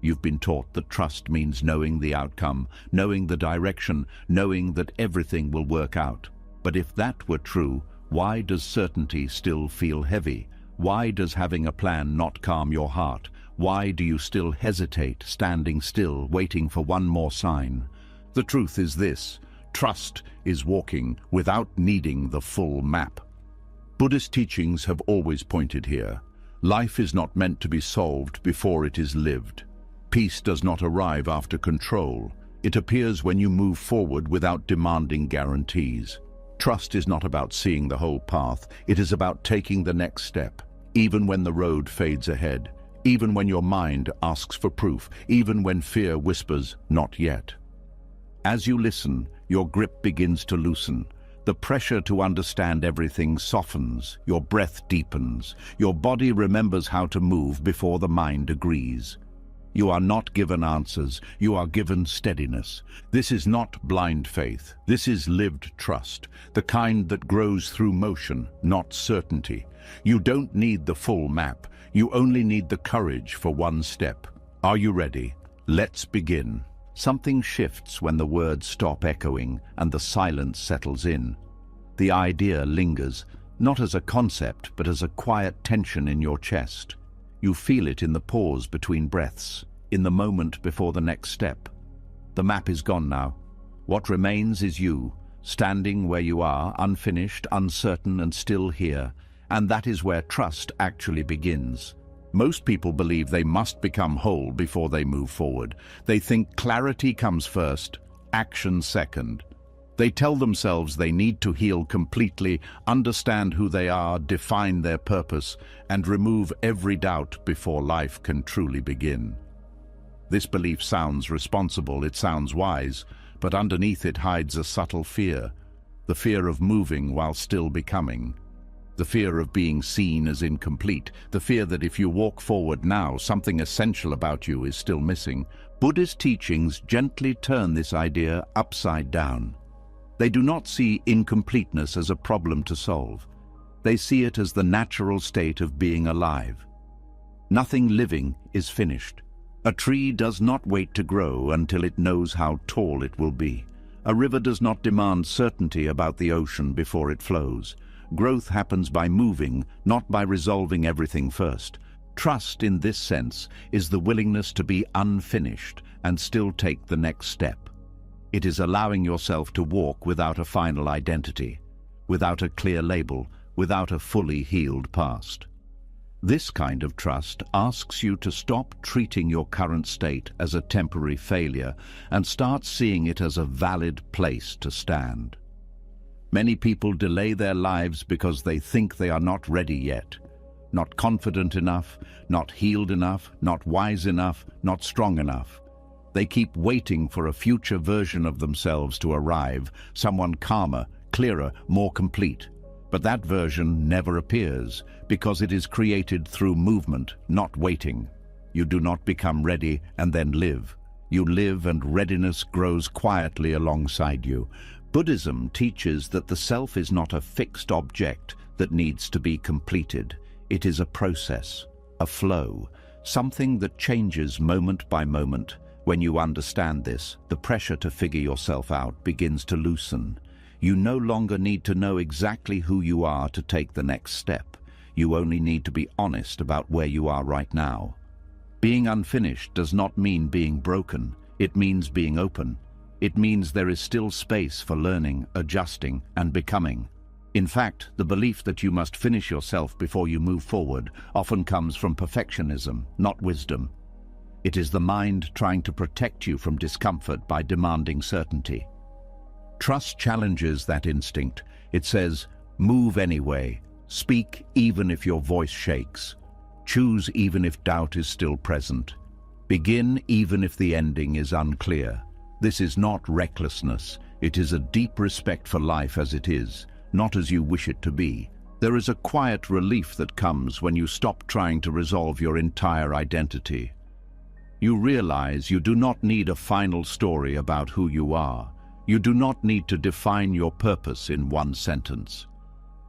You've been taught that trust means knowing the outcome, knowing the direction, knowing that everything will work out. But if that were true, why does certainty still feel heavy? Why does having a plan not calm your heart? Why do you still hesitate, standing still, waiting for one more sign? The truth is this: trust is walking without needing the full map. Buddhist teachings have always pointed here. Life is not meant to be solved before it is lived. Peace does not arrive after control. It appears when you move forward without demanding guarantees. Trust is not about seeing the whole path. It is about taking the next step, even when the road fades ahead, even when your mind asks for proof, even when fear whispers, "Not yet." As you listen, your grip begins to loosen. The pressure to understand everything softens, your breath deepens, your body remembers how to move before the mind agrees. You are not given answers, you are given steadiness. This is not blind faith, this is lived trust, the kind that grows through motion, not certainty. You don't need the full map, you only need the courage for one step. Are you ready? Let's begin. Something shifts when the words stop echoing and the silence settles in. The idea lingers, not as a concept, but as a quiet tension in your chest. You feel it in the pause between breaths, in the moment before the next step. The map is gone now. What remains is you, standing where you are, unfinished, uncertain, and still here. And that is where trust actually begins. Most people believe they must become whole before they move forward. They think clarity comes first, action second. They tell themselves they need to heal completely, understand who they are, define their purpose, and remove every doubt before life can truly begin. This belief sounds responsible, it sounds wise, but underneath it hides a subtle fear. The fear of moving while still becoming. The fear of being seen as incomplete. The fear that if you walk forward now, something essential about you is still missing. Buddhist teachings gently turn this idea upside down. They do not see incompleteness as a problem to solve. They see it as the natural state of being alive. Nothing living is finished. A tree does not wait to grow until it knows how tall it will be. A river does not demand certainty about the ocean before it flows. Growth happens by moving, not by resolving everything first. Trust, in this sense, is the willingness to be unfinished and still take the next step. It is allowing yourself to walk without a final identity, without a clear label, without a fully healed past. This kind of trust asks you to stop treating your current state as a temporary failure and start seeing it as a valid place to stand. Many people delay their lives because they think they are not ready yet, not confident enough, not healed enough, not wise enough, not strong enough. They keep waiting for a future version of themselves to arrive, someone calmer, clearer, more complete. But that version never appears because it is created through movement, not waiting. You do not become ready and then live. You live and readiness grows quietly alongside you. Buddhism teaches that the self is not a fixed object that needs to be completed. It is a process, a flow, something that changes moment by moment. When you understand this, the pressure to figure yourself out begins to loosen. You no longer need to know exactly who you are to take the next step. You only need to be honest about where you are right now. Being unfinished does not mean being broken. It means being open. It means there is still space for learning, adjusting, and becoming. In fact, the belief that you must finish yourself before you move forward often comes from perfectionism, not wisdom. It is the mind trying to protect you from discomfort by demanding certainty. Trust challenges that instinct. It says, move anyway, speak even if your voice shakes, choose even if doubt is still present, begin even if the ending is unclear. This is not recklessness, it is a deep respect for life as it is, not as you wish it to be. There is a quiet relief that comes when you stop trying to resolve your entire identity. You realize you do not need a final story about who you are. You do not need to define your purpose in one sentence.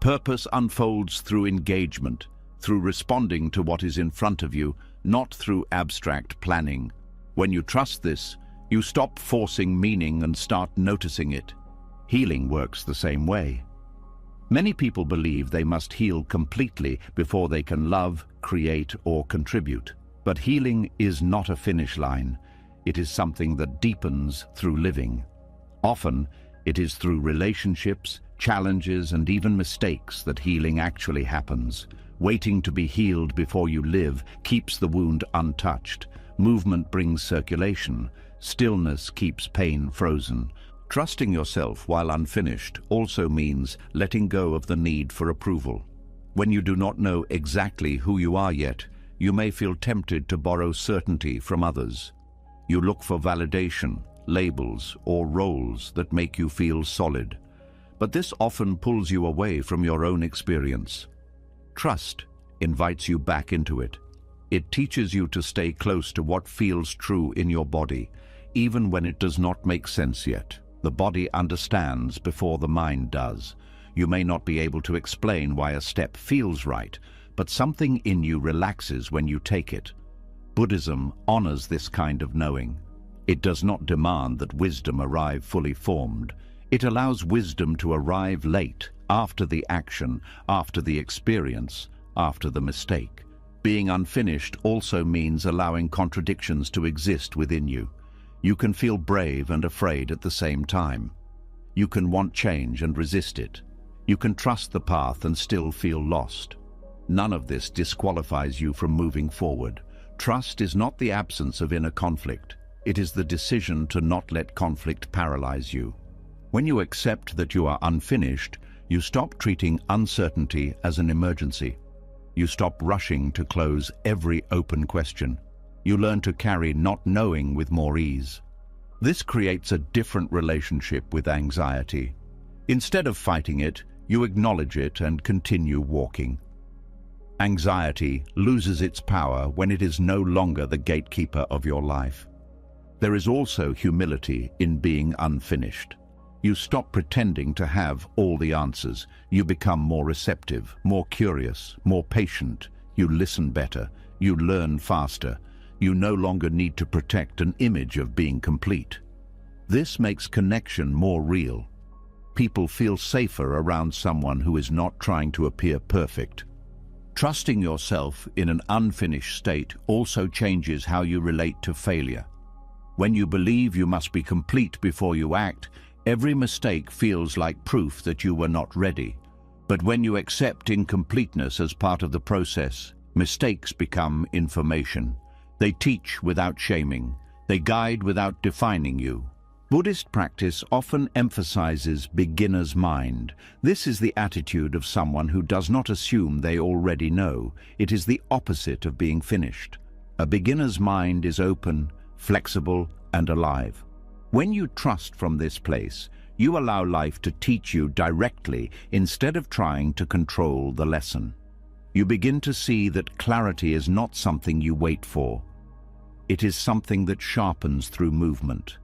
Purpose unfolds through engagement, through responding to what is in front of you, not through abstract planning. When you trust this, you stop forcing meaning and start noticing it. Healing works the same way. Many people believe they must heal completely before they can love, create, or contribute. But healing is not a finish line. It is something that deepens through living. Often, it is through relationships, challenges, and even mistakes that healing actually happens. Waiting to be healed before you live keeps the wound untouched. Movement brings circulation. Stillness keeps pain frozen. Trusting yourself while unfinished also means letting go of the need for approval. When you do not know exactly who you are yet, you may feel tempted to borrow certainty from others. You look for validation, labels, or roles that make you feel solid. But this often pulls you away from your own experience. Trust invites you back into it. It teaches you to stay close to what feels true in your body, even when it does not make sense yet. The body understands before the mind does. You may not be able to explain why a step feels right, but something in you relaxes when you take it. Buddhism honors this kind of knowing. It does not demand that wisdom arrive fully formed. It allows wisdom to arrive late, after the action, after the experience, after the mistake. Being unfinished also means allowing contradictions to exist within you. You can feel brave and afraid at the same time. You can want change and resist it. You can trust the path and still feel lost. None of this disqualifies you from moving forward. Trust is not the absence of inner conflict. It is the decision to not let conflict paralyze you. When you accept that you are unfinished, you stop treating uncertainty as an emergency. You stop rushing to close every open question. You learn to carry not knowing with more ease. This creates a different relationship with anxiety. Instead of fighting it, you acknowledge it and continue walking. Anxiety loses its power when it is no longer the gatekeeper of your life. There is also humility in being unfinished. You stop pretending to have all the answers. You become more receptive, more curious, more patient. You listen better. You learn faster. You no longer need to protect an image of being complete. This makes connection more real. People feel safer around someone who is not trying to appear perfect. Trusting yourself in an unfinished state also changes how you relate to failure. When you believe you must be complete before you act, every mistake feels like proof that you were not ready. But when you accept incompleteness as part of the process, mistakes become information. They teach without shaming. They guide without defining you. Buddhist practice often emphasizes beginner's mind. This is the attitude of someone who does not assume they already know. It is the opposite of being finished. A beginner's mind is open, flexible, and alive. When you trust from this place, you allow life to teach you directly instead of trying to control the lesson. You begin to see that clarity is not something you wait for. It is something that sharpens through movement.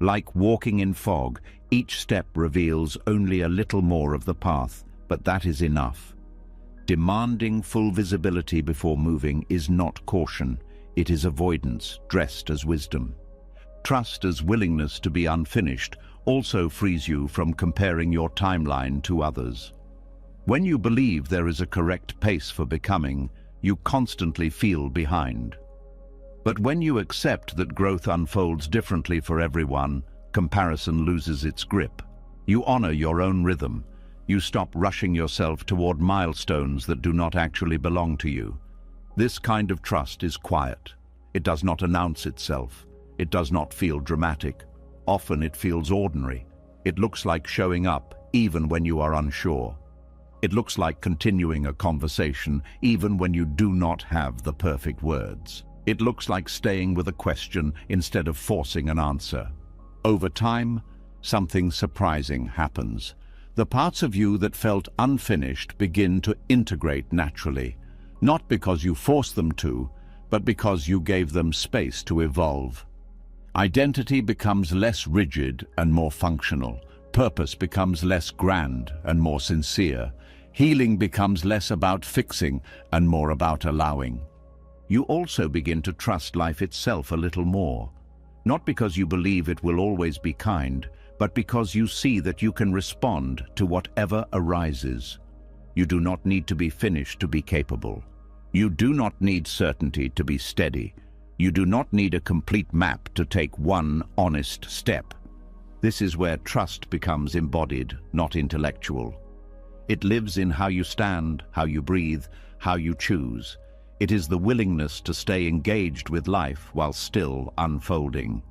Like walking in fog, each step reveals only a little more of the path, but that is enough. Demanding full visibility before moving is not caution. It is avoidance dressed as wisdom. Trust as willingness to be unfinished also frees you from comparing your timeline to others. When you believe there is a correct pace for becoming, you constantly feel behind. But when you accept that growth unfolds differently for everyone, comparison loses its grip. You honor your own rhythm. You stop rushing yourself toward milestones that do not actually belong to you. This kind of trust is quiet. It does not announce itself. It does not feel dramatic. Often it feels ordinary. It looks like showing up even when you are unsure. It looks like continuing a conversation even when you do not have the perfect words. It looks like staying with a question instead of forcing an answer. Over time, something surprising happens. The parts of you that felt unfinished begin to integrate naturally, not because you forced them to, but because you gave them space to evolve. Identity becomes less rigid and more functional. Purpose becomes less grand and more sincere. Healing becomes less about fixing and more about allowing. you also begin to trust life itself a little more. Not because you believe it will always be kind, but because you see that you can respond to whatever arises. You do not need to be finished to be capable. You do not need certainty to be steady. You do not need a complete map to take one honest step. This is where trust becomes embodied, not intellectual. It lives in how you stand, how you breathe, how you choose. It is the willingness to stay engaged with life while still unfolding.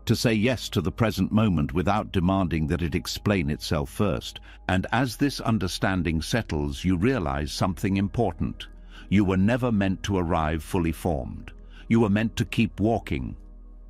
To say yes to the present moment without demanding that it explain itself first. And as this understanding settles, you realize something important. You were never meant to arrive fully formed. You were meant to keep walking.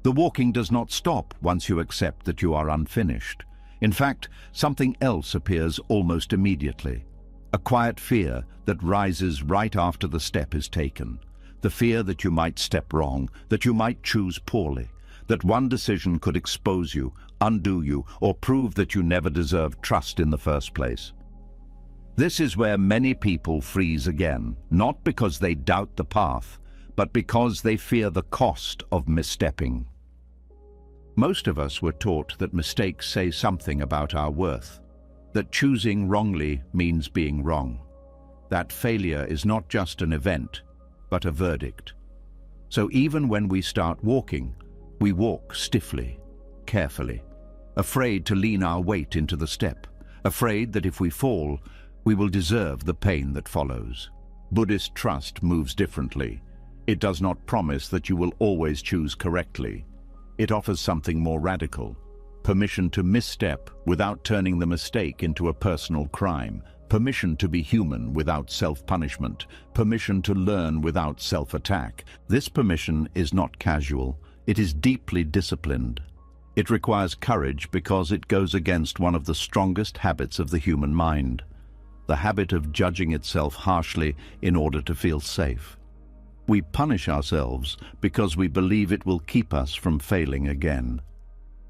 The walking does not stop once you accept that you are unfinished. In fact, something else appears almost immediately. A quiet fear that rises right after the step is taken. The fear that you might step wrong, that you might choose poorly, that one decision could expose you, undo you, or prove that you never deserved trust in the first place. This is where many people freeze again, not because they doubt the path, but because they fear the cost of misstepping. Most of us were taught that mistakes say something about our worth, that choosing wrongly means being wrong, that failure is not just an event, but a verdict. So even when we start walking, we walk stiffly, carefully, afraid to lean our weight into the step, afraid that if we fall, we will deserve the pain that follows. Buddhist trust moves differently. It does not promise that you will always choose correctly. It offers something more radical: permission to misstep without turning the mistake into a personal crime, permission to be human without self-punishment, permission to learn without self-attack. This permission is not casual. It is deeply disciplined. It requires courage because it goes against one of the strongest habits of the human mind, the habit of judging itself harshly in order to feel safe. We punish ourselves because we believe it will keep us from failing again.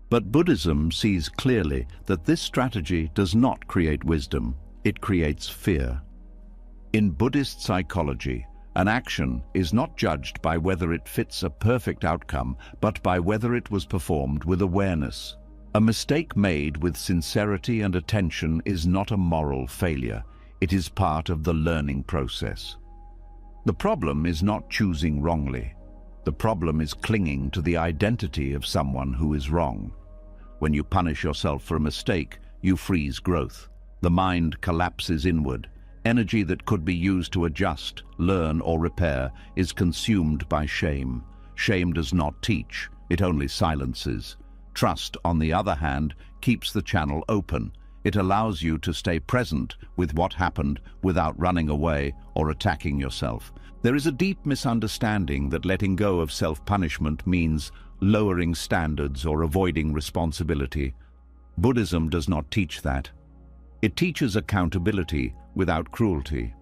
But Buddhism sees clearly that this strategy does not create wisdom, it creates fear. In Buddhist psychology, an action is not judged by whether it fits a perfect outcome, but by whether it was performed with awareness. A mistake made with sincerity and attention is not a moral failure. It is part of the learning process. The problem is not choosing wrongly. The problem is clinging to the identity of someone who is wrong. When you punish yourself for a mistake, you freeze growth. The mind collapses inward. Energy that could be used to adjust, learn, or repair is consumed by shame. Shame does not teach, it only silences. Trust, on the other hand, keeps the channel open. It allows you to stay present with what happened without running away or attacking yourself. There is a deep misunderstanding that letting go of self-punishment means lowering standards or avoiding responsibility. Buddhism does not teach that. It teaches accountability without cruelty.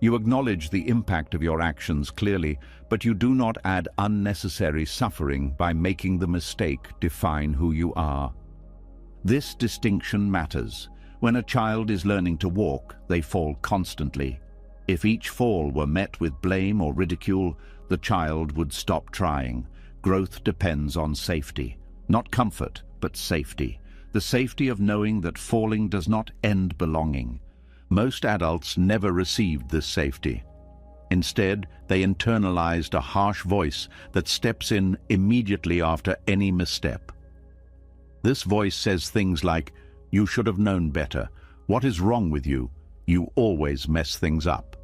You acknowledge the impact of your actions clearly, but you do not add unnecessary suffering by making the mistake define who you are. This distinction matters. When a child is learning to walk, they fall constantly. If each fall were met with blame or ridicule, the child would stop trying. Growth depends on safety, not comfort, but safety. The safety of knowing that falling does not end belonging. Most adults never received this safety. Instead, they internalized a harsh voice that steps in immediately after any misstep. This voice says things like, "You should have known better. What is wrong with you? You always mess things up."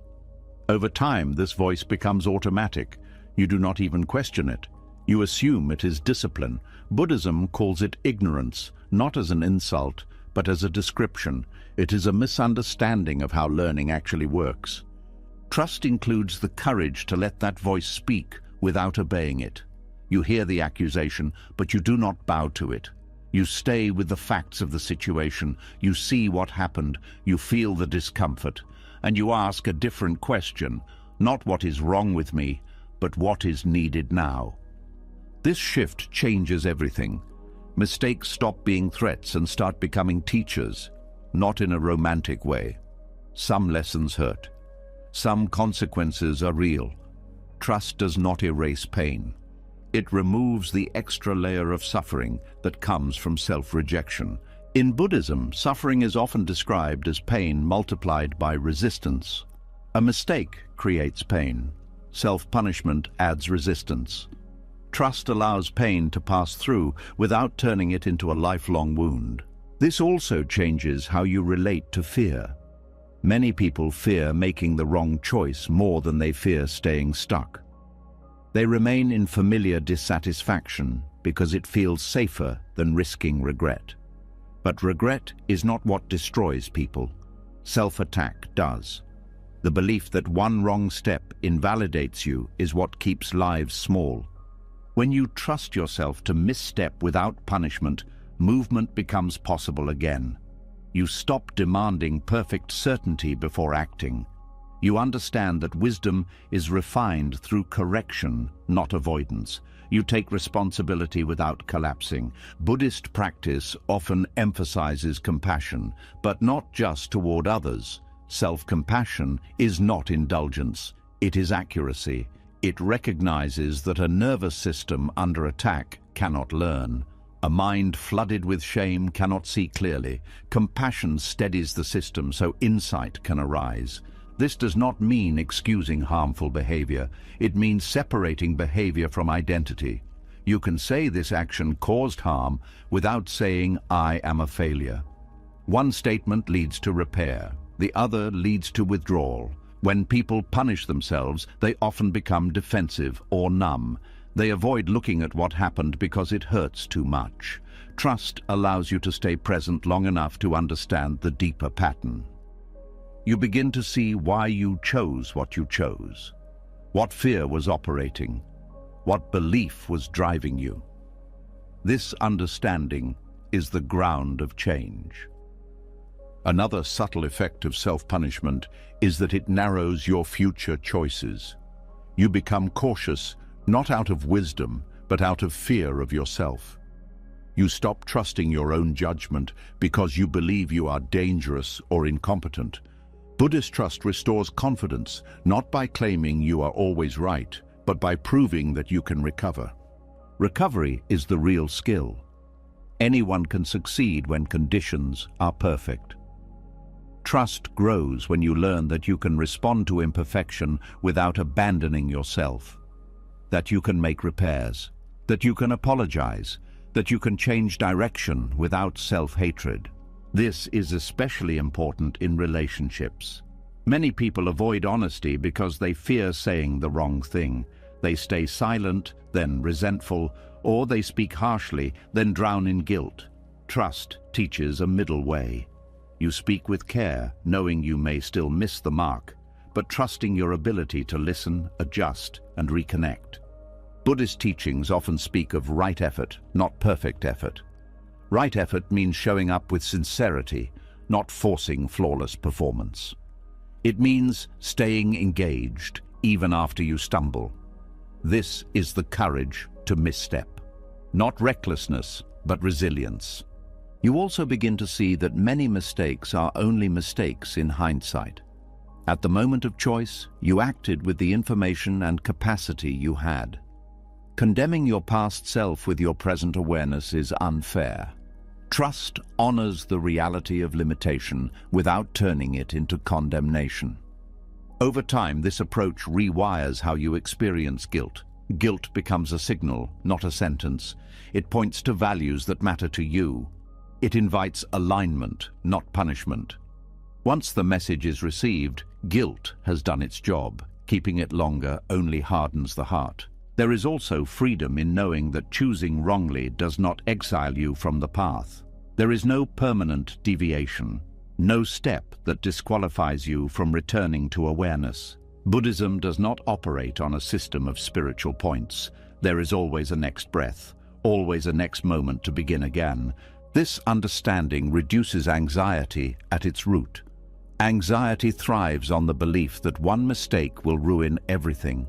Over time, this voice becomes automatic. You do not even question it. You assume it is discipline. Buddhism calls it ignorance, not as an insult, but as a description. It is a misunderstanding of how learning actually works. Trust includes the courage to let that voice speak without obeying it. You hear the accusation, but you do not bow to it. You stay with the facts of the situation. You see what happened. You feel the discomfort. And you ask a different question, not what is wrong with me, but what is needed now. This shift changes everything. Mistakes stop being threats and start becoming teachers, not in a romantic way. Some lessons hurt. Some consequences are real. Trust does not erase pain. It removes the extra layer of suffering that comes from self-rejection. In Buddhism, suffering is often described as pain multiplied by resistance. A mistake creates pain. Self-punishment adds resistance. Trust allows pain to pass through without turning it into a lifelong wound. This also changes how you relate to fear. Many people fear making the wrong choice more than they fear staying stuck. They remain in familiar dissatisfaction because it feels safer than risking regret. But regret is not what destroys people. Self-attack does. The belief that one wrong step invalidates you is what keeps lives small. When you trust yourself to misstep without punishment, movement becomes possible again. You stop demanding perfect certainty before acting. You understand that wisdom is refined through correction, not avoidance. You take responsibility without collapsing. Buddhist practice often emphasizes compassion, but not just toward others. Self-compassion is not indulgence, it is accuracy. It recognizes that a nervous system under attack cannot learn. A mind flooded with shame cannot see clearly. Compassion steadies the system so insight can arise. This does not mean excusing harmful behavior. It means separating behavior from identity. You can say this action caused harm without saying, "I am a failure." One statement leads to repair. The other leads to withdrawal. When people punish themselves, they often become defensive or numb. They avoid looking at what happened because it hurts too much. Trust allows you to stay present long enough to understand the deeper pattern. You begin to see why you chose what you chose, what fear was operating, what belief was driving you. This understanding is the ground of change. Another subtle effect of self-punishment is that it narrows your future choices. You become cautious, not out of wisdom, but out of fear of yourself. You stop trusting your own judgment because you believe you are dangerous or incompetent. Buddhist trust restores confidence, not by claiming you are always right, but by proving that you can recover. Recovery is the real skill. Anyone can succeed when conditions are perfect. Trust grows when you learn that you can respond to imperfection without abandoning yourself, that you can make repairs, that you can apologize, that you can change direction without self-hatred. This is especially important in relationships. Many people avoid honesty because they fear saying the wrong thing. They stay silent, then resentful, or they speak harshly, then drown in guilt. Trust teaches a middle way. You speak with care, knowing you may still miss the mark, but trusting your ability to listen, adjust, and reconnect. Buddhist teachings often speak of right effort, not perfect effort. Right effort means showing up with sincerity, not forcing flawless performance. It means staying engaged, even after you stumble. This is the courage to misstep. Not recklessness, but resilience. You also begin to see that many mistakes are only mistakes in hindsight. At the moment of choice, you acted with the information and capacity you had. Condemning your past self with your present awareness is unfair. Trust honors the reality of limitation without turning it into condemnation. Over time, this approach rewires how you experience guilt. Guilt becomes a signal, not a sentence. It points to values that matter to you. It invites alignment, not punishment. Once the message is received, guilt has done its job. Keeping it longer only hardens the heart. There is also freedom in knowing that choosing wrongly does not exile you from the path. There is no permanent deviation, no step that disqualifies you from returning to awareness. Buddhism does not operate on a system of spiritual points. There is always a next breath, always a next moment to begin again. This understanding reduces anxiety at its root. Anxiety thrives on the belief that one mistake will ruin everything.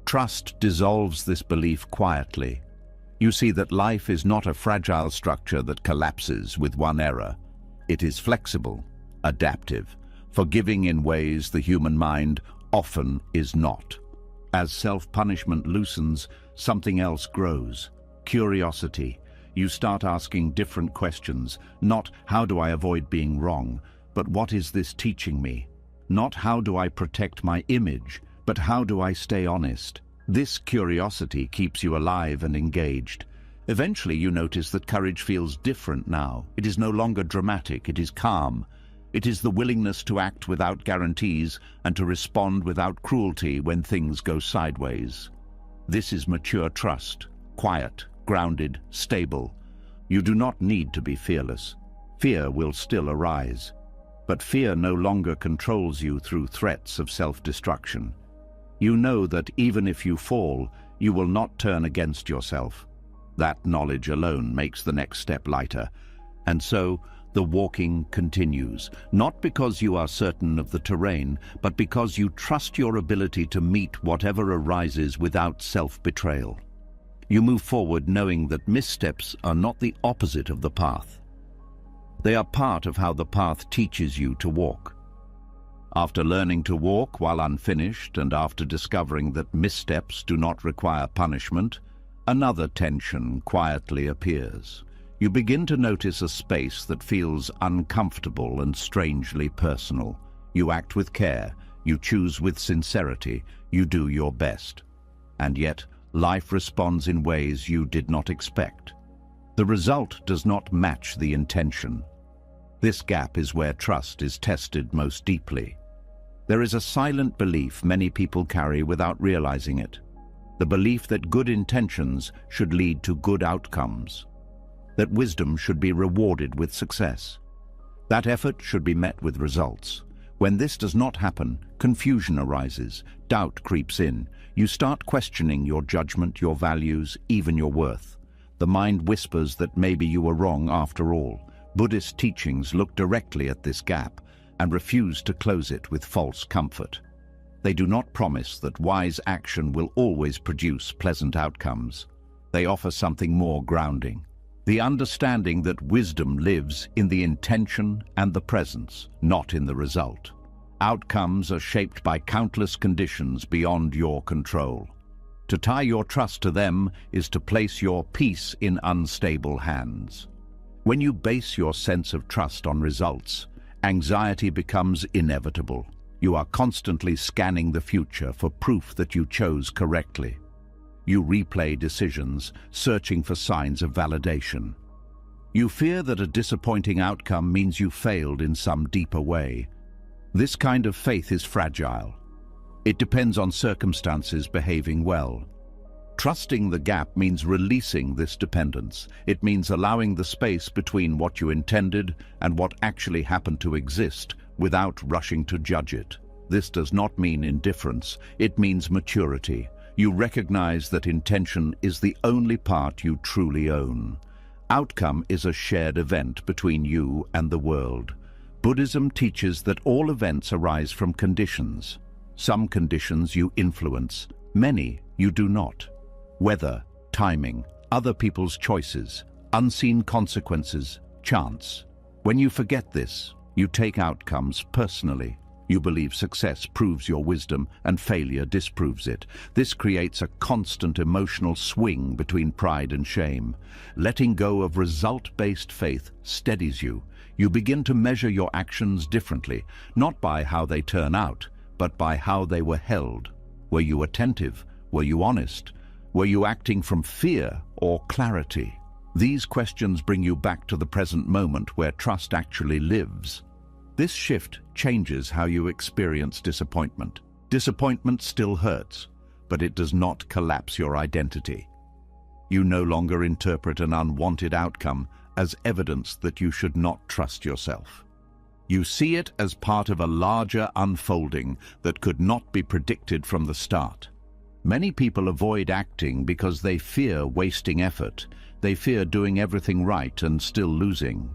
Trust dissolves this belief quietly. You see that life is not a fragile structure that collapses with one error. It is flexible, adaptive, forgiving in ways the human mind often is not. As self-punishment loosens, something else grows. Curiosity. You start asking different questions. Not, how do I avoid being wrong? But what is this teaching me? Not, how do I protect my image? But how do I stay honest? This curiosity keeps you alive and engaged. Eventually you notice that courage feels different now. It is no longer dramatic, it is calm. It is the willingness to act without guarantees and to respond without cruelty when things go sideways. This is mature trust, quiet, grounded, stable. You do not need to be fearless. Fear will still arise. But fear no longer controls you through threats of self-destruction. You know that even if you fall, you will not turn against yourself. That knowledge alone makes the next step lighter. And so, the walking continues, not because you are certain of the terrain, but because you trust your ability to meet whatever arises without self-betrayal. You move forward knowing that missteps are not the opposite of the path. They are part of how the path teaches you to walk. After learning to walk while unfinished, and after discovering that missteps do not require punishment, another tension quietly appears. You begin to notice a space that feels uncomfortable and strangely personal. You act with care, you choose with sincerity, you do your best. And yet, life responds in ways you did not expect. The result does not match the intention. This gap is where trust is tested most deeply. There is a silent belief many people carry without realizing it. The belief that good intentions should lead to good outcomes. That wisdom should be rewarded with success. That effort should be met with results. When this does not happen, confusion arises, doubt creeps in. You start questioning your judgment, your values, even your worth. The mind whispers that maybe you were wrong after all. Buddhist teachings look directly at this gap and refuse to close it with false comfort. They do not promise that wise action will always produce pleasant outcomes. They offer something more grounding. The understanding that wisdom lives in the intention and the presence, not in the result. Outcomes are shaped by countless conditions beyond your control. To tie your trust to them is to place your peace in unstable hands. When you base your sense of trust on results, anxiety becomes inevitable. You are constantly scanning the future for proof that you chose correctly. You replay decisions, searching for signs of validation. You fear that a disappointing outcome means you failed in some deeper way. This kind of faith is fragile. It depends on circumstances behaving well. Trusting the gap means releasing this dependence. It means allowing the space between what you intended and what actually happened to exist without rushing to judge it. This does not mean indifference. It means maturity. You recognize that intention is the only part you truly own. Outcome is a shared event between you and the world. Buddhism teaches that all events arise from conditions. Some conditions you influence, many you do not. Weather, timing, other people's choices, unseen consequences, chance. When you forget this, you take outcomes personally. You believe success proves your wisdom and failure disproves it. This creates a constant emotional swing between pride and shame. Letting go of result-based faith steadies you. You begin to measure your actions differently, not by how they turn out, but by how they were held. Were you attentive? Were you honest? Were you acting from fear or clarity? These questions bring you back to the present moment where trust actually lives. This shift changes how you experience disappointment. Disappointment still hurts, but it does not collapse your identity. You no longer interpret an unwanted outcome as evidence that you should not trust yourself. You see it as part of a larger unfolding that could not be predicted from the start. Many people avoid acting because they fear wasting effort. They fear doing everything right and still losing.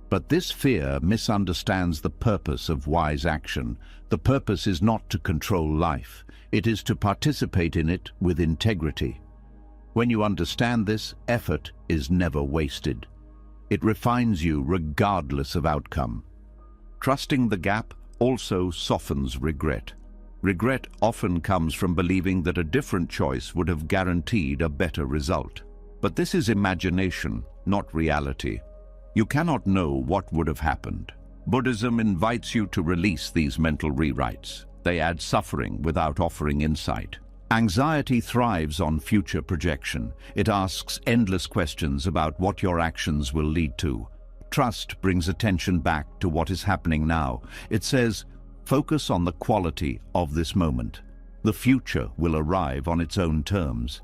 But this fear misunderstands the purpose of wise action. The purpose is not to control life. It is to participate in it with integrity. When you understand this, effort is never wasted. It refines you regardless of outcome. Trusting the gap also softens regret. Regret often comes from believing that a different choice would have guaranteed a better result. But this is imagination, not reality. You cannot know what would have happened. Buddhism invites you to release these mental rewrites. They add suffering without offering insight. Anxiety thrives on future projection. It asks endless questions about what your actions will lead to. Trust brings attention back to what is happening now. It says, focus on the quality of this moment. The future will arrive on its own terms.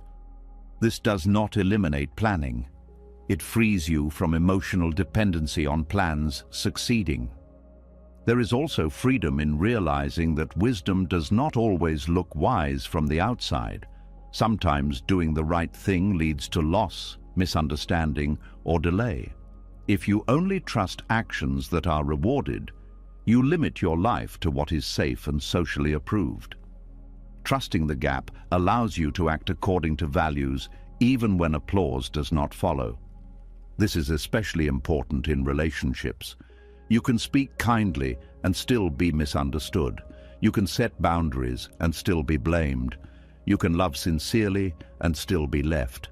This does not eliminate planning. It frees you from emotional dependency on plans succeeding. There is also freedom in realizing that wisdom does not always look wise from the outside. Sometimes doing the right thing leads to loss, misunderstanding, or delay. If you only trust actions that are rewarded, you limit your life to what is safe and socially approved. Trusting the gap allows you to act according to values even when applause does not follow. This is especially important in relationships. You can speak kindly and still be misunderstood. You can set boundaries and still be blamed. You can love sincerely and still be left.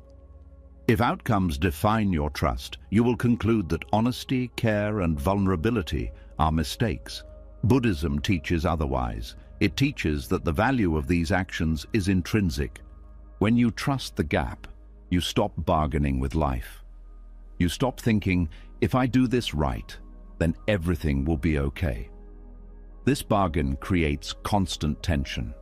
If outcomes define your trust, you will conclude that honesty, care, and vulnerability are mistakes. Buddhism teaches otherwise. It teaches that the value of these actions is intrinsic. When you trust the gap, you stop bargaining with life. You stop thinking, if I do this right, then everything will be okay. This bargain creates constant tension.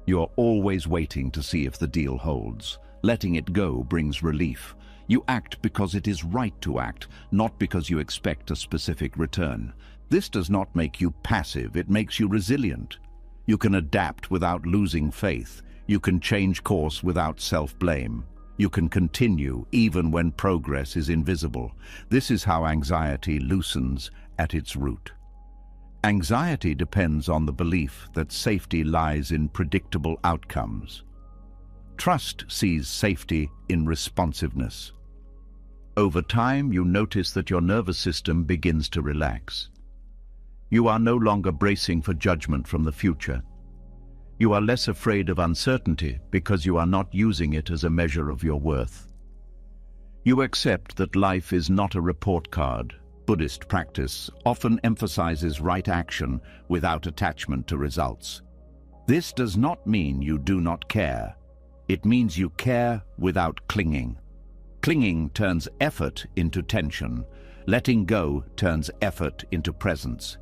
You're always waiting to see if the deal holds. Letting it go brings relief. You act because it is right to act, not because you expect a specific return. This does not make you passive, it makes you resilient. You can adapt without losing faith. You can change course without self-blame. You can continue even when progress is invisible. This is how anxiety loosens at its root. Anxiety depends on the belief that safety lies in predictable outcomes. Trust sees safety in responsiveness. Over time, you notice that your nervous system begins to relax. You are no longer bracing for judgment from the future. You are less afraid of uncertainty because you are not using it as a measure of your worth. You accept that life is not a report card. Buddhist practice often emphasizes right action without attachment to results. This does not mean you do not care. It means you care without clinging. Clinging turns effort into tension. Letting go turns effort into presence.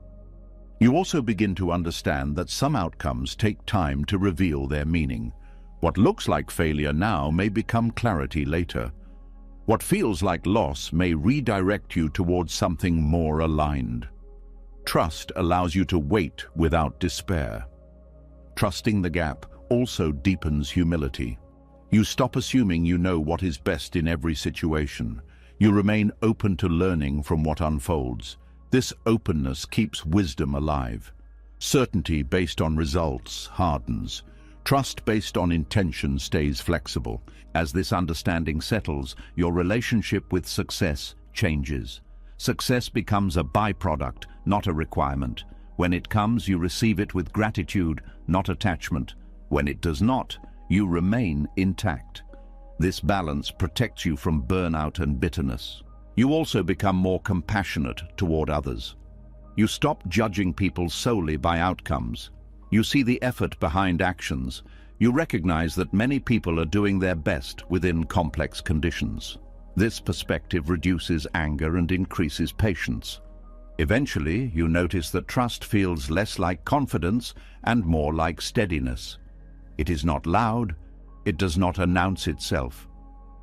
You also begin to understand that some outcomes take time to reveal their meaning. What looks like failure now may become clarity later. What feels like loss may redirect you towards something more aligned. Trust allows you to wait without despair. Trusting the gap also deepens humility. You stop assuming you know what is best in every situation. You remain open to learning from what unfolds. This openness keeps wisdom alive. Certainty based on results hardens. Trust based on intention stays flexible. As this understanding settles, your relationship with success changes. Success becomes a byproduct, not a requirement. When it comes, you receive it with gratitude, not attachment. When it does not, you remain intact. This balance protects you from burnout and bitterness. You also become more compassionate toward others. You stop judging people solely by outcomes. You see the effort behind actions. You recognize that many people are doing their best within complex conditions. This perspective reduces anger and increases patience. Eventually, you notice that trust feels less like confidence and more like steadiness. It is not loud. It does not announce itself.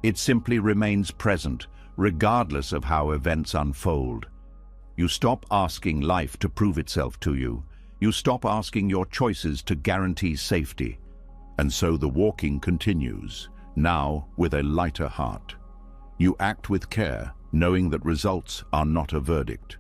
It simply remains present, regardless of how events unfold. You stop asking life to prove itself to you. You stop asking your choices to guarantee safety. And so the walking continues, now with a lighter heart. You act with care, knowing that results are not a verdict.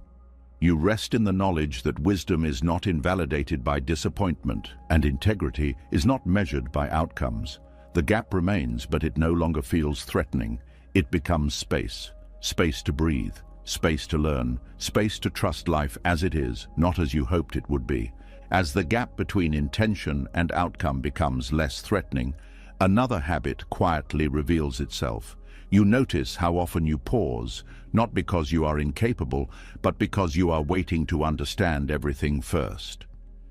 You rest in the knowledge that wisdom is not invalidated by disappointment, and integrity is not measured by outcomes. The gap remains, but it no longer feels threatening. It becomes space. Space to breathe, space to learn, space to trust life as it is, not as you hoped it would be. As the gap between intention and outcome becomes less threatening, another habit quietly reveals itself. You notice how often you pause, not because you are incapable, but because you are waiting to understand everything first.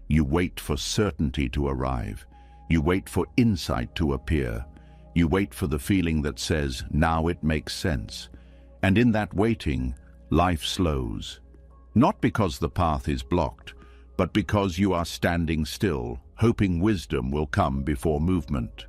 You wait for certainty to arrive. You wait for insight to appear. You wait for the feeling that says, now it makes sense. And in that waiting, life slows. Not because the path is blocked, but because you are standing still, hoping wisdom will come before movement.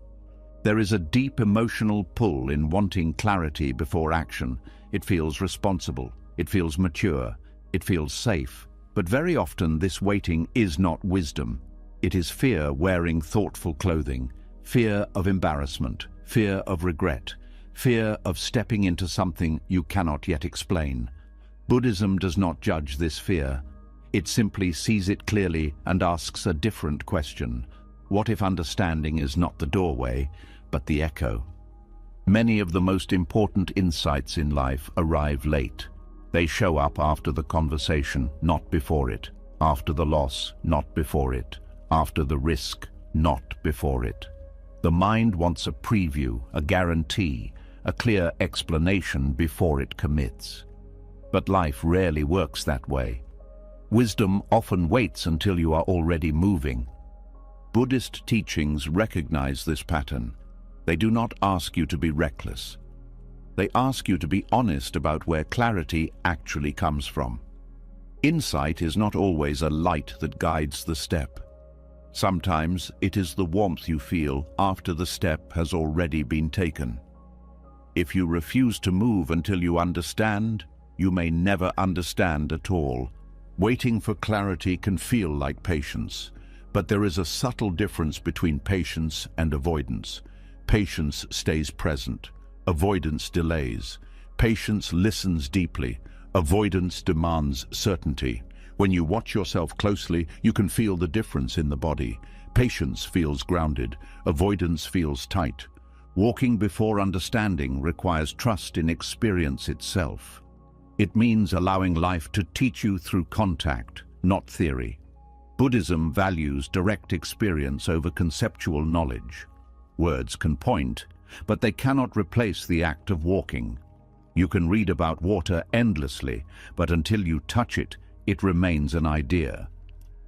There is a deep emotional pull in wanting clarity before action. It feels responsible, it feels mature, it feels safe. But very often this waiting is not wisdom. It is fear wearing thoughtful clothing, fear of embarrassment, fear of regret, fear of stepping into something you cannot yet explain. Buddhism does not judge this fear. It simply sees it clearly and asks a different question. What if understanding is not the doorway, but the echo? Many of the most important insights in life arrive late. They show up after the conversation, not before it. After the loss, not before it. After the risk, not before it. The mind wants a preview, a guarantee, a clear explanation before it commits. But life rarely works that way. Wisdom often waits until you are already moving. Buddhist teachings recognize this pattern. They do not ask you to be reckless. They ask you to be honest about where clarity actually comes from. Insight is not always a light that guides the step. Sometimes it is the warmth you feel after the step has already been taken. If you refuse to move until you understand, you may never understand at all. Waiting for clarity can feel like patience, but there is a subtle difference between patience and avoidance. Patience stays present. Avoidance delays. Patience listens deeply. Avoidance demands certainty. When you watch yourself closely, you can feel the difference in the body. Patience feels grounded. Avoidance feels tight. Walking before understanding requires trust in experience itself. It means allowing life to teach you through contact, not theory. Buddhism values direct experience over conceptual knowledge. Words can point, but they cannot replace the act of walking. You can read about water endlessly, but until you touch it, it remains an idea.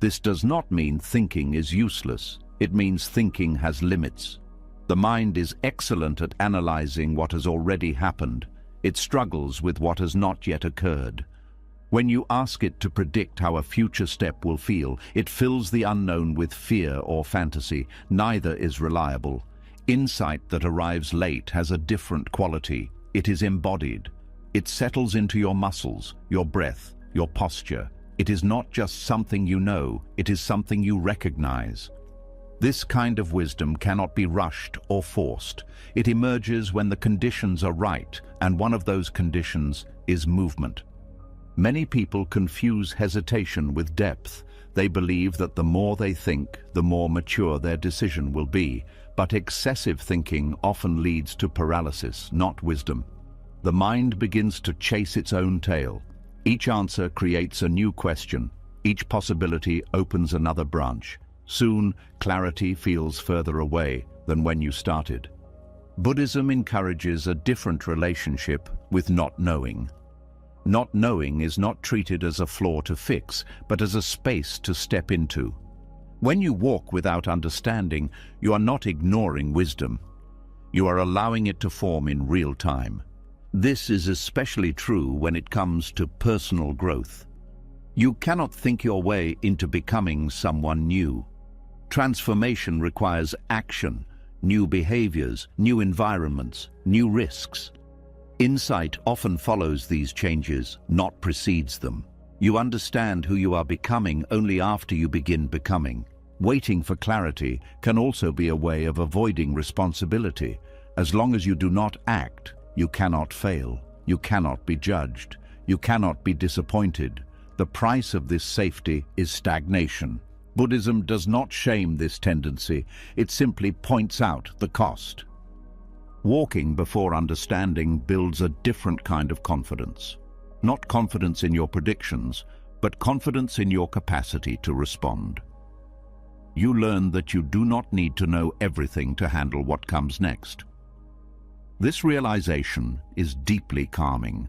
This does not mean thinking is useless. It means thinking has limits. The mind is excellent at analyzing what has already happened. It struggles with what has not yet occurred. When you ask it to predict how a future step will feel, it fills the unknown with fear or fantasy. Neither is reliable. Insight that arrives late has a different quality. It is embodied. It settles into your muscles, your breath, your posture. It is not just something you know, it is something you recognize. This kind of wisdom cannot be rushed or forced. It emerges when the conditions are right, and one of those conditions is movement. Many people confuse hesitation with depth. They believe that the more they think, the more mature their decision will be. But excessive thinking often leads to paralysis, not wisdom. The mind begins to chase its own tail. Each answer creates a new question. Each possibility opens another branch. Soon, clarity feels further away than when you started. Buddhism encourages a different relationship with not knowing. Not knowing is not treated as a flaw to fix, but as a space to step into. When you walk without understanding, you are not ignoring wisdom. You are allowing it to form in real time. This is especially true when it comes to personal growth. You cannot think your way into becoming someone new. Transformation requires action, new behaviors, new environments, new risks. Insight often follows these changes, not precedes them. You understand who you are becoming only after you begin becoming. Waiting for clarity can also be a way of avoiding responsibility. As long as you do not act, you cannot fail. You cannot be judged. You cannot be disappointed. The price of this safety is stagnation. Buddhism does not shame this tendency. It simply points out the cost. Walking before understanding builds a different kind of confidence. Not confidence in your predictions, but confidence in your capacity to respond. You learn that you do not need to know everything to handle what comes next. This realization is deeply calming.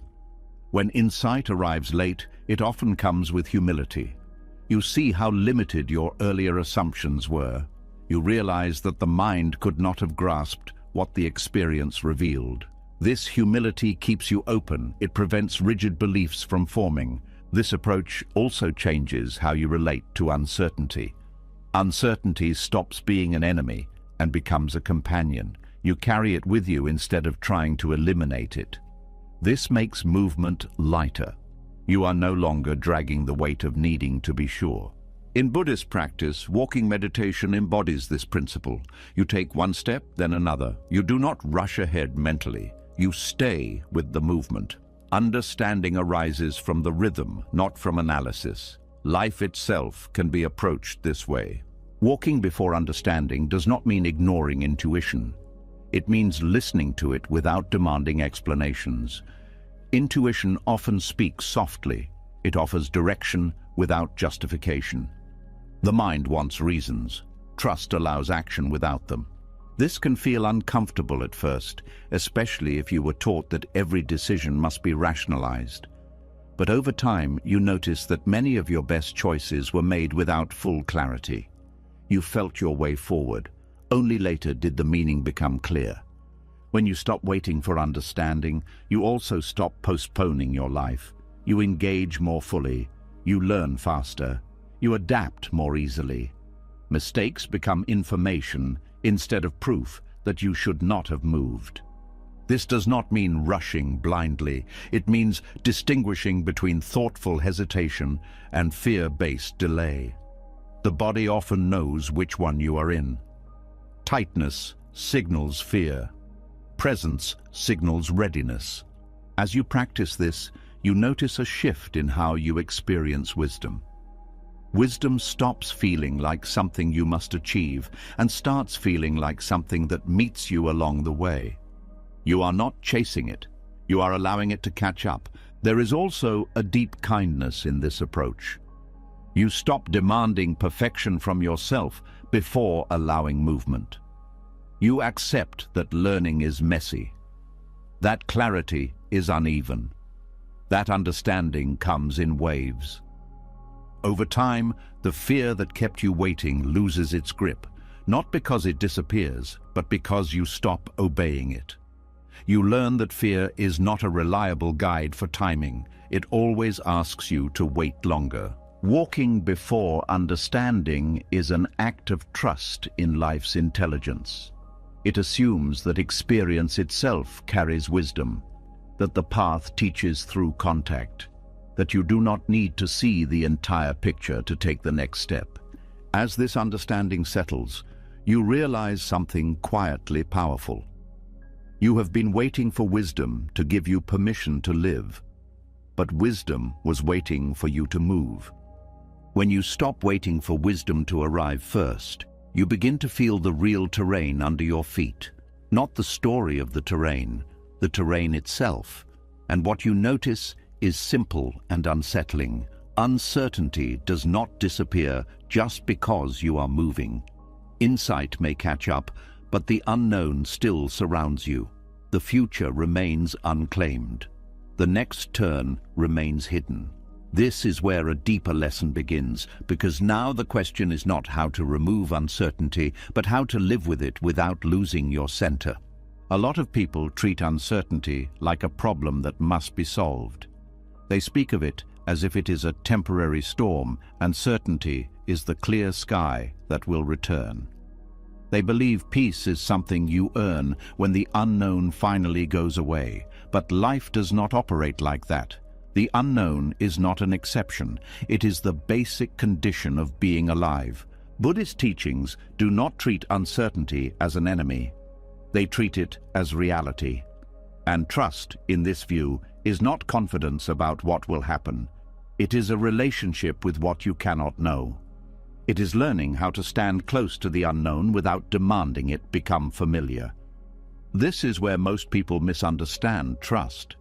When insight arrives late, it often comes with humility. You see how limited your earlier assumptions were. You realize that the mind could not have grasped what the experience revealed. This humility keeps you open. It prevents rigid beliefs from forming. This approach also changes how you relate to uncertainty. Uncertainty stops being an enemy and becomes a companion. You carry it with you instead of trying to eliminate it. This makes movement lighter. You are no longer dragging the weight of needing to be sure. In Buddhist practice, walking meditation embodies this principle. You take one step, then another. You do not rush ahead mentally. You stay with the movement. Understanding arises from the rhythm, not from analysis. Life itself can be approached this way. Walking before understanding does not mean ignoring intuition. It means listening to it without demanding explanations. Intuition often speaks softly. It offers direction without justification. The mind wants reasons. Trust allows action without them. This can feel uncomfortable at first, especially if you were taught that every decision must be rationalized. But over time, you notice that many of your best choices were made without full clarity. You felt your way forward. Only later did the meaning become clear. When you stop waiting for understanding, you also stop postponing your life. You engage more fully. You learn faster. You adapt more easily. Mistakes become information instead of proof that you should not have moved. This does not mean rushing blindly. It means distinguishing between thoughtful hesitation and fear-based delay. The body often knows which one you are in. Tightness signals fear. Presence signals readiness. As you practice this, you notice a shift in how you experience wisdom. Wisdom stops feeling like something you must achieve and starts feeling like something that meets you along the way. You are not chasing it. You are allowing it to catch up. There is also a deep kindness in this approach. You stop demanding perfection from yourself before allowing movement. You accept that learning is messy. That clarity is uneven. That understanding comes in waves. Over time, the fear that kept you waiting loses its grip, not because it disappears, but because you stop obeying it. You learn that fear is not a reliable guide for timing. It always asks you to wait longer. Walking before understanding is an act of trust in life's intelligence. It assumes that experience itself carries wisdom, that the path teaches through contact, that you do not need to see the entire picture to take the next step. As this understanding settles, you realize something quietly powerful. You have been waiting for wisdom to give you permission to live, but wisdom was waiting for you to move. When you stop waiting for wisdom to arrive first, you begin to feel the real terrain under your feet, not the story of the terrain itself. And what you notice is simple and unsettling. Uncertainty does not disappear just because you are moving. Insight may catch up, but the unknown still surrounds you. The future remains unclaimed. The next turn remains hidden. This is where a deeper lesson begins, because now the question is not how to remove uncertainty, but how to live with it without losing your center. A lot of people treat uncertainty like a problem that must be solved. They speak of it as if it is a temporary storm, and certainty is the clear sky that will return. They believe peace is something you earn when the unknown finally goes away, but life does not operate like that. The unknown is not an exception. It is the basic condition of being alive. Buddhist teachings do not treat uncertainty as an enemy. They treat it as reality. And trust, in this view, is not confidence about what will happen. It is a relationship with what you cannot know. It is learning how to stand close to the unknown without demanding it become familiar. This is where most people misunderstand trust.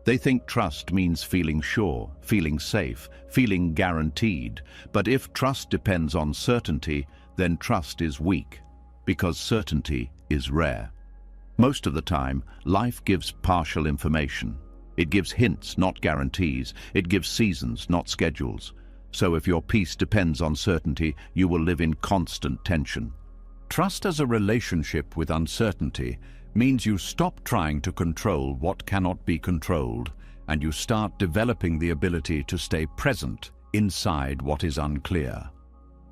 They think trust means feeling sure, feeling safe, feeling guaranteed. But if trust depends on certainty, then trust is weak, because certainty is rare. Most of the time, life gives partial information. It gives hints, not guarantees. It gives seasons, not schedules. So if your peace depends on certainty, you will live in constant tension. Trust as a relationship with uncertainty means you stop trying to control what cannot be controlled, and you start developing the ability to stay present inside what is unclear.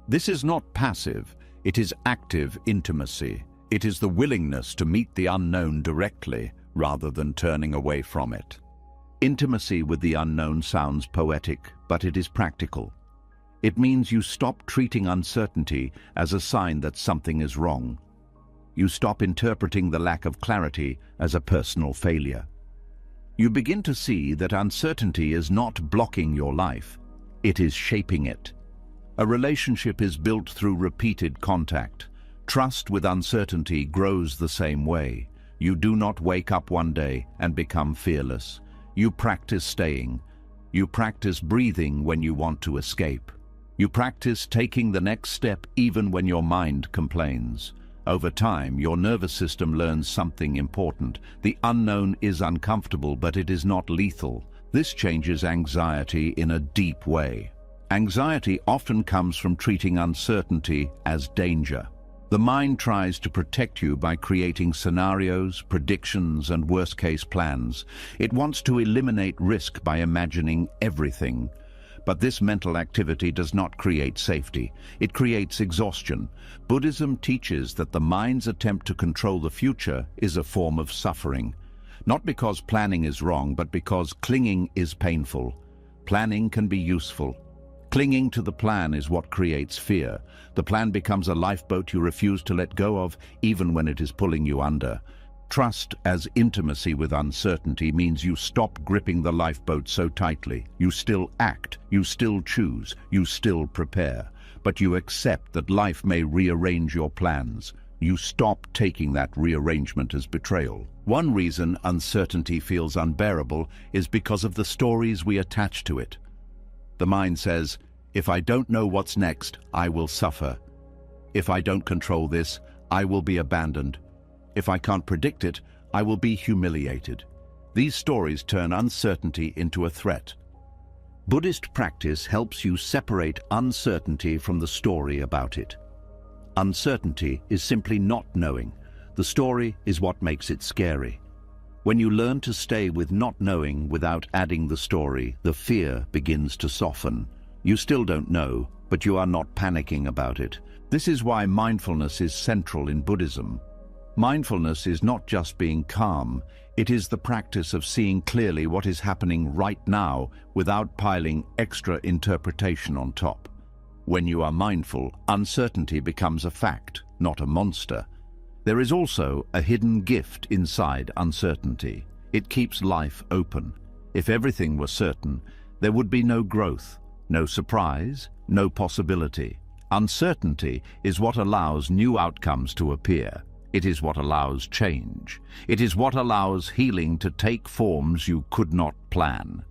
This is not passive, it is active intimacy. It is the willingness to meet the unknown directly rather than turning away from it. Intimacy with the unknown sounds poetic, but it is practical. It means you stop treating uncertainty as a sign that something is wrong. You stop interpreting the lack of clarity as a personal failure. You begin to see that uncertainty is not blocking your life, it is shaping it. A relationship is built through repeated contact. Trust with uncertainty grows the same way. You do not wake up one day and become fearless. You practice staying. You practice breathing when you want to escape. You practice taking the next step even when your mind complains. Over time, your nervous system learns something important. The unknown is uncomfortable, but it is not lethal. This changes anxiety in a deep way. Anxiety often comes from treating uncertainty as danger. The mind tries to protect you by creating scenarios, predictions, and worst-case plans. It wants to eliminate risk by imagining everything. But this mental activity does not create safety. It creates exhaustion. Buddhism teaches that the mind's attempt to control the future is a form of suffering. Not because planning is wrong, but because clinging is painful. Planning can be useful. Clinging to the plan is what creates fear. The plan becomes a lifeboat you refuse to let go of, even when it is pulling you under. Trust as intimacy with uncertainty means you stop gripping the lifeboat so tightly. You still act, you still choose, you still prepare. But you accept that life may rearrange your plans. You stop taking that rearrangement as betrayal. One reason uncertainty feels unbearable is because of the stories we attach to it. The mind says, if I don't know what's next, I will suffer. If I don't control this, I will be abandoned. If I can't predict it, I will be humiliated. These stories turn uncertainty into a threat. Buddhist practice helps you separate uncertainty from the story about it. Uncertainty is simply not knowing. The story is what makes it scary. When you learn to stay with not knowing without adding the story, the fear begins to soften. You still don't know, but you are not panicking about it. This is why mindfulness is central in Buddhism. Mindfulness is not just being calm, it is the practice of seeing clearly what is happening right now without piling extra interpretation on top. When you are mindful, uncertainty becomes a fact, not a monster. There is also a hidden gift inside uncertainty. It keeps life open. If everything were certain, there would be no growth, no surprise, no possibility. Uncertainty is what allows new outcomes to appear. It is what allows change. It is what allows healing to take forms you could not plan.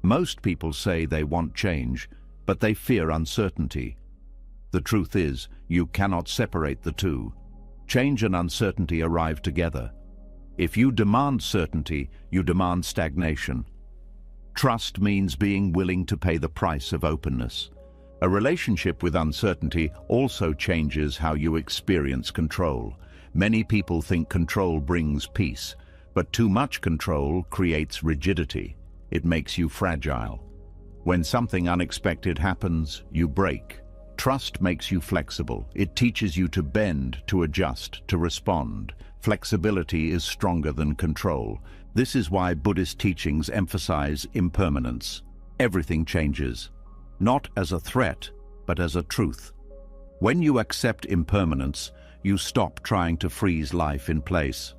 Most people say they want change, but they fear uncertainty. The truth is, you cannot separate the two. Change and uncertainty arrive together. If you demand certainty, you demand stagnation. Trust means being willing to pay the price of openness. A relationship with uncertainty also changes how you experience control. Many people think control brings peace, but too much control creates rigidity. It makes you fragile. When something unexpected happens, you break. Trust makes you flexible. It teaches you to bend, to adjust, to respond. Flexibility is stronger than control. This is why Buddhist teachings emphasize impermanence. Everything changes, not as a threat, but as a truth. When you accept impermanence, you stop trying to freeze life in place.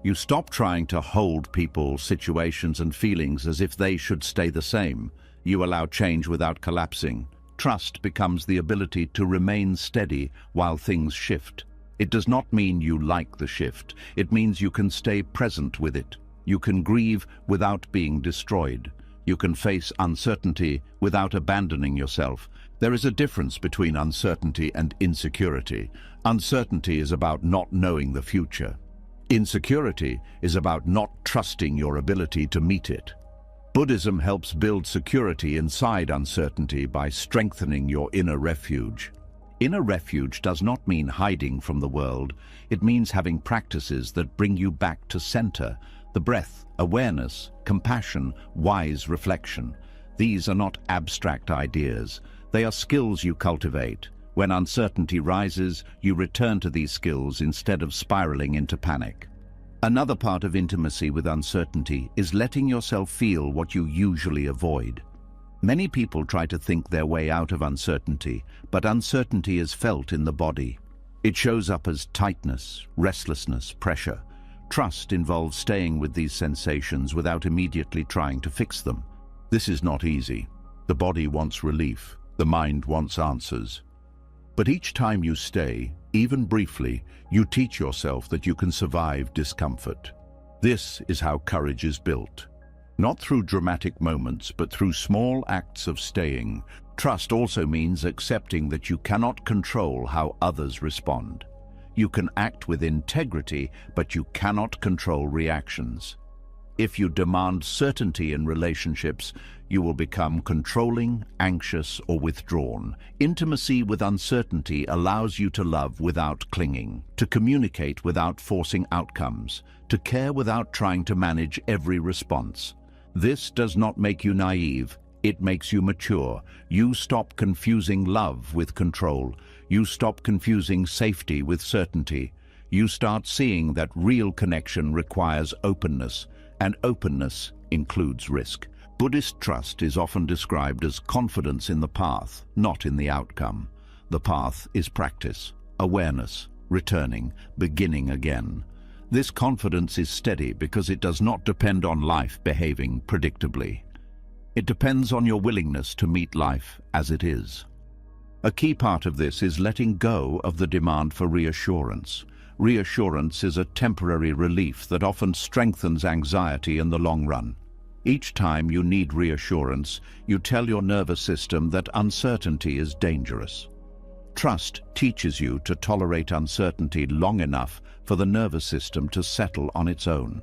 You stop trying to hold people, situations, and feelings as if they should stay the same. You allow change without collapsing. Trust becomes the ability to remain steady while things shift. It does not mean you like the shift. It means you can stay present with it. You can grieve without being destroyed. You can face uncertainty without abandoning yourself. There is a difference between uncertainty and insecurity. Uncertainty is about not knowing the future. Insecurity is about not trusting your ability to meet it. Buddhism helps build security inside uncertainty by strengthening your inner refuge. Inner refuge does not mean hiding from the world. It means having practices that bring you back to center, the breath, awareness, compassion, wise reflection. These are not abstract ideas. They are skills you cultivate. When uncertainty rises, you return to these skills instead of spiraling into panic. Another part of intimacy with uncertainty is letting yourself feel what you usually avoid. Many people try to think their way out of uncertainty, but uncertainty is felt in the body. It shows up as tightness, restlessness, pressure. Trust involves staying with these sensations without immediately trying to fix them. This is not easy. The body wants relief. The mind wants answers. But each time you stay, even briefly, you teach yourself that you can survive discomfort. This is how courage is built. Not through dramatic moments, but through small acts of staying. Trust also means accepting that you cannot control how others respond. You can act with integrity, but you cannot control reactions. If you demand certainty in relationships, you will become controlling, anxious, or withdrawn. Intimacy with uncertainty allows you to love without clinging, to communicate without forcing outcomes, to care without trying to manage every response. This does not make you naive. It makes you mature. You stop confusing love with control. You stop confusing safety with certainty. You start seeing that real connection requires openness, and openness includes risk. Buddhist trust is often described as confidence in the path, not in the outcome. The path is practice, awareness, returning, beginning again. This confidence is steady because it does not depend on life behaving predictably. It depends on your willingness to meet life as it is. A key part of this is letting go of the demand for reassurance. Reassurance is a temporary relief that often strengthens anxiety in the long run. Each time you need reassurance, you tell your nervous system that uncertainty is dangerous. Trust teaches you to tolerate uncertainty long enough for the nervous system to settle on its own.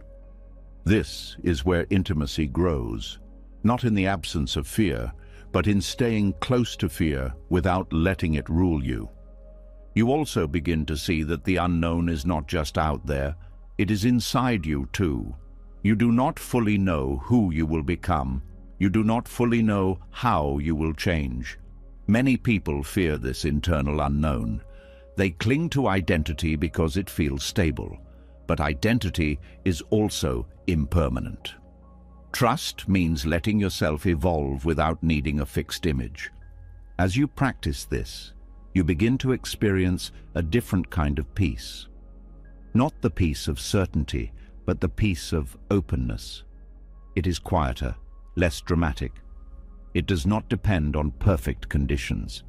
This is where intimacy grows, not in the absence of fear, but in staying close to fear without letting it rule you. You also begin to see that the unknown is not just out there, it is inside you too. You do not fully know who you will become. You do not fully know how you will change. Many people fear this internal unknown. They cling to identity because it feels stable, but identity is also impermanent. Trust means letting yourself evolve without needing a fixed image. As you practice this, you begin to experience a different kind of peace. Not the peace of certainty, but the peace of openness. It is quieter, less dramatic. It does not depend on perfect conditions.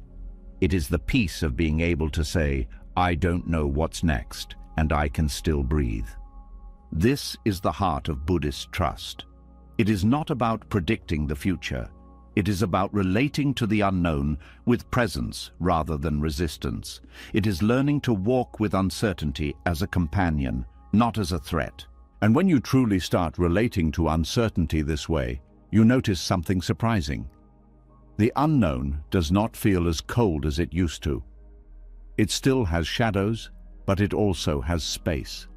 It is the peace of being able to say, I don't know what's next, and I can still breathe. This is the heart of Buddhist trust. It is not about predicting the future. It is about relating to the unknown with presence rather than resistance. It is learning to walk with uncertainty as a companion, not as a threat. And when you truly start relating to uncertainty this way, you notice something surprising. The unknown does not feel as cold as it used to. It still has shadows, but it also has space.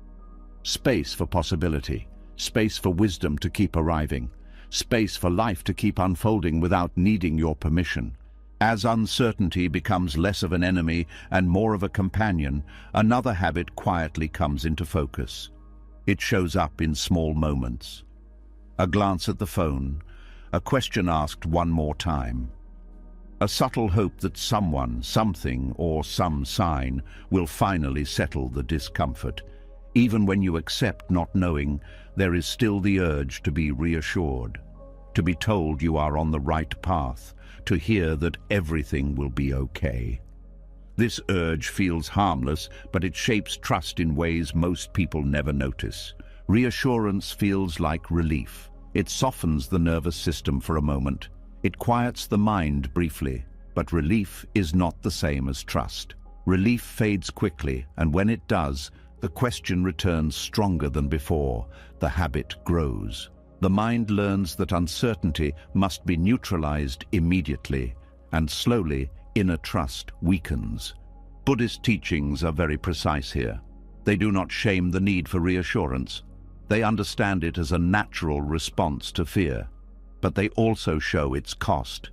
Space for possibility, space for wisdom to keep arriving, space for life to keep unfolding without needing your permission. As uncertainty becomes less of an enemy and more of a companion, another habit quietly comes into focus. It shows up in small moments. A glance at the phone, a question asked one more time, a subtle hope that someone, something, or some sign will finally settle the discomfort. Even when you accept not knowing, there is still the urge to be reassured, to be told you are on the right path, to hear that everything will be okay. This urge feels harmless, but it shapes trust in ways most people never notice. Reassurance feels like relief, It softens the nervous system for a moment. It quiets the mind briefly, but relief is not the same as trust. Relief fades quickly, and when it does, the question returns stronger than before. The habit grows. The mind learns that uncertainty must be neutralized immediately, and slowly, inner trust weakens. Buddhist teachings are very precise here. They do not shame the need for reassurance. They understand it as a natural response to fear, but they also show its cost.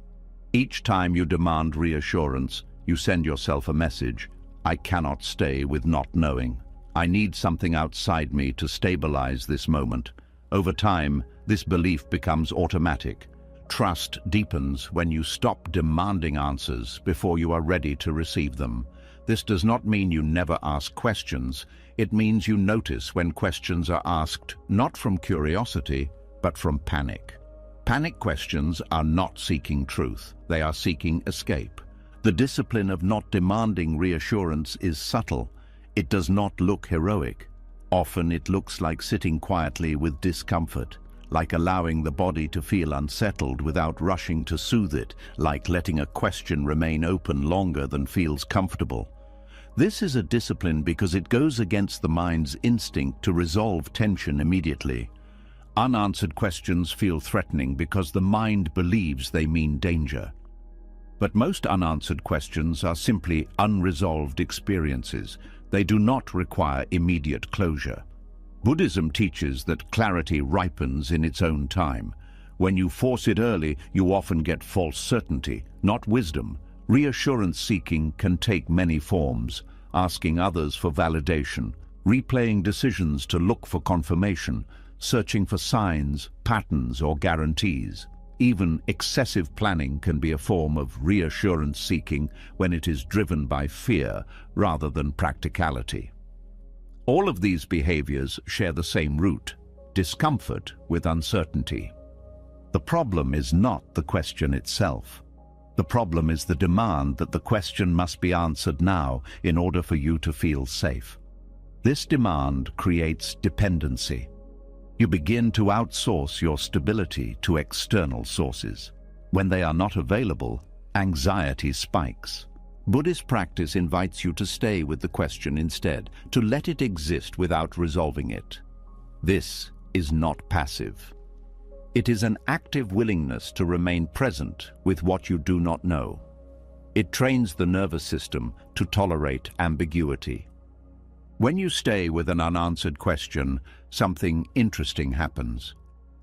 Each time you demand reassurance, you send yourself a message: I cannot stay with not knowing. I need something outside me to stabilize this moment. Over time, this belief becomes automatic. Trust deepens when you stop demanding answers before you are ready to receive them. This does not mean you never ask questions. It means you notice when questions are asked not from curiosity, but from panic. Panic questions are not seeking truth. They are seeking escape. The discipline of not demanding reassurance is subtle. It does not look heroic. Often it looks like sitting quietly with discomfort, like allowing the body to feel unsettled without rushing to soothe it, like letting a question remain open longer than feels comfortable. This is a discipline because it goes against the mind's instinct to resolve tension immediately. Unanswered questions feel threatening because the mind believes they mean danger. But most unanswered questions are simply unresolved experiences. They do not require immediate closure. Buddhism teaches that clarity ripens in its own time. When you force it early, you often get false certainty, not wisdom. Reassurance seeking can take many forms: asking others for validation, replaying decisions to look for confirmation, searching for signs, patterns, or guarantees. Even excessive planning can be a form of reassurance seeking when it is driven by fear rather than practicality. All of these behaviors share the same root: discomfort with uncertainty. The problem is not the question itself. The problem is the demand that the question must be answered now in order for you to feel safe. This demand creates dependency. You begin to outsource your stability to external sources. When they are not available, anxiety spikes. Buddhist practice invites you to stay with the question instead, to let it exist without resolving it. This is not passive. It is an active willingness to remain present with what you do not know. It trains the nervous system to tolerate ambiguity. When you stay with an unanswered question, something interesting happens.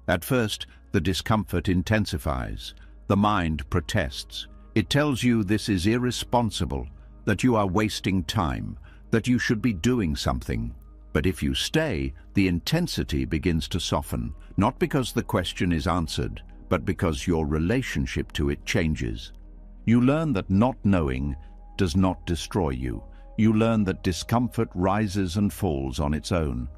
At first, the discomfort intensifies. The mind protests. It tells you this is irresponsible, that you are wasting time, that you should be doing something. But if you stay, the intensity begins to soften, not because the question is answered, but because your relationship to it changes. You learn that not knowing does not destroy you. You learn that discomfort rises and falls on its own.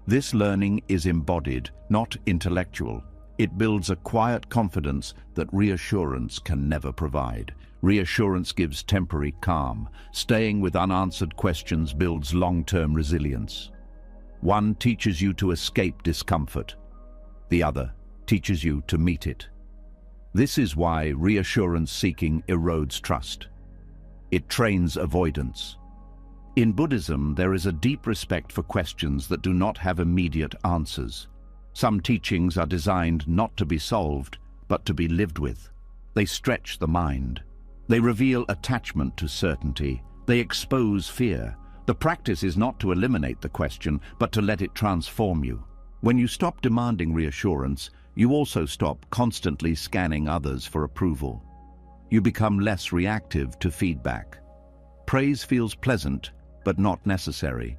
This learning is embodied, not intellectual. It builds a quiet confidence that reassurance can never provide. Reassurance gives temporary calm. Staying with unanswered questions builds long-term resilience. One teaches you to escape discomfort. The other teaches you to meet it. This is why reassurance seeking erodes trust. It trains avoidance. In Buddhism, there is a deep respect for questions that do not have immediate answers. Some teachings are designed not to be solved, but to be lived with. They stretch the mind. They reveal attachment to certainty. They expose fear. The practice is not to eliminate the question, but to let it transform you. When you stop demanding reassurance, you also stop constantly scanning others for approval. You become less reactive to feedback. Praise feels pleasant, but not necessary.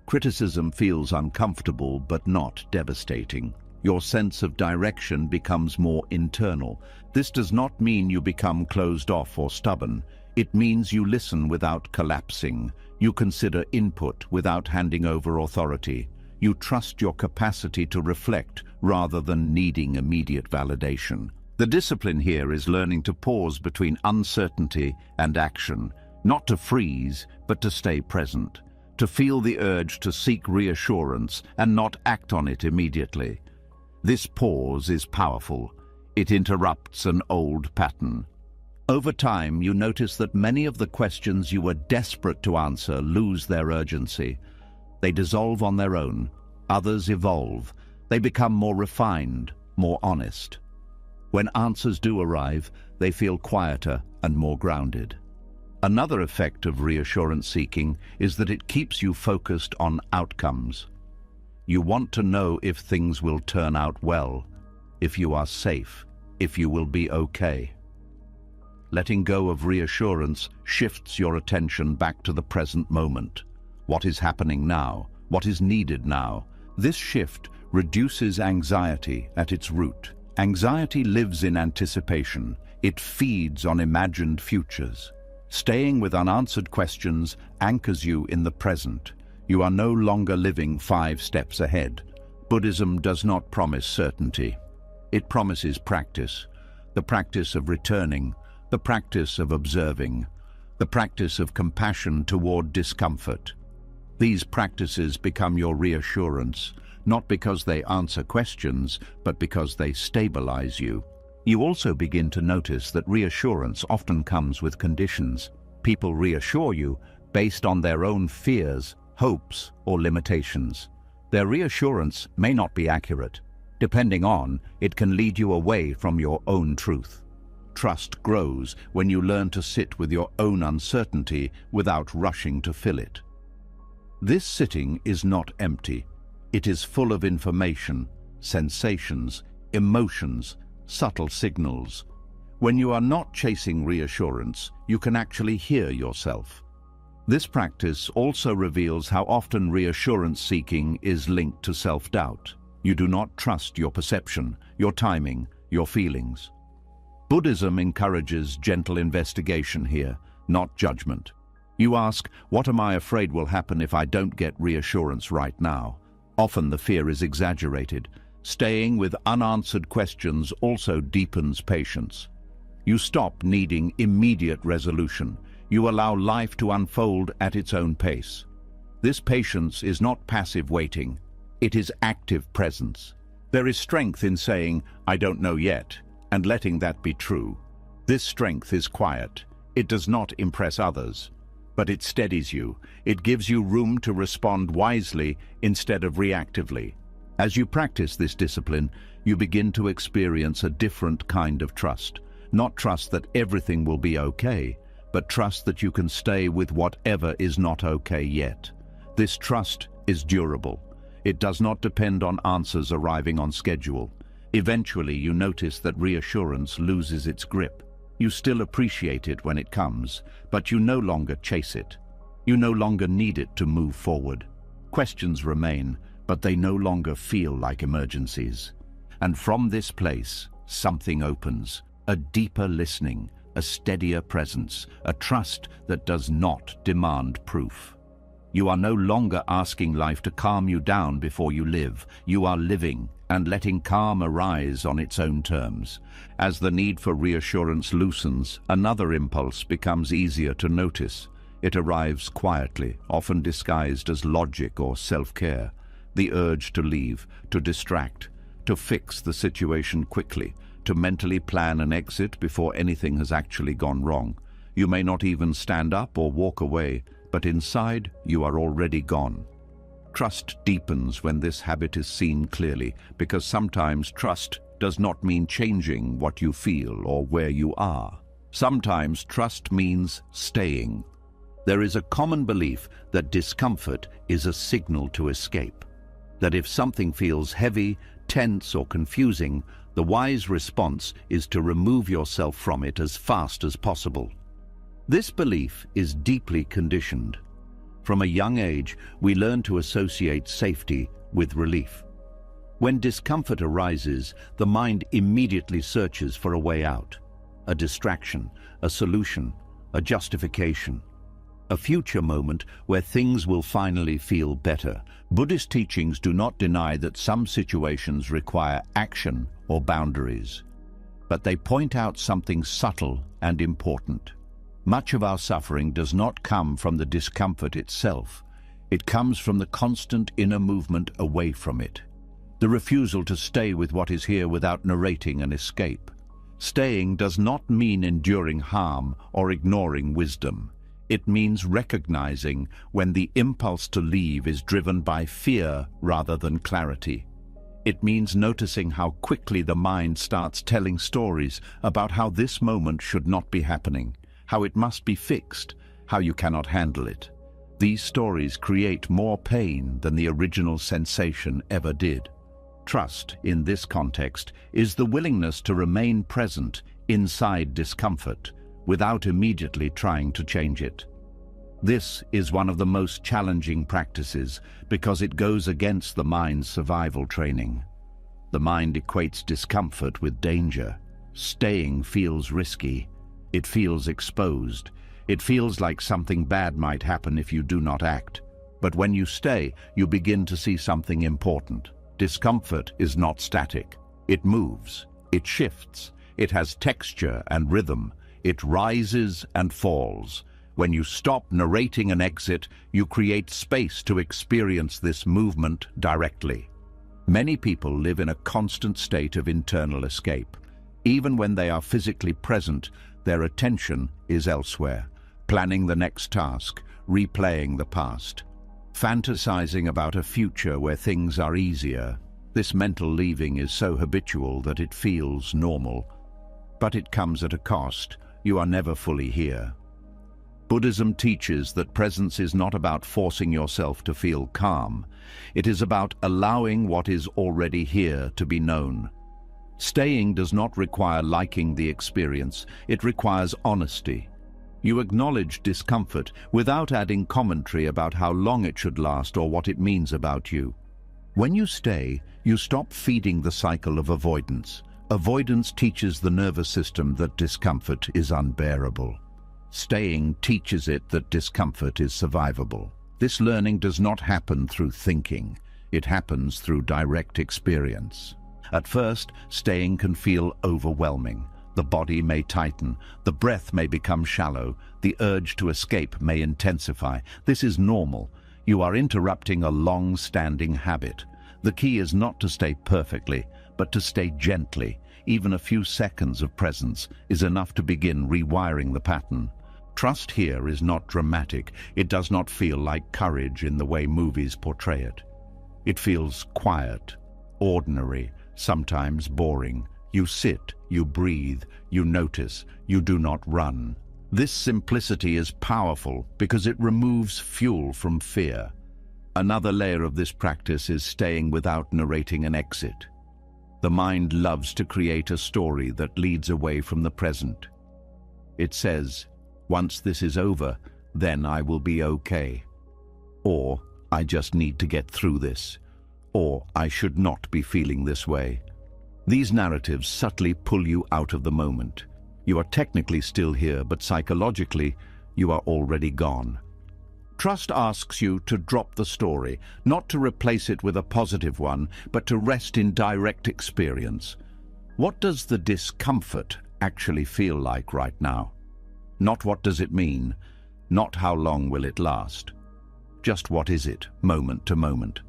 Criticism feels uncomfortable, but not devastating. Your sense of direction becomes more internal. This does not mean you become closed off or stubborn. It means you listen without collapsing. You consider input without handing over authority. You trust your capacity to reflect rather than needing immediate validation. The discipline here is learning to pause between uncertainty and action, not to freeze, but to stay present, to feel the urge to seek reassurance and not act on it immediately. This pause is powerful. It interrupts an old pattern. Over time, you notice that many of the questions you were desperate to answer lose their urgency. They dissolve on their own. Others evolve. They become more refined, more honest. When answers do arrive, they feel quieter and more grounded. Another effect of reassurance seeking is that it keeps you focused on outcomes. You want to know if things will turn out well, if you are safe, if you will be okay. Letting go of reassurance shifts your attention back to the present moment. What is happening now? What is needed now? This shift reduces anxiety at its root. Anxiety lives in anticipation. It feeds on imagined futures. Staying with unanswered questions anchors you in the present. You are no longer living 5 steps ahead. Buddhism does not promise certainty. It promises practice. The practice of returning, the practice of observing, the practice of compassion toward discomfort. These practices become your reassurance, not because they answer questions, but because they stabilize you. You also begin to notice that reassurance often comes with conditions. People reassure you based on their own fears, hopes, or limitations. Their reassurance may not be accurate. Depending on, it can lead you away from your own truth. Trust grows when you learn to sit with your own uncertainty without rushing to fill it. This sitting is not empty. It is full of information, sensations, emotions, subtle signals. When you are not chasing reassurance, you can actually hear yourself. This practice also reveals how often reassurance seeking is linked to self-doubt. You do not trust your perception, your timing, your feelings. Buddhism encourages gentle investigation here, not judgment. You ask, what am I afraid will happen if I don't get reassurance right now? Often the fear is exaggerated. Staying with unanswered questions also deepens patience. You stop needing immediate resolution. You allow life to unfold at its own pace. This patience is not passive waiting. It is active presence. There is strength in saying, I don't know yet, and letting that be true. This strength is quiet. It does not impress others, but it steadies you. It gives you room to respond wisely instead of reactively. As you practice this discipline, you begin to experience a different kind of trust. Not trust that everything will be okay, but trust that you can stay with whatever is not okay yet. This trust is durable. It does not depend on answers arriving on schedule. Eventually, you notice that reassurance loses its grip. You still appreciate it when it comes, but you no longer chase it. You no longer need it to move forward. Questions remain, but they no longer feel like emergencies. And from this place, something opens. A deeper listening, a steadier presence, a trust that does not demand proof. You are no longer asking life to calm you down before you live. You are living and letting calm arise on its own terms. As the need for reassurance loosens, another impulse becomes easier to notice. It arrives quietly, often disguised as logic or self-care. The urge to leave, to distract, to fix the situation quickly, to mentally plan an exit before anything has actually gone wrong. You may not even stand up or walk away, but inside you are already gone. Trust deepens when this habit is seen clearly, because sometimes trust does not mean changing what you feel or where you are. Sometimes trust means staying. There is a common belief that discomfort is a signal to escape. That if something feels heavy, tense, or confusing, the wise response is to remove yourself from it as fast as possible. This belief is deeply conditioned. From a young age, we learn to associate safety with relief. When discomfort arises, the mind immediately searches for a way out, a distraction, a solution, a justification, a future moment where things will finally feel better. Buddhist teachings do not deny that some situations require action or boundaries, but they point out something subtle and important. Much of our suffering does not come from the discomfort itself. It comes from the constant inner movement away from it. the refusal to stay with what is here without narrating an escape. Staying does not mean enduring harm or ignoring wisdom. It means recognizing when the impulse to leave is driven by fear rather than clarity. It means noticing how quickly the mind starts telling stories about how this moment should not be happening, how it must be fixed, how you cannot handle it. These stories create more pain than the original sensation ever did. Trust, in this context, is the willingness to remain present inside discomfort without immediately trying to change it. This is one of the most challenging practices because it goes against the mind's survival training. The mind equates discomfort with danger. Staying feels risky. It feels exposed. It feels like something bad might happen if you do not act. But when you stay, you begin to see something important. Discomfort is not static. It moves. It shifts. It has texture and rhythm. It rises and falls. When you stop narrating an exit, you create space to experience this movement directly. Many people live in a constant state of internal escape. Even when they are physically present, their attention is elsewhere, planning the next task, replaying the past, fantasizing about a future where things are easier. This mental leaving is so habitual that it feels normal. But it comes at a cost. You are never fully here. Buddhism teaches that presence is not about forcing yourself to feel calm. It is about allowing what is already here to be known. Staying does not require liking the experience. It requires honesty. You acknowledge discomfort without adding commentary about how long it should last or what it means about you. When you stay, you stop feeding the cycle of avoidance. Avoidance teaches the nervous system that discomfort is unbearable. Staying teaches it that discomfort is survivable. This learning does not happen through thinking. It happens through direct experience. At first, staying can feel overwhelming. The body may tighten, the breath may become shallow, the urge to escape may intensify. This is normal. You are interrupting a long-standing habit. The key is not to stay perfectly, but to stay gently. Even a few seconds of presence is enough to begin rewiring the pattern. Trust here is not dramatic. It does not feel like courage in the way movies portray it. It feels quiet, ordinary, sometimes boring. You sit, you breathe, you notice, you do not run. This simplicity is powerful because it removes fuel from fear. Another layer of this practice is staying without narrating an exit. The mind loves to create a story that leads away from the present. It says, "Once this is over, then I will be okay." Or, "I just need to get through this." Or, "I should not be feeling this way." These narratives subtly pull you out of the moment. You are technically still here, but psychologically, you are already gone. Trust asks you to drop the story, not to replace it with a positive one, but to rest in direct experience. What does the discomfort actually feel like right now? Not what does it mean, not how long will it last. Just what is it, moment to moment.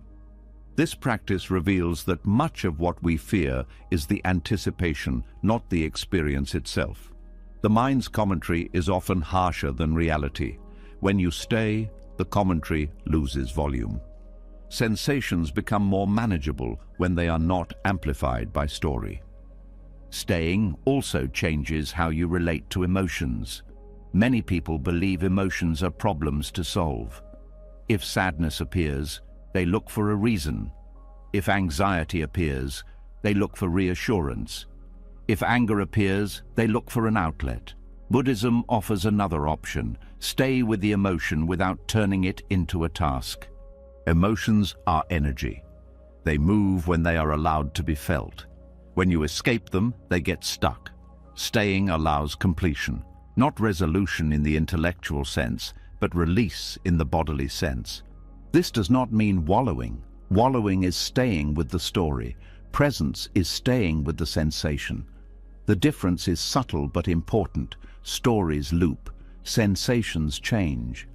This practice reveals that much of what we fear is the anticipation, not the experience itself. The mind's commentary is often harsher than reality. When you stay, the commentary loses volume. Sensations become more manageable when they are not amplified by story. Staying also changes how you relate to emotions. Many people believe emotions are problems to solve. If sadness appears, they look for a reason. If anxiety appears, they look for reassurance. If anger appears, they look for an outlet. Buddhism offers another option. Stay with the emotion without turning it into a task. Emotions are energy. They move when they are allowed to be felt. When you escape them, they get stuck. Staying allows completion, not resolution in the intellectual sense, but release in the bodily sense. This does not mean wallowing. Wallowing is staying with the story. Presence is staying with the sensation. The difference is subtle but important. Stories loop. Sensations change.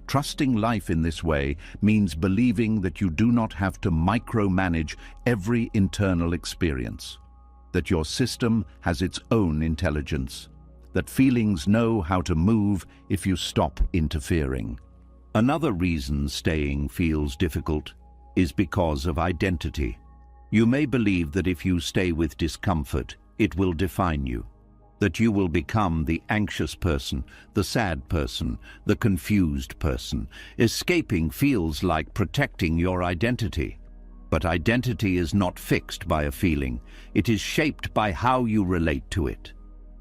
Trusting life in this way means believing that you do not have to micromanage every internal experience, that your system has its own intelligence, that feelings know how to move if you stop interfering. Another reason staying feels difficult is because of identity. You may believe that if you stay with discomfort, it will define you, that you will become the anxious person, the sad person, the confused person. Escaping feels like protecting your identity. But identity is not fixed by a feeling. It is shaped by how you relate to it.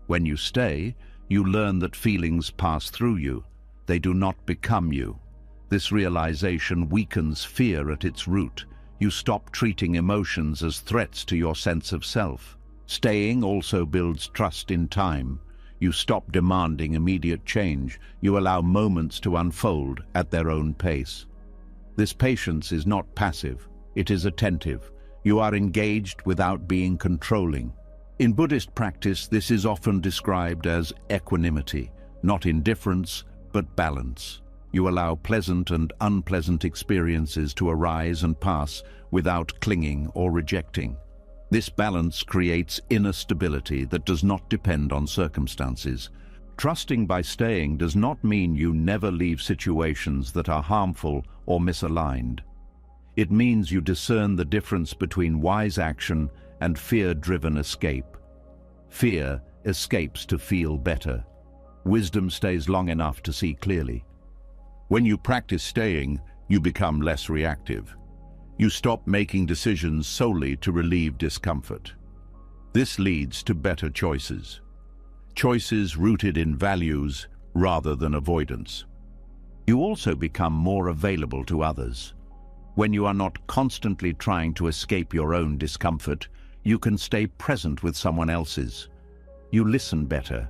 When you stay, you learn that feelings pass through you. They do not become you. This realization weakens fear at its root. You stop treating emotions as threats to your sense of self. Staying also builds trust in time. You stop demanding immediate change. You allow moments to unfold at their own pace. This patience is not passive. It is attentive. You are engaged without being controlling. In Buddhist practice, this is often described as equanimity, not indifference, but balance. You allow pleasant and unpleasant experiences to arise and pass without clinging or rejecting. This balance creates inner stability that does not depend on circumstances. Trusting by staying does not mean you never leave situations that are harmful or misaligned. It means you discern the difference between wise action and fear-driven escape. Fear escapes to feel better. Wisdom stays long enough to see clearly. When you practice staying, you become less reactive. You stop making decisions solely to relieve discomfort. This leads to better choices. Choices rooted in values rather than avoidance. You also become more available to others. When you are not constantly trying to escape your own discomfort, you can stay present with someone else's. You listen better.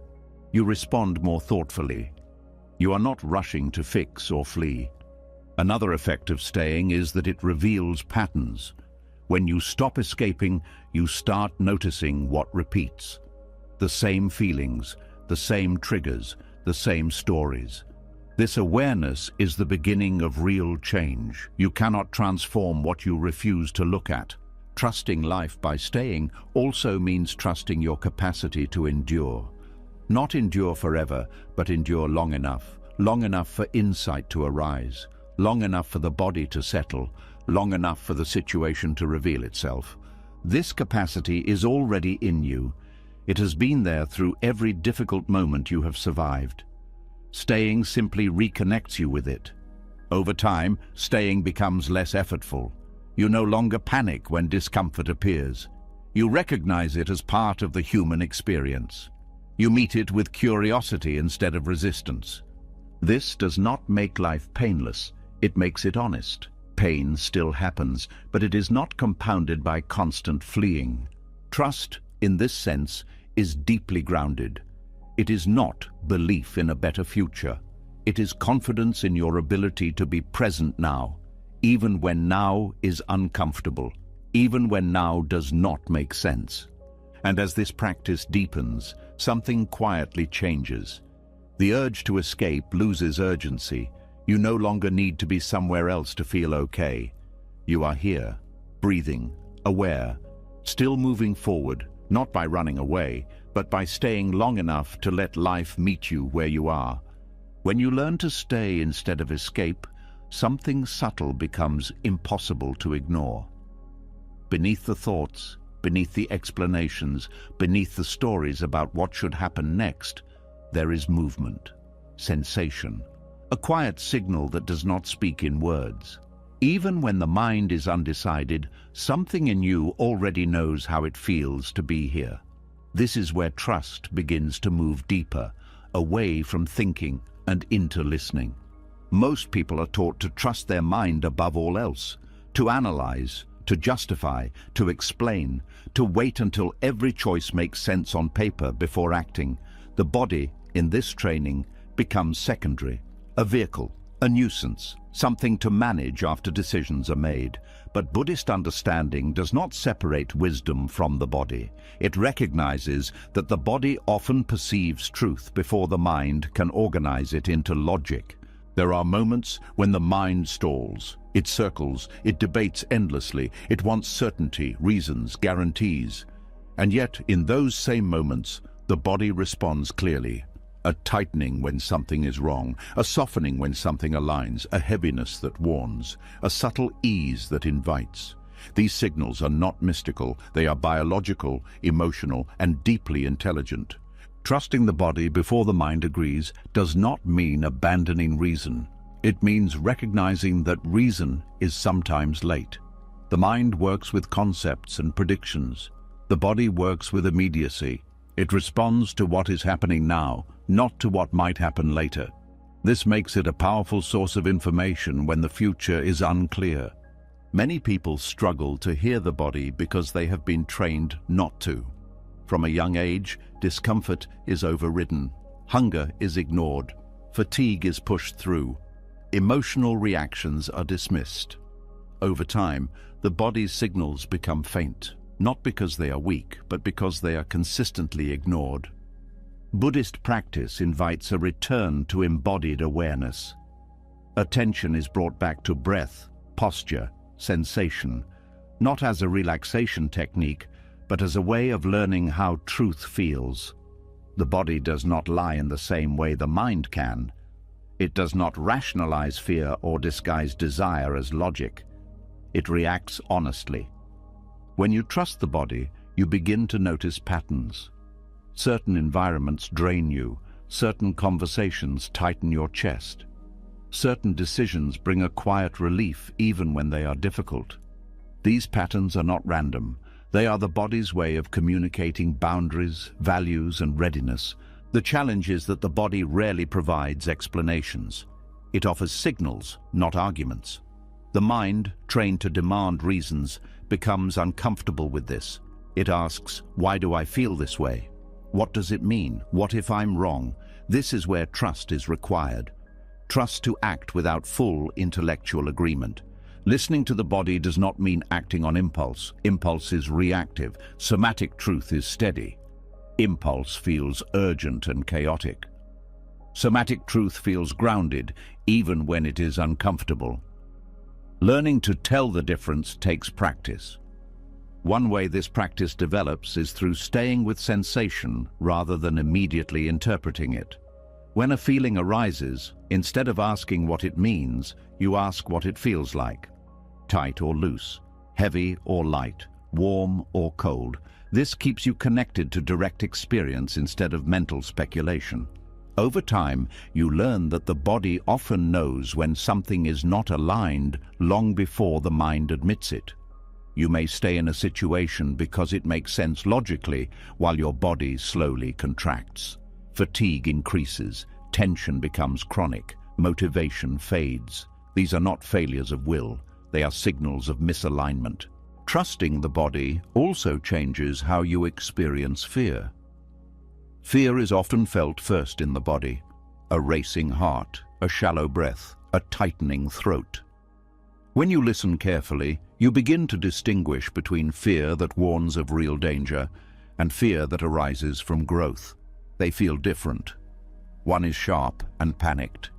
You respond more thoughtfully. You are not rushing to fix or flee. Another effect of staying is that it reveals patterns. When you stop escaping, you start noticing what repeats. The same feelings, the same triggers, the same stories. This awareness is the beginning of real change. You cannot transform what you refuse to look at. Trusting life by staying also means trusting your capacity to endure. Not endure forever, but endure long enough for insight to arise, long enough for the body to settle, long enough for the situation to reveal itself. This capacity is already in you. It has been there through every difficult moment you have survived. Staying simply reconnects you with it. Over time, staying becomes less effortful. You no longer panic when discomfort appears. You recognize it as part of the human experience. You meet it with curiosity instead of resistance. This does not make life painless. It makes it honest. Pain still happens, but it is not compounded by constant fleeing. Trust, in this sense, is deeply grounded. It is not belief in a better future. It is confidence in your ability to be present now, even when now is uncomfortable, even when now does not make sense. And as this practice deepens, something quietly changes. The urge to escape loses urgency. You no longer need to be somewhere else to feel okay. You are here, breathing, aware, still moving forward, not by running away, but by staying long enough to let life meet you where you are. When you learn to stay instead of escape, something subtle becomes impossible to ignore. Beneath the thoughts, beneath the explanations, beneath the stories about what should happen next, there is movement, sensation, a quiet signal that does not speak in words. Even when the mind is undecided, something in you already knows how it feels to be here. This is where trust begins to move deeper, away from thinking and into listening. Most people are taught to trust their mind above all else, to analyze, to justify, to explain, to wait until every choice makes sense on paper before acting. The body, in this training, becomes secondary, a vehicle, a nuisance, something to manage after decisions are made. But Buddhist understanding does not separate wisdom from the body. It recognizes that the body often perceives truth before the mind can organize it into logic. There are moments when the mind stalls. It circles, it debates endlessly, it wants certainty, reasons, guarantees. And yet, in those same moments, the body responds clearly. A tightening when something is wrong, a softening when something aligns, a heaviness that warns, a subtle ease that invites. These signals are not mystical, they are biological, emotional, and deeply intelligent. Trusting the body before the mind agrees does not mean abandoning reason. It means recognizing that reason is sometimes late. The mind works with concepts and predictions. The body works with immediacy. It responds to what is happening now, not to what might happen later. This makes it a powerful source of information when the future is unclear. Many people struggle to hear the body because they have been trained not to. From a young age, discomfort is overridden. Hunger is ignored. Fatigue is pushed through. Emotional reactions are dismissed. Over time, the body's signals become faint, not because they are weak, but because they are consistently ignored. Buddhist practice invites a return to embodied awareness. Attention is brought back to breath, posture, sensation, not as a relaxation technique, but as a way of learning how truth feels. The body does not lie in the same way the mind can. It does not rationalize fear or disguise desire as logic. It reacts honestly. When you trust the body, you begin to notice patterns. Certain environments drain you. Certain conversations tighten your chest. Certain decisions bring a quiet relief even when they are difficult. These patterns are not random. They are the body's way of communicating boundaries, values, and readiness. The challenge is that the body rarely provides explanations. It offers signals, not arguments. The mind, trained to demand reasons, becomes uncomfortable with this. It asks, why do I feel this way? What does it mean? What if I'm wrong? This is where trust is required. Trust to act without full intellectual agreement. Listening to the body does not mean acting on impulse. Impulse is reactive. Somatic truth is steady. Impulse feels urgent and chaotic. Somatic truth feels grounded, even when it is uncomfortable. Learning to tell the difference takes practice. One way this practice develops is through staying with sensation rather than immediately interpreting it. When a feeling arises, instead of asking what it means, you ask what it feels like. Tight or loose, heavy or light, warm or cold. This keeps you connected to direct experience instead of mental speculation. Over time, you learn that the body often knows when something is not aligned long before the mind admits it. You may stay in a situation because it makes sense logically, while your body slowly contracts. Fatigue increases, tension becomes chronic, motivation fades. These are not failures of will, they are signals of misalignment. Trusting the body also changes how you experience fear. Fear is often felt first in the body. A racing heart, a shallow breath, a tightening throat. When you listen carefully, you begin to distinguish between fear that warns of real danger and fear that arises from growth. They feel different. One is sharp and panicked.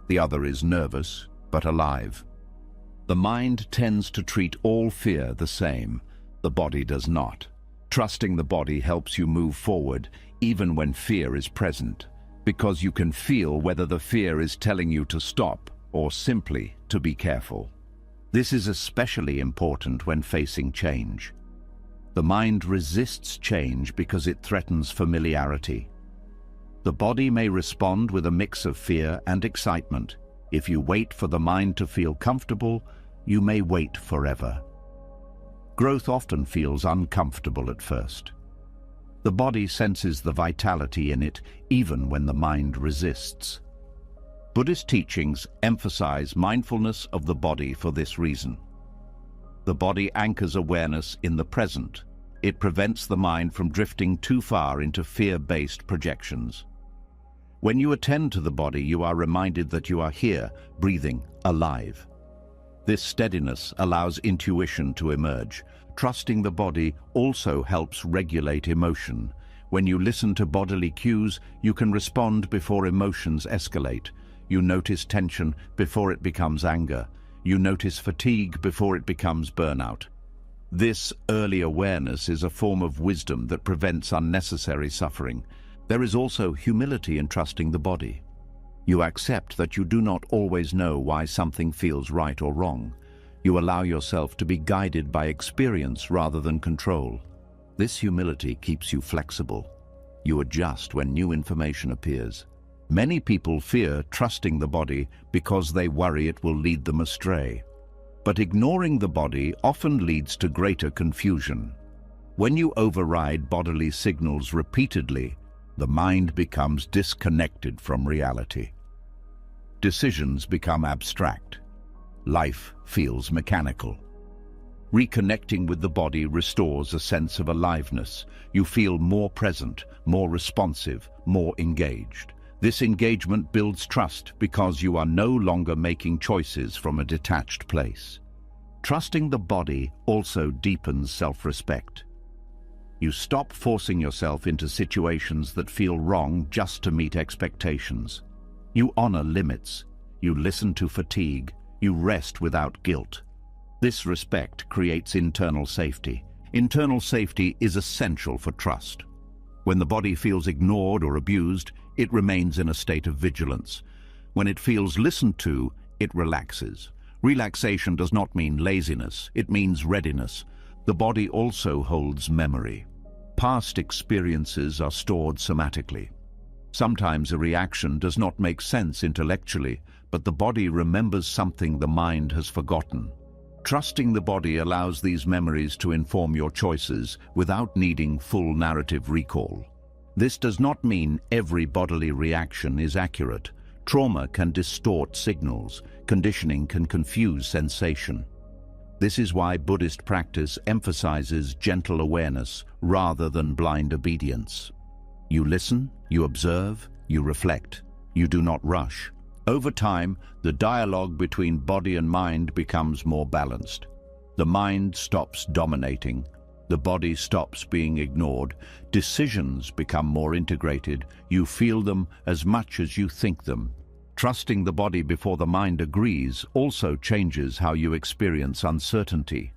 The other is nervous but alive. The mind tends to treat all fear the same. The body does not. Trusting the body helps you move forward even when fear is present, because you can feel whether the fear is telling you to stop or simply to be careful. This is especially important when facing change. The mind resists change because it threatens familiarity. The body may respond with a mix of fear and excitement. If you wait for the mind to feel comfortable, you may wait forever. Growth often feels uncomfortable at first. The body senses the vitality in it even when the mind resists. Buddhist teachings emphasize mindfulness of the body for this reason. The body anchors awareness in the present. It prevents the mind from drifting too far into fear-based projections. When you attend to the body, you are reminded that you are here, breathing, alive. This steadiness allows intuition to emerge. Trusting the body also helps regulate emotion. When you listen to bodily cues, you can respond before emotions escalate. You notice tension before it becomes anger. You notice fatigue before it becomes burnout. This early awareness is a form of wisdom that prevents unnecessary suffering. There is also humility in trusting the body. You accept that you do not always know why something feels right or wrong. You allow yourself to be guided by experience rather than control. This humility keeps you flexible. You adjust when new information appears. Many people fear trusting the body because they worry it will lead them astray. But ignoring the body often leads to greater confusion. When you override bodily signals repeatedly, the mind becomes disconnected from reality. Decisions become abstract. Life feels mechanical. Reconnecting with the body restores a sense of aliveness. You feel more present, more responsive, more engaged. This engagement builds trust because you are no longer making choices from a detached place. Trusting the body also deepens self-respect. You stop forcing yourself into situations that feel wrong just to meet expectations. You honor limits. You listen to fatigue. You rest without guilt. This respect creates internal safety. Internal safety is essential for trust. When the body feels ignored or abused, it remains in a state of vigilance. When it feels listened to, it relaxes. Relaxation does not mean laziness, it means readiness. The body also holds memory. Past experiences are stored somatically. Sometimes a reaction does not make sense intellectually, but the body remembers something the mind has forgotten. Trusting the body allows these memories to inform your choices without needing full narrative recall. This does not mean every bodily reaction is accurate. Trauma can distort signals. Conditioning can confuse sensation. This is why Buddhist practice emphasizes gentle awareness rather than blind obedience. You listen, you observe, you reflect. You do not rush. Over time, the dialogue between body and mind becomes more balanced. The mind stops dominating. The body stops being ignored. Decisions become more integrated. You feel them as much as you think them. Trusting the body before the mind agrees also changes how you experience uncertainty.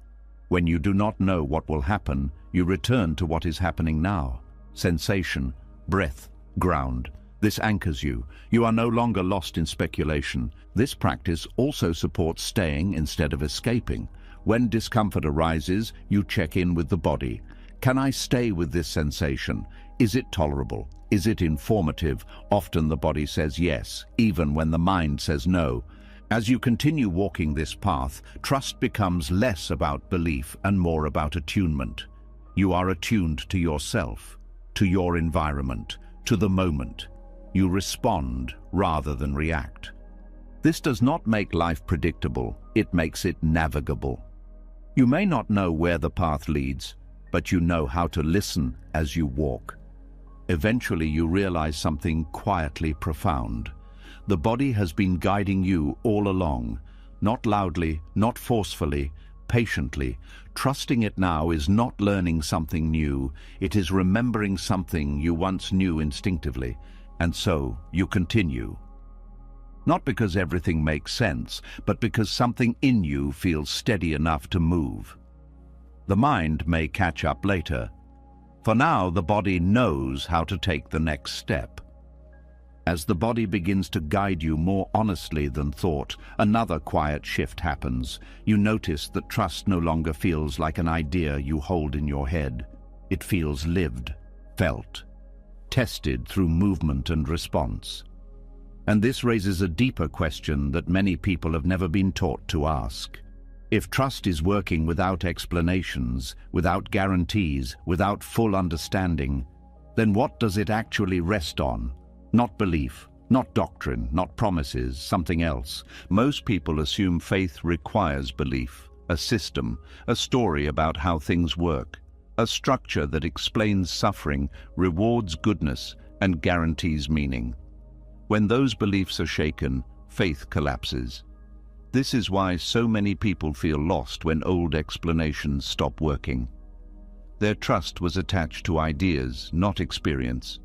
When you do not know what will happen, you return to what is happening now. Sensation, breath, ground. This anchors you. You are no longer lost in speculation. This practice also supports staying instead of escaping. When discomfort arises, you check in with the body. Can I stay with this sensation? Is it tolerable? Is it informative? Often the body says yes, even when the mind says no. As you continue walking this path, trust becomes less about belief and more about attunement. You are attuned to yourself, to your environment, to the moment. You respond rather than react. This does not make life predictable, it makes it navigable. You may not know where the path leads, but you know how to listen as you walk. Eventually you realize something quietly profound. The body has been guiding you all along, not loudly, not forcefully, patiently. Trusting it now is not learning something new, it is remembering something you once knew instinctively. And so you continue. Not because everything makes sense, but because something in you feels steady enough to move. The mind may catch up later. For now, the body knows how to take the next step. As the body begins to guide you more honestly than thought, another quiet shift happens. You notice that trust no longer feels like an idea you hold in your head. It feels lived, felt, tested through movement and response. And this raises a deeper question that many people have never been taught to ask. If trust is working without explanations, without guarantees, without full understanding, then what does it actually rest on? Not belief, not doctrine, not promises, something else. Most people assume faith requires belief, a system, a story about how things work, a structure that explains suffering, rewards goodness, and guarantees meaning. When those beliefs are shaken, faith collapses. This is why so many people feel lost when old explanations stop working. Their trust was attached to ideas, not experience.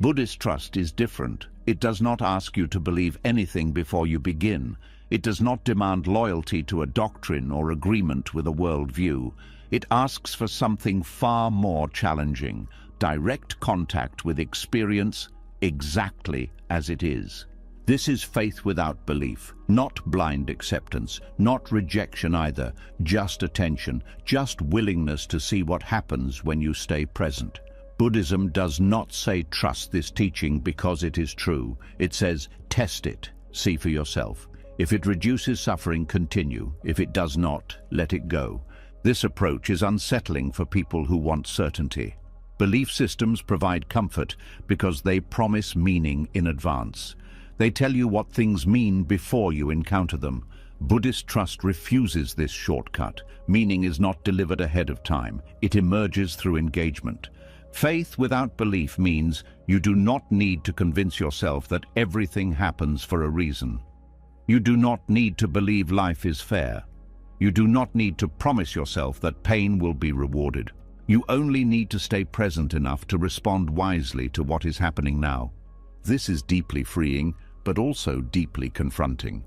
Buddhist trust is different. It does not ask you to believe anything before you begin. It does not demand loyalty to a doctrine or agreement with a worldview. It asks for something far more challenging: direct contact with experience exactly as it is. This is faith without belief, not blind acceptance, not rejection either, just attention, just willingness to see what happens when you stay present. Buddhism does not say trust this teaching because it is true. It says test it, see for yourself. If it reduces suffering, continue. If it does not, let it go. This approach is unsettling for people who want certainty. Belief systems provide comfort because they promise meaning in advance. They tell you what things mean before you encounter them. Buddhist trust refuses this shortcut. Meaning is not delivered ahead of time. It emerges through engagement. Faith without belief means you do not need to convince yourself that everything happens for a reason. You do not need to believe life is fair. You do not need to promise yourself that pain will be rewarded. You only need to stay present enough to respond wisely to what is happening now. This is deeply freeing, but also deeply confronting.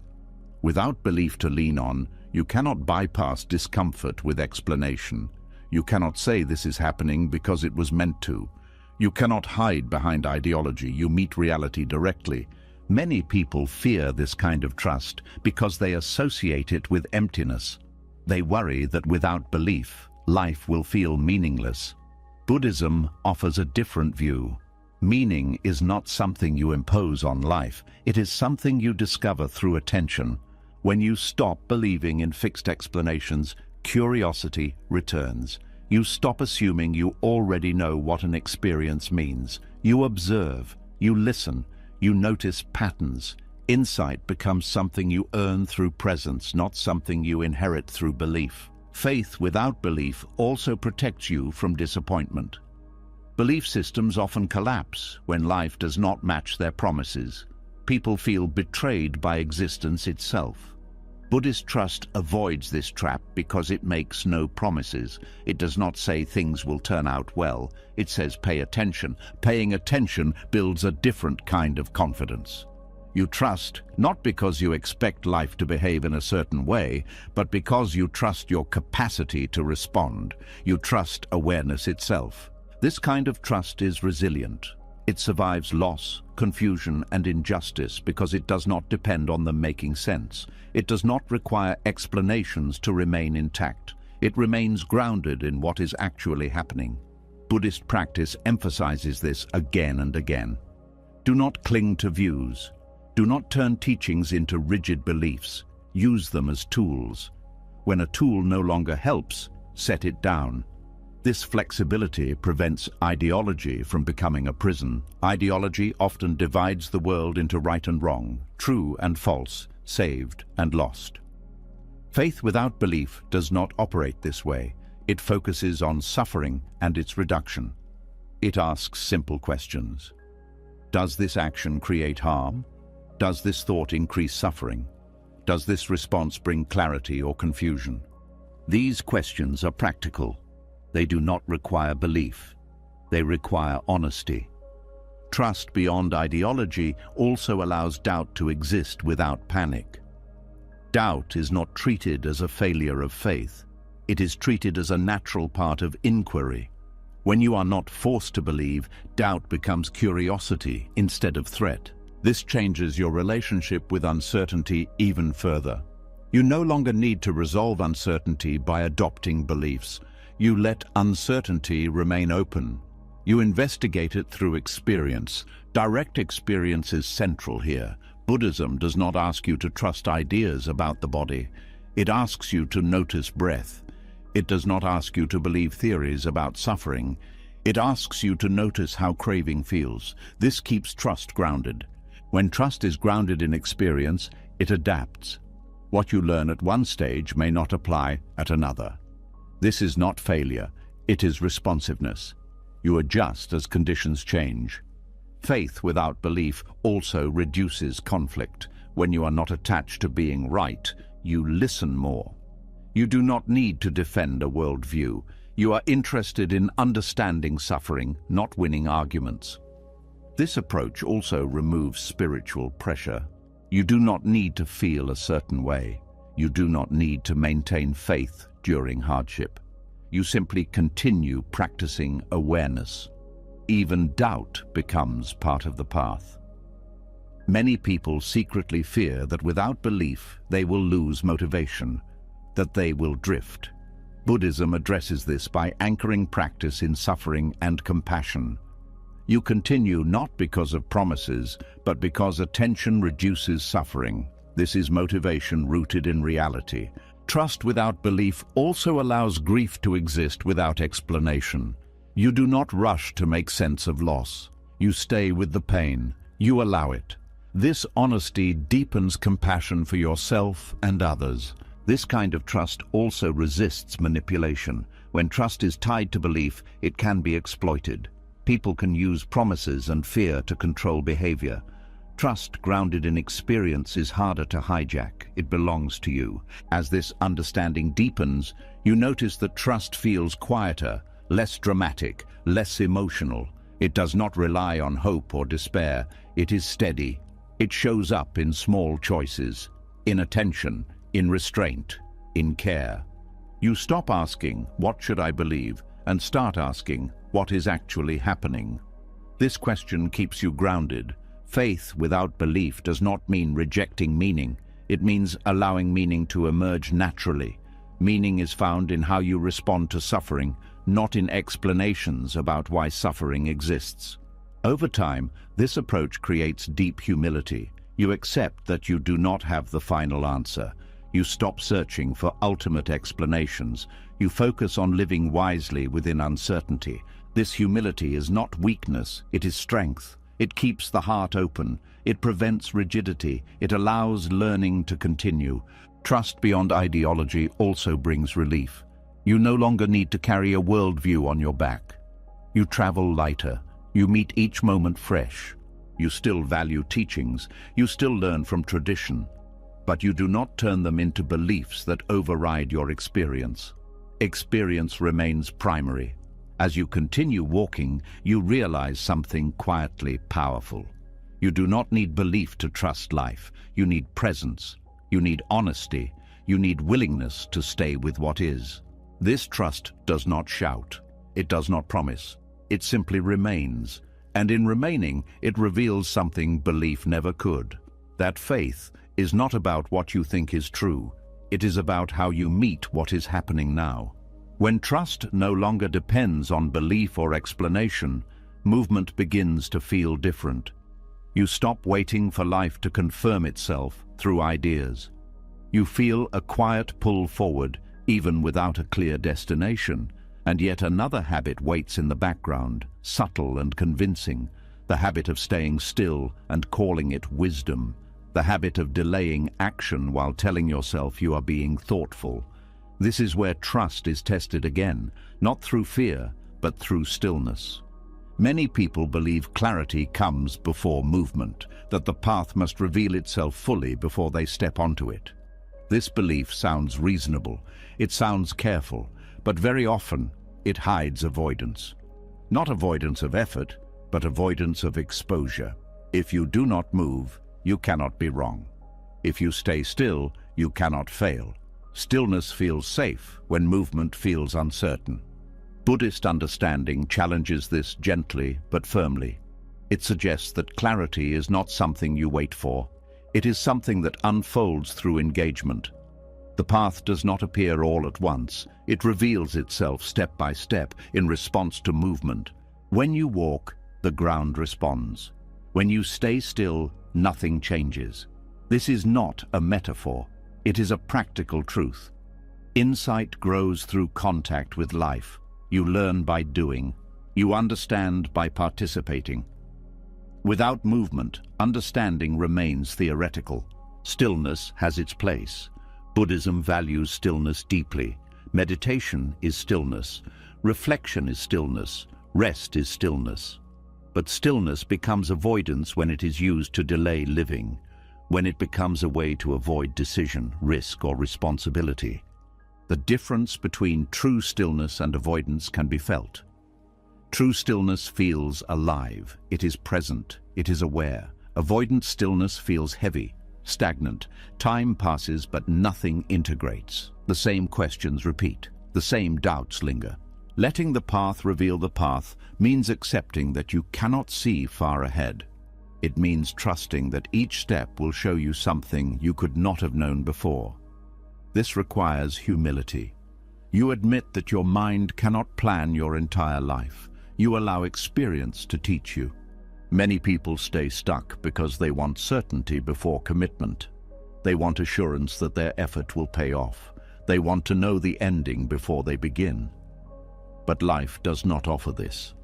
Without belief to lean on, you cannot bypass discomfort with explanation. You cannot say this is happening because it was meant to. You cannot hide behind ideology. You meet reality directly. Many people fear this kind of trust because they associate it with emptiness. They worry that without belief, life will feel meaningless. Buddhism offers a different view. Meaning is not something you impose on life. It is something you discover through attention. When you stop believing in fixed explanations, curiosity returns. You stop assuming you already know what an experience means. You observe, you listen, you notice patterns. Insight becomes something you earn through presence, not something you inherit through belief. Faith without belief also protects you from disappointment. Belief systems often collapse when life does not match their promises. People feel betrayed by existence itself. Buddhist trust avoids this trap because it makes no promises. It does not say things will turn out well. It says pay attention. Paying attention builds a different kind of confidence. You trust not because you expect life to behave in a certain way, but because you trust your capacity to respond. You trust awareness itself. This kind of trust is resilient. It survives loss, confusion, and injustice because it does not depend on them making sense. It does not require explanations to remain intact. It remains grounded in what is actually happening. Buddhist practice emphasizes this again and again. Do not cling to views. Do not turn teachings into rigid beliefs. Use them as tools. When a tool no longer helps, set it down. This flexibility prevents ideology from becoming a prison. Ideology often divides the world into right and wrong, true and false, saved and lost. Faith without belief does not operate this way. It focuses on suffering and its reduction. It asks simple questions. Does this action create harm? Does this thought increase suffering? Does this response bring clarity or confusion? These questions are practical. They do not require belief. They require honesty. Trust beyond ideology also allows doubt to exist without panic. Doubt is not treated as a failure of faith. It is treated as a natural part of inquiry. When you are not forced to believe, doubt becomes curiosity instead of threat. This changes your relationship with uncertainty even further. You no longer need to resolve uncertainty by adopting beliefs. You let uncertainty remain open. You investigate it through experience. Direct experience is central here. Buddhism does not ask you to trust ideas about the body. It asks you to notice breath. It does not ask you to believe theories about suffering. It asks you to notice how craving feels. This keeps trust grounded. When trust is grounded in experience, it adapts. What you learn at one stage may not apply at another. This is not failure, it is responsiveness. You adjust as conditions change. Faith without belief also reduces conflict. When you are not attached to being right, you listen more. You do not need to defend a worldview. You are interested in understanding suffering, not winning arguments. This approach also removes spiritual pressure. You do not need to feel a certain way. You do not need to maintain faith during hardship. You simply continue practicing awareness. Even doubt becomes part of the path. Many people secretly fear that without belief they will lose motivation, that they will drift. Buddhism addresses this by anchoring practice in suffering and compassion. You continue not because of promises, but because attention reduces suffering. This is motivation rooted in reality. Trust without belief also allows grief to exist without explanation. You do not rush to make sense of loss. You stay with the pain. You allow it. This honesty deepens compassion for yourself and others. This kind of trust also resists manipulation. When trust is tied to belief, it can be exploited. People can use promises and fear to control behavior. Trust grounded in experience is harder to hijack. It belongs to you. As this understanding deepens, you notice that trust feels quieter, less dramatic, less emotional. It does not rely on hope or despair. It is steady. It shows up in small choices, in attention, in restraint, in care. You stop asking, "What should I believe?" and start asking, "What is actually happening?" This question keeps you grounded. Faith without belief does not mean rejecting meaning. It means allowing meaning to emerge naturally. Meaning is found in how you respond to suffering, not in explanations about why suffering exists. Over time, this approach creates deep humility. You accept that you do not have the final answer. You stop searching for ultimate explanations. You focus on living wisely within uncertainty. This humility is not weakness, it is strength. It keeps the heart open. It prevents rigidity. It allows learning to continue. Trust beyond ideology also brings relief. You no longer need to carry a worldview on your back. You travel lighter. You meet each moment fresh. You still value teachings. You still learn from tradition. But you do not turn them into beliefs that override your experience. Experience remains primary. As you continue walking, you realize something quietly powerful. You do not need belief to trust life. You need presence. You need honesty. You need willingness to stay with what is. This trust does not shout. It does not promise. It simply remains. And in remaining, it reveals something belief never could. That faith is not about what you think is true. It is about how you meet what is happening now. When trust no longer depends on belief or explanation, movement begins to feel different. You stop waiting for life to confirm itself through ideas. You feel a quiet pull forward, even without a clear destination, and yet another habit waits in the background, subtle and convincing, the habit of staying still and calling it wisdom, the habit of delaying action while telling yourself you are being thoughtful. This is where trust is tested again, not through fear, but through stillness. Many people believe clarity comes before movement, that the path must reveal itself fully before they step onto it. This belief sounds reasonable, it sounds careful, but very often it hides avoidance. Not avoidance of effort, but avoidance of exposure. If you do not move, you cannot be wrong. If you stay still, you cannot fail. Stillness feels safe when movement feels uncertain. Buddhist understanding challenges this gently but firmly. It suggests that clarity is not something you wait for. It is something that unfolds through engagement. The path does not appear all at once. It reveals itself step by step in response to movement. When you walk, the ground responds. When you stay still, nothing changes. This is not a metaphor. It is a practical truth. Insight grows through contact with life. You learn by doing. You understand by participating. Without movement, understanding remains theoretical. Stillness has its place. Buddhism values stillness deeply. Meditation is stillness. Reflection is stillness. Rest is stillness. But stillness becomes avoidance when it is used to delay living, when it becomes a way to avoid decision, risk, or responsibility. The difference between true stillness and avoidance can be felt. True stillness feels alive. It is present. It is aware. Avoidant stillness feels heavy, stagnant. Time passes, but nothing integrates. The same questions repeat. The same doubts linger. Letting the path reveal the path means accepting that you cannot see far ahead. It means trusting that each step will show you something you could not have known before. This requires humility. You admit that your mind cannot plan your entire life. You allow experience to teach you. Many people stay stuck because they want certainty before commitment. They want assurance that their effort will pay off. They want to know the ending before they begin. But life does not offer this.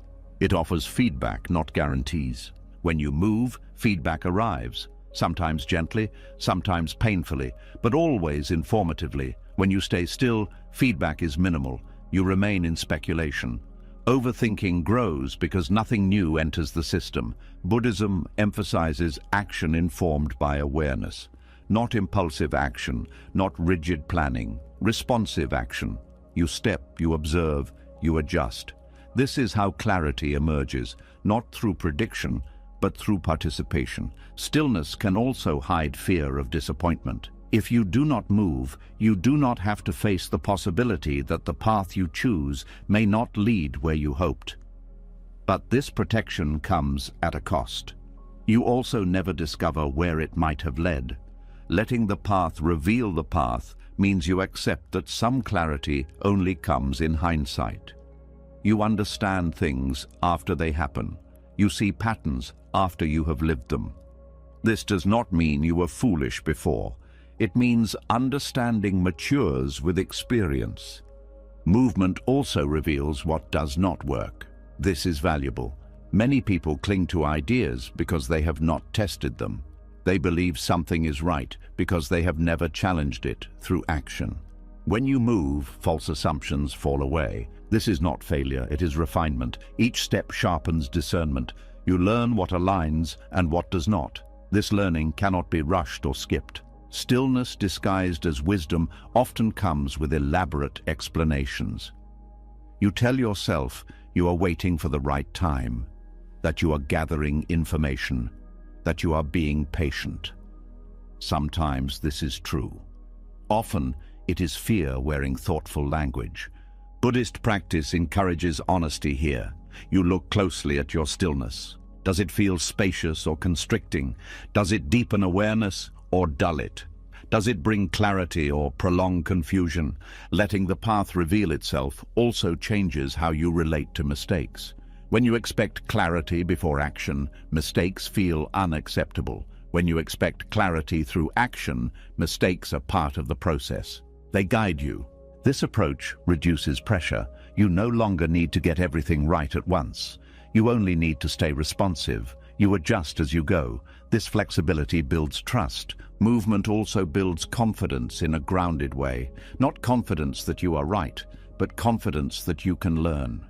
It offers feedback, not guarantees. When you move, feedback arrives, sometimes gently, sometimes painfully, but always informatively. When you stay still, feedback is minimal. You remain in speculation. Overthinking grows because nothing new enters the system. Buddhism emphasizes action informed by awareness, not impulsive action, not rigid planning, responsive action. You step, you observe, you adjust. This is how clarity emerges, not through prediction, but through participation. Stillness can also hide fear of disappointment. If you do not move, you do not have to face the possibility that the path you choose may not lead where you hoped. But this protection comes at a cost. You also never discover where it might have led. Letting the path reveal the path means you accept that some clarity only comes in hindsight. You understand things after they happen. You see patterns after you have lived them. This does not mean you were foolish before. It means understanding matures with experience. Movement also reveals what does not work. This is valuable. Many people cling to ideas because they have not tested them. They believe something is right because they have never challenged it through action. When you move, false assumptions fall away. This is not failure, it is refinement. Each step sharpens discernment. You learn what aligns and what does not. This learning cannot be rushed or skipped. Stillness disguised as wisdom often comes with elaborate explanations. You tell yourself you are waiting for the right time, that you are gathering information, that you are being patient. Sometimes this is true. Often it is fear wearing thoughtful language. Buddhist practice encourages honesty here. You look closely at your stillness. Does it feel spacious or constricting? Does it deepen awareness or dull it? Does it bring clarity or prolong confusion? Letting the path reveal itself also changes how you relate to mistakes. When you expect clarity before action, mistakes feel unacceptable. When you expect clarity through action, mistakes are part of the process. They guide you. This approach reduces pressure. You no longer need to get everything right at once. You only need to stay responsive. You adjust as you go. This flexibility builds trust. Movement also builds confidence in a grounded way. Not confidence that you are right, but confidence that you can learn.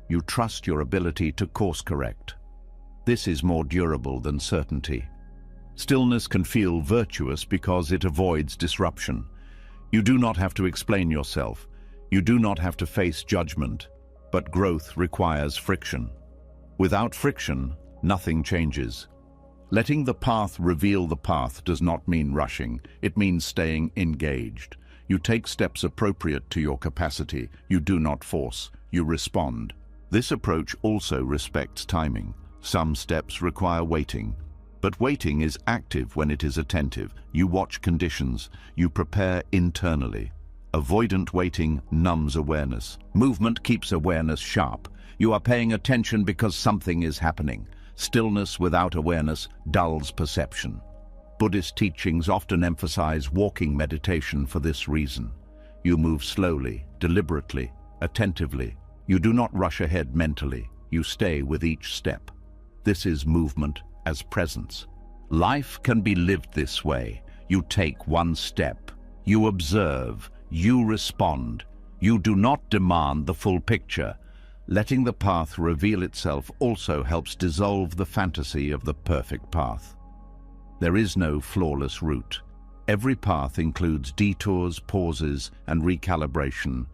You trust your ability to course correct. This is more durable than certainty. Stillness can feel virtuous because it avoids disruption. You do not have to explain yourself. You do not have to face judgment, but growth requires friction. Without friction, nothing changes. Letting the path reveal the path does not mean rushing. It means staying engaged. You take steps appropriate to your capacity. You do not force. You respond. This approach also respects timing. Some steps require waiting. But waiting is active when it is attentive. You watch conditions. You prepare internally. Avoidant waiting numbs awareness. Movement keeps awareness sharp. You are paying attention because something is happening. Stillness without awareness dulls perception. Buddhist teachings often emphasize walking meditation for this reason. You move slowly, deliberately, attentively. You do not rush ahead mentally. You stay with each step. This is movement as presence. Life can be lived this way. You take one step. You observe. You respond. You do not demand the full picture. Letting the path reveal itself also helps dissolve the fantasy of the perfect path. There is no flawless route. Every path includes detours, pauses, and recalibration.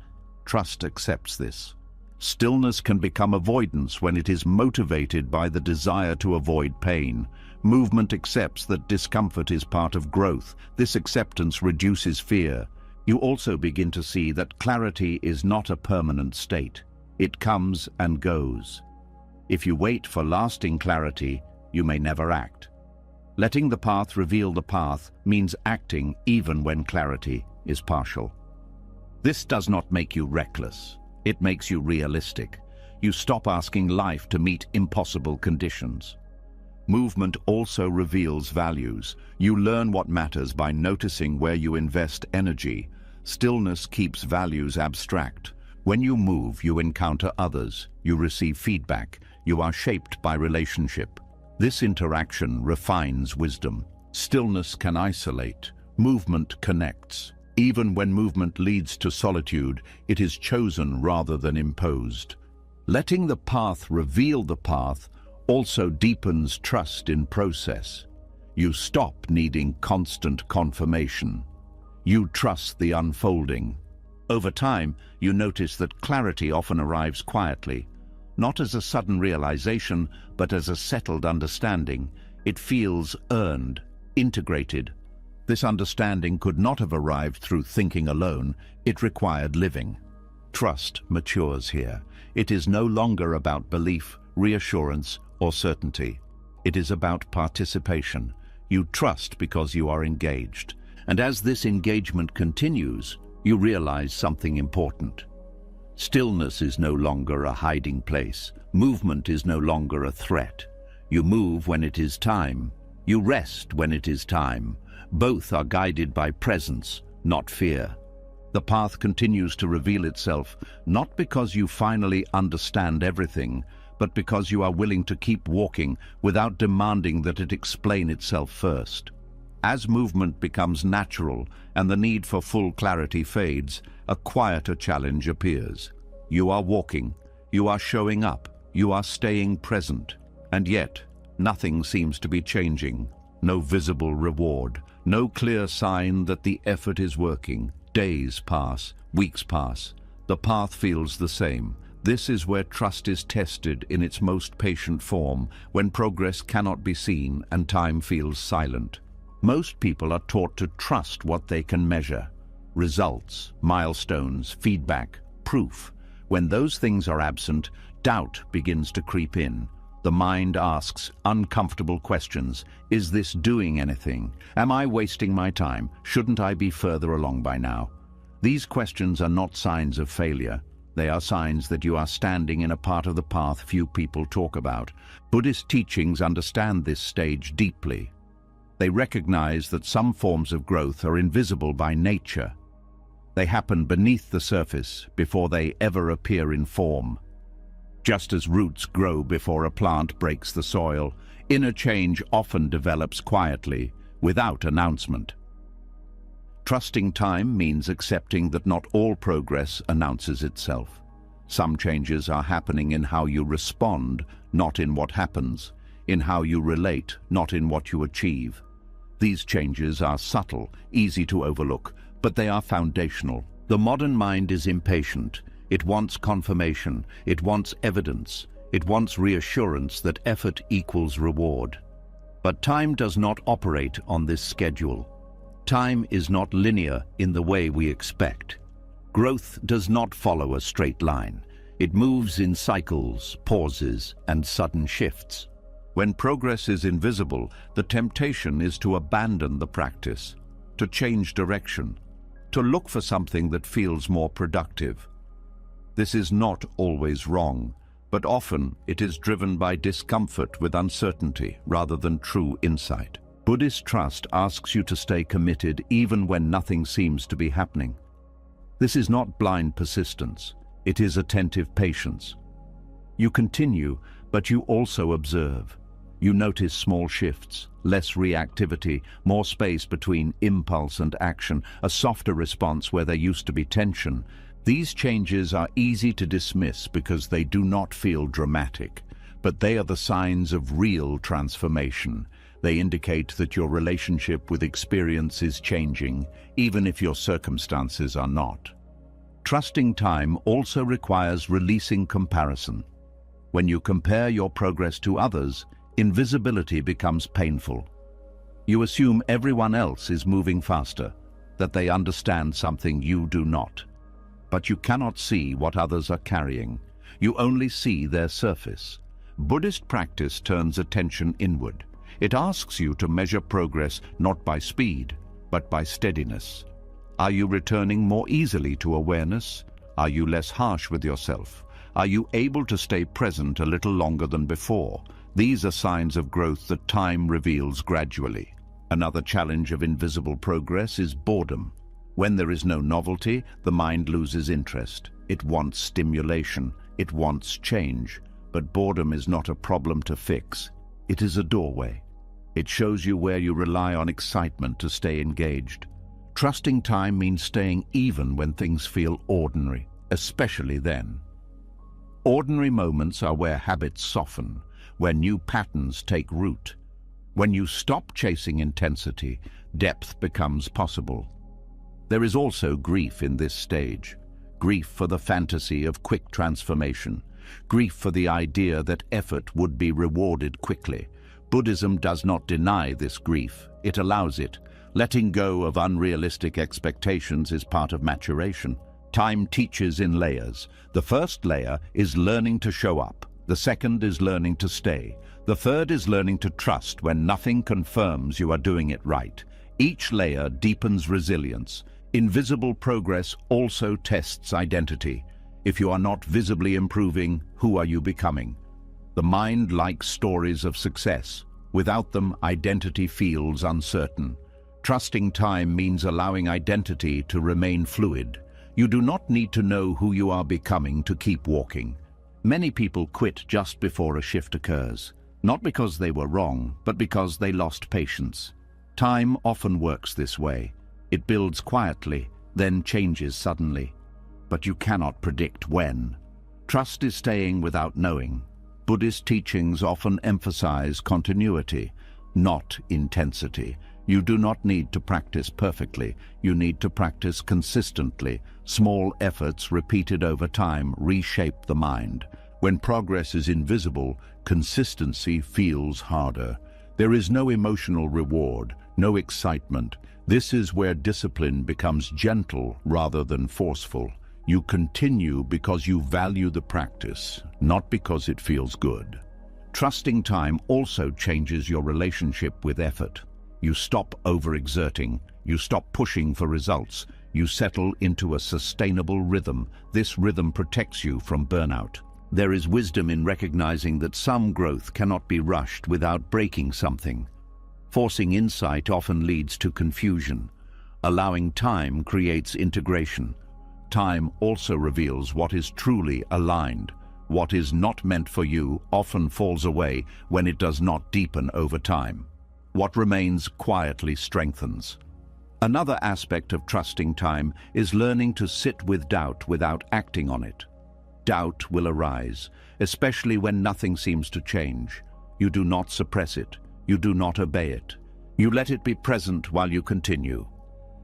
Trust accepts this. Stillness can become avoidance when it is motivated by the desire to avoid pain. Movement accepts that discomfort is part of growth. This acceptance reduces fear. You also begin to see that clarity is not a permanent state. It comes and goes. If you wait for lasting clarity, you may never act. Letting the path reveal the path means acting even when clarity is partial. This does not make you reckless. It makes you realistic. You stop asking life to meet impossible conditions. Movement also reveals values. You learn what matters by noticing where you invest energy. Stillness keeps values abstract. When you move, you encounter others. You receive feedback. You are shaped by relationship. This interaction refines wisdom. Stillness can isolate. Movement connects. Even when movement leads to solitude, it is chosen rather than imposed. Letting the path reveal the path also deepens trust in process. You stop needing constant confirmation. You trust the unfolding. Over time, you notice that clarity often arrives quietly, not as a sudden realization, but as a settled understanding. It feels earned, integrated. This understanding could not have arrived through thinking alone. It required living. Trust matures here. It is no longer about belief, reassurance, or certainty. It is about participation. You trust because you are engaged. And as this engagement continues, you realize something important. Stillness is no longer a hiding place. Movement is no longer a threat. You move when it is time. You rest when it is time. Both are guided by presence, not fear. The path continues to reveal itself, not because you finally understand everything, but because you are willing to keep walking without demanding that it explain itself first. As movement becomes natural and the need for full clarity fades, a quieter challenge appears. You are walking, you are showing up, you are staying present, and yet nothing seems to be changing. No visible reward, no clear sign that the effort is working. Days pass, weeks pass. The path feels the same. This is where trust is tested in its most patient form, when progress cannot be seen and time feels silent. Most people are taught to trust what they can measure. Results, milestones, feedback, proof. When those things are absent, doubt begins to creep in. The mind asks uncomfortable questions. Is this doing anything? Am I wasting my time? Shouldn't I be further along by now? These questions are not signs of failure. They are signs that you are standing in a part of the path few people talk about. Buddhist teachings understand this stage deeply. They recognize that some forms of growth are invisible by nature. They happen beneath the surface before they ever appear in form. Just as roots grow before a plant breaks the soil, inner change often develops quietly, without announcement. Trusting time means accepting that not all progress announces itself. Some changes are happening in how you respond, not in what happens, in how you relate, not in what you achieve. These changes are subtle, easy to overlook, but they are foundational. The modern mind is impatient. It wants confirmation, it wants evidence, it wants reassurance that effort equals reward. But time does not operate on this schedule. Time is not linear in the way we expect. Growth does not follow a straight line. It moves in cycles, pauses, and sudden shifts. When progress is invisible, the temptation is to abandon the practice, to change direction, to look for something that feels more productive. This is not always wrong, but often it is driven by discomfort with uncertainty rather than true insight. Buddhist trust asks you to stay committed even when nothing seems to be happening. This is not blind persistence, it is attentive patience. You continue, but you also observe. You notice small shifts, less reactivity, more space between impulse and action, a softer response where there used to be tension. These changes are easy to dismiss because they do not feel dramatic, but they are the signs of real transformation. They indicate that your relationship with experience is changing, even if your circumstances are not. Trusting time also requires releasing comparison. When you compare your progress to others, invisibility becomes painful. You assume everyone else is moving faster, that they understand something you do not. But you cannot see what others are carrying. You only see their surface. Buddhist practice turns attention inward. It asks you to measure progress not by speed, but by steadiness. Are you returning more easily to awareness? Are you less harsh with yourself? Are you able to stay present a little longer than before? These are signs of growth that time reveals gradually. Another challenge of invisible progress is boredom. When there is no novelty, the mind loses interest. It wants stimulation. It wants change. But boredom is not a problem to fix. It is a doorway. It shows you where you rely on excitement to stay engaged. Trusting time means staying even when things feel ordinary, especially then. Ordinary moments are where habits soften, where new patterns take root. When you stop chasing intensity, depth becomes possible. There is also grief in this stage. Grief for the fantasy of quick transformation. Grief for the idea that effort would be rewarded quickly. Buddhism does not deny this grief. It allows it. Letting go of unrealistic expectations is part of maturation. Time teaches in layers. The first layer is learning to show up. The second is learning to stay. The third is learning to trust when nothing confirms you are doing it right. Each layer deepens resilience. Invisible progress also tests identity. If you are not visibly improving, who are you becoming? The mind likes stories of success. Without them, identity feels uncertain. Trusting time means allowing identity to remain fluid. You do not need to know who you are becoming to keep walking. Many people quit just before a shift occurs, not because they were wrong, but because they lost patience. Time often works this way. It builds quietly, then changes suddenly. But you cannot predict when. Trust is staying without knowing. Buddhist teachings often emphasize continuity, not intensity. You do not need to practice perfectly. You need to practice consistently. Small efforts repeated over time reshape the mind. When progress is invisible, consistency feels harder. There is no emotional reward, no excitement. This is where discipline becomes gentle rather than forceful. You continue because you value the practice, not because it feels good. Trusting time also changes your relationship with effort. You stop overexerting. You stop pushing for results. You settle into a sustainable rhythm. This rhythm protects you from burnout. There is wisdom in recognizing that some growth cannot be rushed without breaking something. Forcing insight often leads to confusion. Allowing time creates integration. Time also reveals what is truly aligned. What is not meant for you often falls away when it does not deepen over time. What remains quietly strengthens. Another aspect of trusting time is learning to sit with doubt without acting on it. Doubt will arise, especially when nothing seems to change. You do not suppress it. You do not obey it. You let it be present while you continue.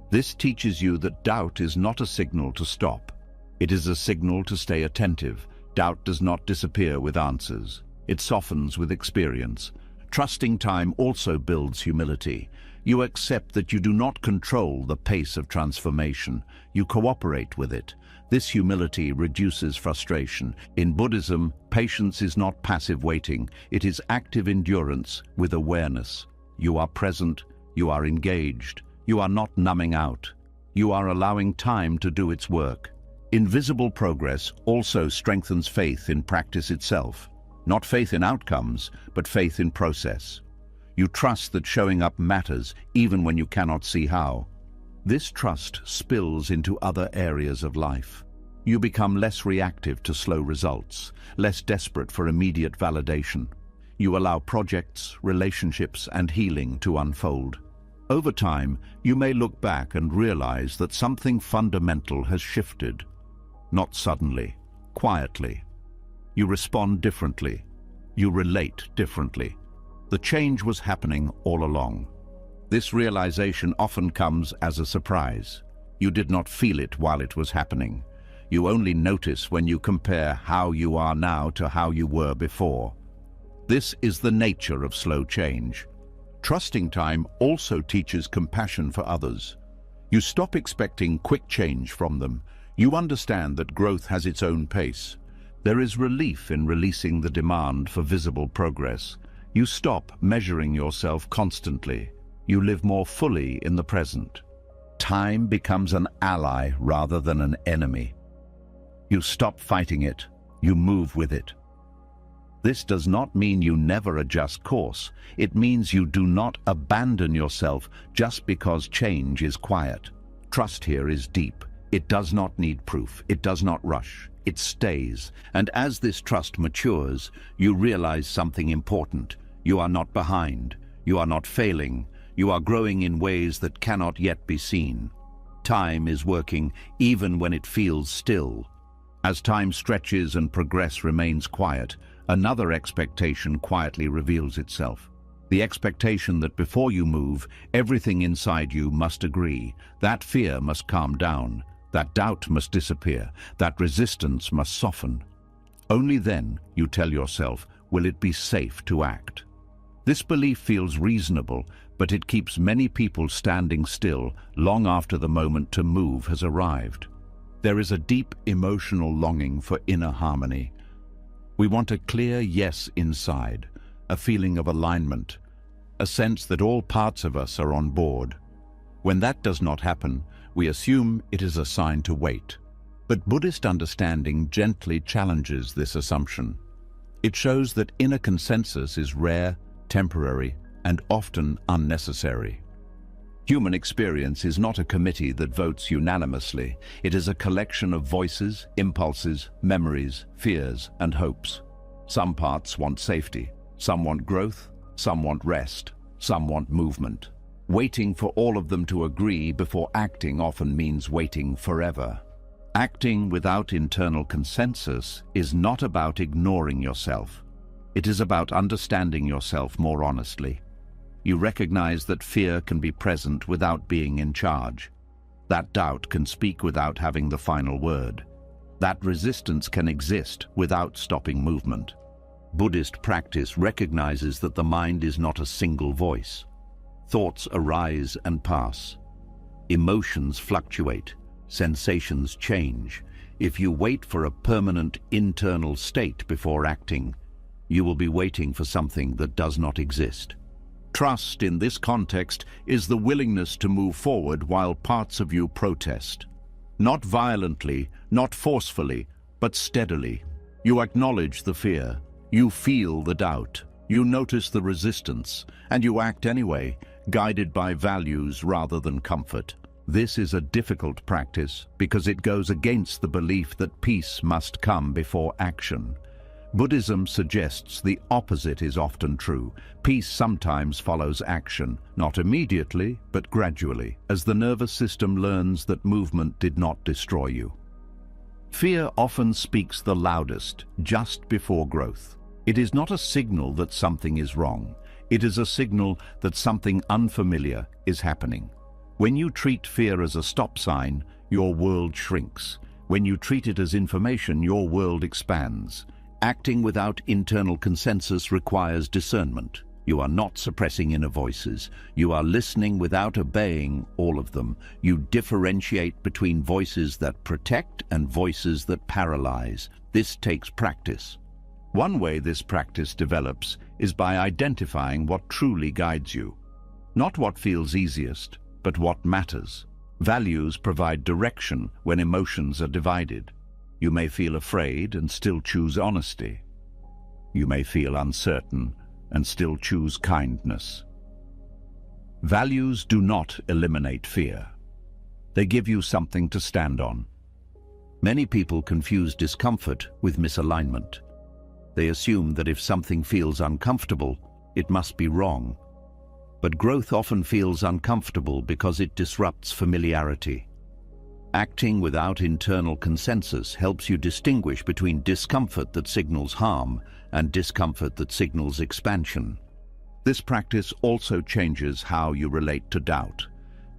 This teaches you that doubt is not a signal to stop. It is a signal to stay attentive. Doubt does not disappear with answers. It softens with experience. Trusting time also builds humility. You accept that you do not control the pace of transformation. You cooperate with it. This humility reduces frustration. In Buddhism, patience is not passive waiting. It is active endurance with awareness. You are present. You are engaged. You are not numbing out. You are allowing time to do its work. Invisible progress also strengthens faith in practice itself. Not faith in outcomes, but faith in process. You trust that showing up matters even when you cannot see how. This trust spills into other areas of life. You become less reactive to slow results, less desperate for immediate validation. You allow projects, relationships, and healing to unfold. Over time, you may look back and realize that something fundamental has shifted. Not suddenly, quietly. You respond differently. You relate differently. The change was happening all along. This realization often comes as a surprise. You did not feel it while it was happening. You only notice when you compare how you are now to how you were before. This is the nature of slow change. Trusting time also teaches compassion for others. You stop expecting quick change from them. You understand that growth has its own pace. There is relief in releasing the demand for visible progress. You stop measuring yourself constantly. You live more fully in the present. Time becomes an ally rather than an enemy. You stop fighting it. You move with it. This does not mean you never adjust course. It means you do not abandon yourself just because change is quiet. Trust here is deep. It does not need proof. It does not rush. It stays. And as this trust matures, you realize something important. You are not behind. You are not failing. You are growing in ways that cannot yet be seen. Time is working even when it feels still. As time stretches and progress remains quiet, another expectation quietly reveals itself. The expectation that before you move, everything inside you must agree. That fear must calm down. That doubt must disappear. That resistance must soften. Only then, you tell yourself, will it be safe to act. This belief feels reasonable, but it keeps many people standing still long after the moment to move has arrived. There is a deep emotional longing for inner harmony. We want a clear yes inside, a feeling of alignment, a sense that all parts of us are on board. When that does not happen, we assume it is a sign to wait. But Buddhist understanding gently challenges this assumption. It shows that inner consensus is rare, temporary, and often unnecessary. Human experience is not a committee that votes unanimously. It is a collection of voices, impulses, memories, fears, and hopes. Some parts want safety, some want growth, some want rest, some want movement. Waiting for all of them to agree before acting often means waiting forever. Acting without internal consensus is not about ignoring yourself. It is about understanding yourself more honestly. You recognize that fear can be present without being in charge. That doubt can speak without having the final word. That resistance can exist without stopping movement. Buddhist practice recognizes that the mind is not a single voice. Thoughts arise and pass. Emotions fluctuate. Sensations change. If you wait for a permanent internal state before acting, you will be waiting for something that does not exist. Trust in this context is the willingness to move forward while parts of you protest. Not violently, not forcefully, but steadily. You acknowledge the fear. You feel the doubt. You notice the resistance, and you act anyway, guided by values rather than comfort. This is a difficult practice because it goes against the belief that peace must come before action. Buddhism suggests the opposite is often true. Peace sometimes follows action, not immediately, but gradually, as the nervous system learns that movement did not destroy you. Fear often speaks the loudest just before growth. It is not a signal that something is wrong. It is a signal that something unfamiliar is happening. When you treat fear as a stop sign, your world shrinks. When you treat it as information, your world expands. Acting without internal consensus requires discernment. You are not suppressing inner voices. You are listening without obeying all of them. You differentiate between voices that protect and voices that paralyze. This takes practice. One way this practice develops is by identifying what truly guides you. Not what feels easiest, but what matters. Values provide direction when emotions are divided. You may feel afraid and still choose honesty. You may feel uncertain and still choose kindness. Values do not eliminate fear. They give you something to stand on. Many people confuse discomfort with misalignment. They assume that if something feels uncomfortable, it must be wrong. But growth often feels uncomfortable because it disrupts familiarity. Acting without internal consensus helps you distinguish between discomfort that signals harm and discomfort that signals expansion. This practice also changes how you relate to doubt.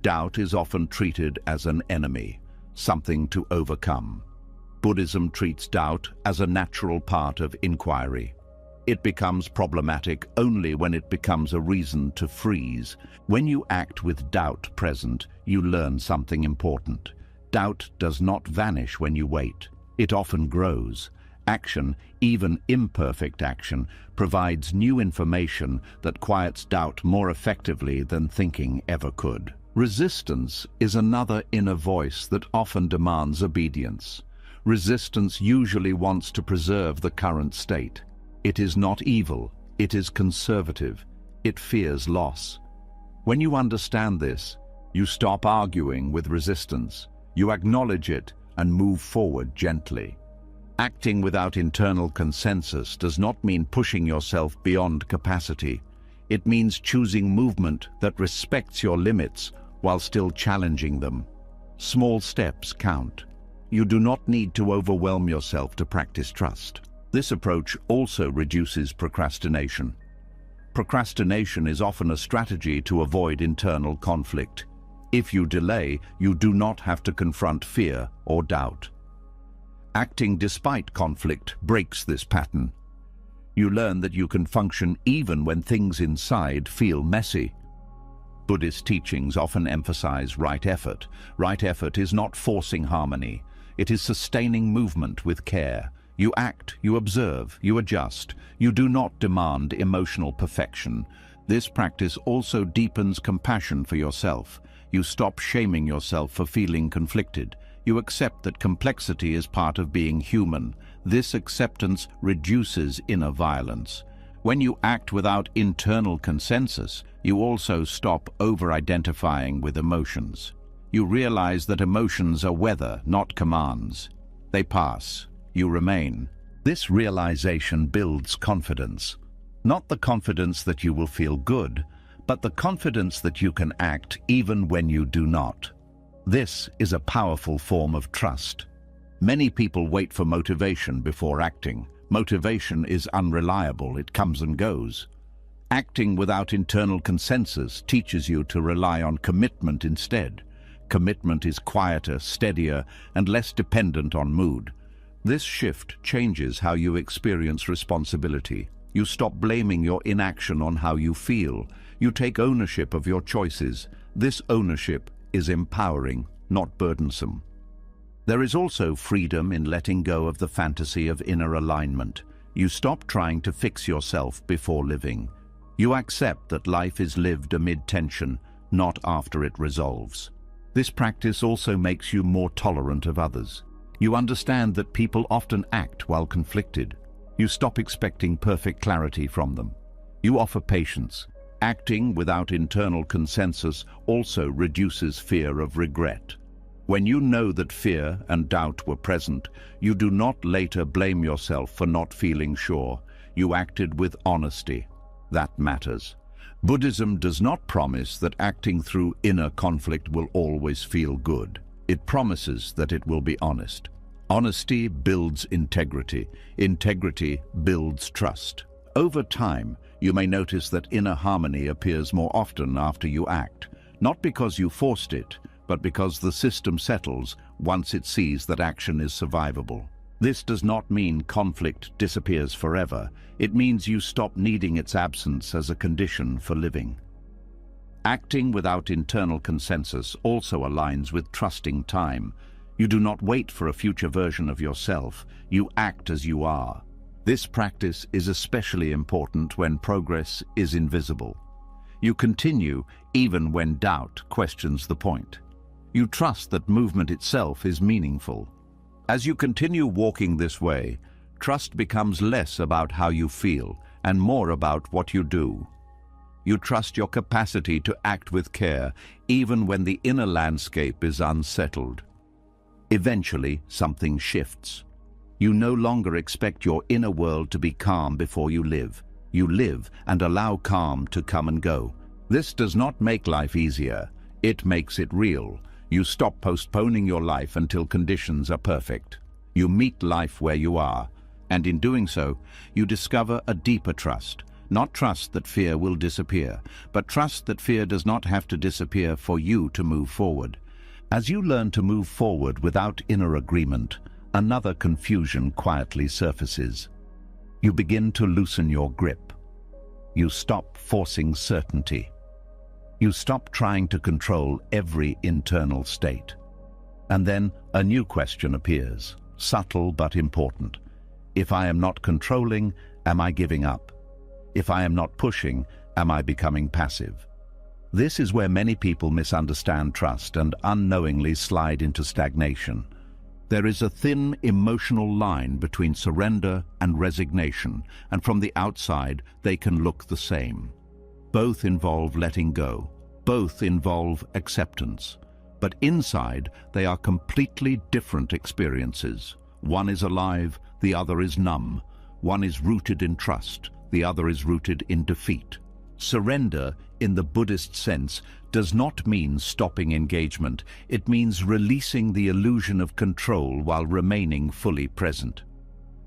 Doubt is often treated as an enemy, something to overcome. Buddhism treats doubt as a natural part of inquiry. It becomes problematic only when it becomes a reason to freeze. When you act with doubt present, you learn something important. Doubt does not vanish when you wait. It often grows. Action, even imperfect action, provides new information that quiets doubt more effectively than thinking ever could. Resistance is another inner voice that often demands obedience. Resistance usually wants to preserve the current state. It is not evil, it is conservative. It fears loss. When you understand this, you stop arguing with resistance. You acknowledge it and move forward gently. Acting without internal consensus does not mean pushing yourself beyond capacity. It means choosing movement that respects your limits while still challenging them. Small steps count. You do not need to overwhelm yourself to practice trust. This approach also reduces procrastination. Procrastination is often a strategy to avoid internal conflict. If you delay, you do not have to confront fear or doubt. Acting despite conflict breaks this pattern. You learn that you can function even when things inside feel messy. Buddhist teachings often emphasize right effort. Right effort is not forcing harmony. It is sustaining movement with care. You act, you observe, you adjust. You do not demand emotional perfection. This practice also deepens compassion for yourself. You stop shaming yourself for feeling conflicted. You accept that complexity is part of being human. This acceptance reduces inner violence. When you act without internal consensus, you also stop over-identifying with emotions. You realize that emotions are weather, not commands. They pass. You remain. This realization builds confidence. Not the confidence that you will feel good, but the confidence that you can act even when you do not. This is a powerful form of trust. Many people wait for motivation before acting. Motivation is unreliable, it comes and goes. Acting without internal consensus teaches you to rely on commitment instead. Commitment is quieter, steadier, and less dependent on mood. This shift changes how you experience responsibility. You stop blaming your inaction on how you feel. You take ownership of your choices. This ownership is empowering, not burdensome. There is also freedom in letting go of the fantasy of inner alignment. You stop trying to fix yourself before living. You accept that life is lived amid tension, not after it resolves. This practice also makes you more tolerant of others. You understand that people often act while conflicted. You stop expecting perfect clarity from them. You offer patience. Acting without internal consensus also reduces fear of regret. When you know that fear and doubt were present, you do not later blame yourself for not feeling sure. You acted with honesty. That matters. Buddhism does not promise that acting through inner conflict will always feel good. It promises that it will be honest. Honesty builds integrity. Integrity builds trust. Over time, you may notice that inner harmony appears more often after you act, not because you forced it, but because the system settles once it sees that action is survivable. This does not mean conflict disappears forever. It means you stop needing its absence as a condition for living. Acting without internal consensus also aligns with trusting time. You do not wait for a future version of yourself. You act as you are. This practice is especially important when progress is invisible. You continue even when doubt questions the point. You trust that movement itself is meaningful. As you continue walking this way, trust becomes less about how you feel and more about what you do. You trust your capacity to act with care even when the inner landscape is unsettled. Eventually, something shifts. You no longer expect your inner world to be calm before you live. You live and allow calm to come and go. This does not make life easier. It makes it real. You stop postponing your life until conditions are perfect. You meet life where you are, and in doing so, you discover a deeper trust. Not trust that fear will disappear, but trust that fear does not have to disappear for you to move forward. As you learn to move forward without inner agreement, another confusion quietly surfaces. You begin to loosen your grip. You stop forcing certainty. You stop trying to control every internal state. And then a new question appears, subtle but important. If I am not controlling, am I giving up? If I am not pushing, am I becoming passive? This is where many people misunderstand trust and unknowingly slide into stagnation. There is a thin emotional line between surrender and resignation, and from the outside they can look the same. Both involve letting go. Both involve acceptance. But inside, they are completely different experiences. One is alive, the other is numb. One is rooted in trust, the other is rooted in defeat. Surrender, in the Buddhist sense, does not mean stopping engagement. It means releasing the illusion of control while remaining fully present.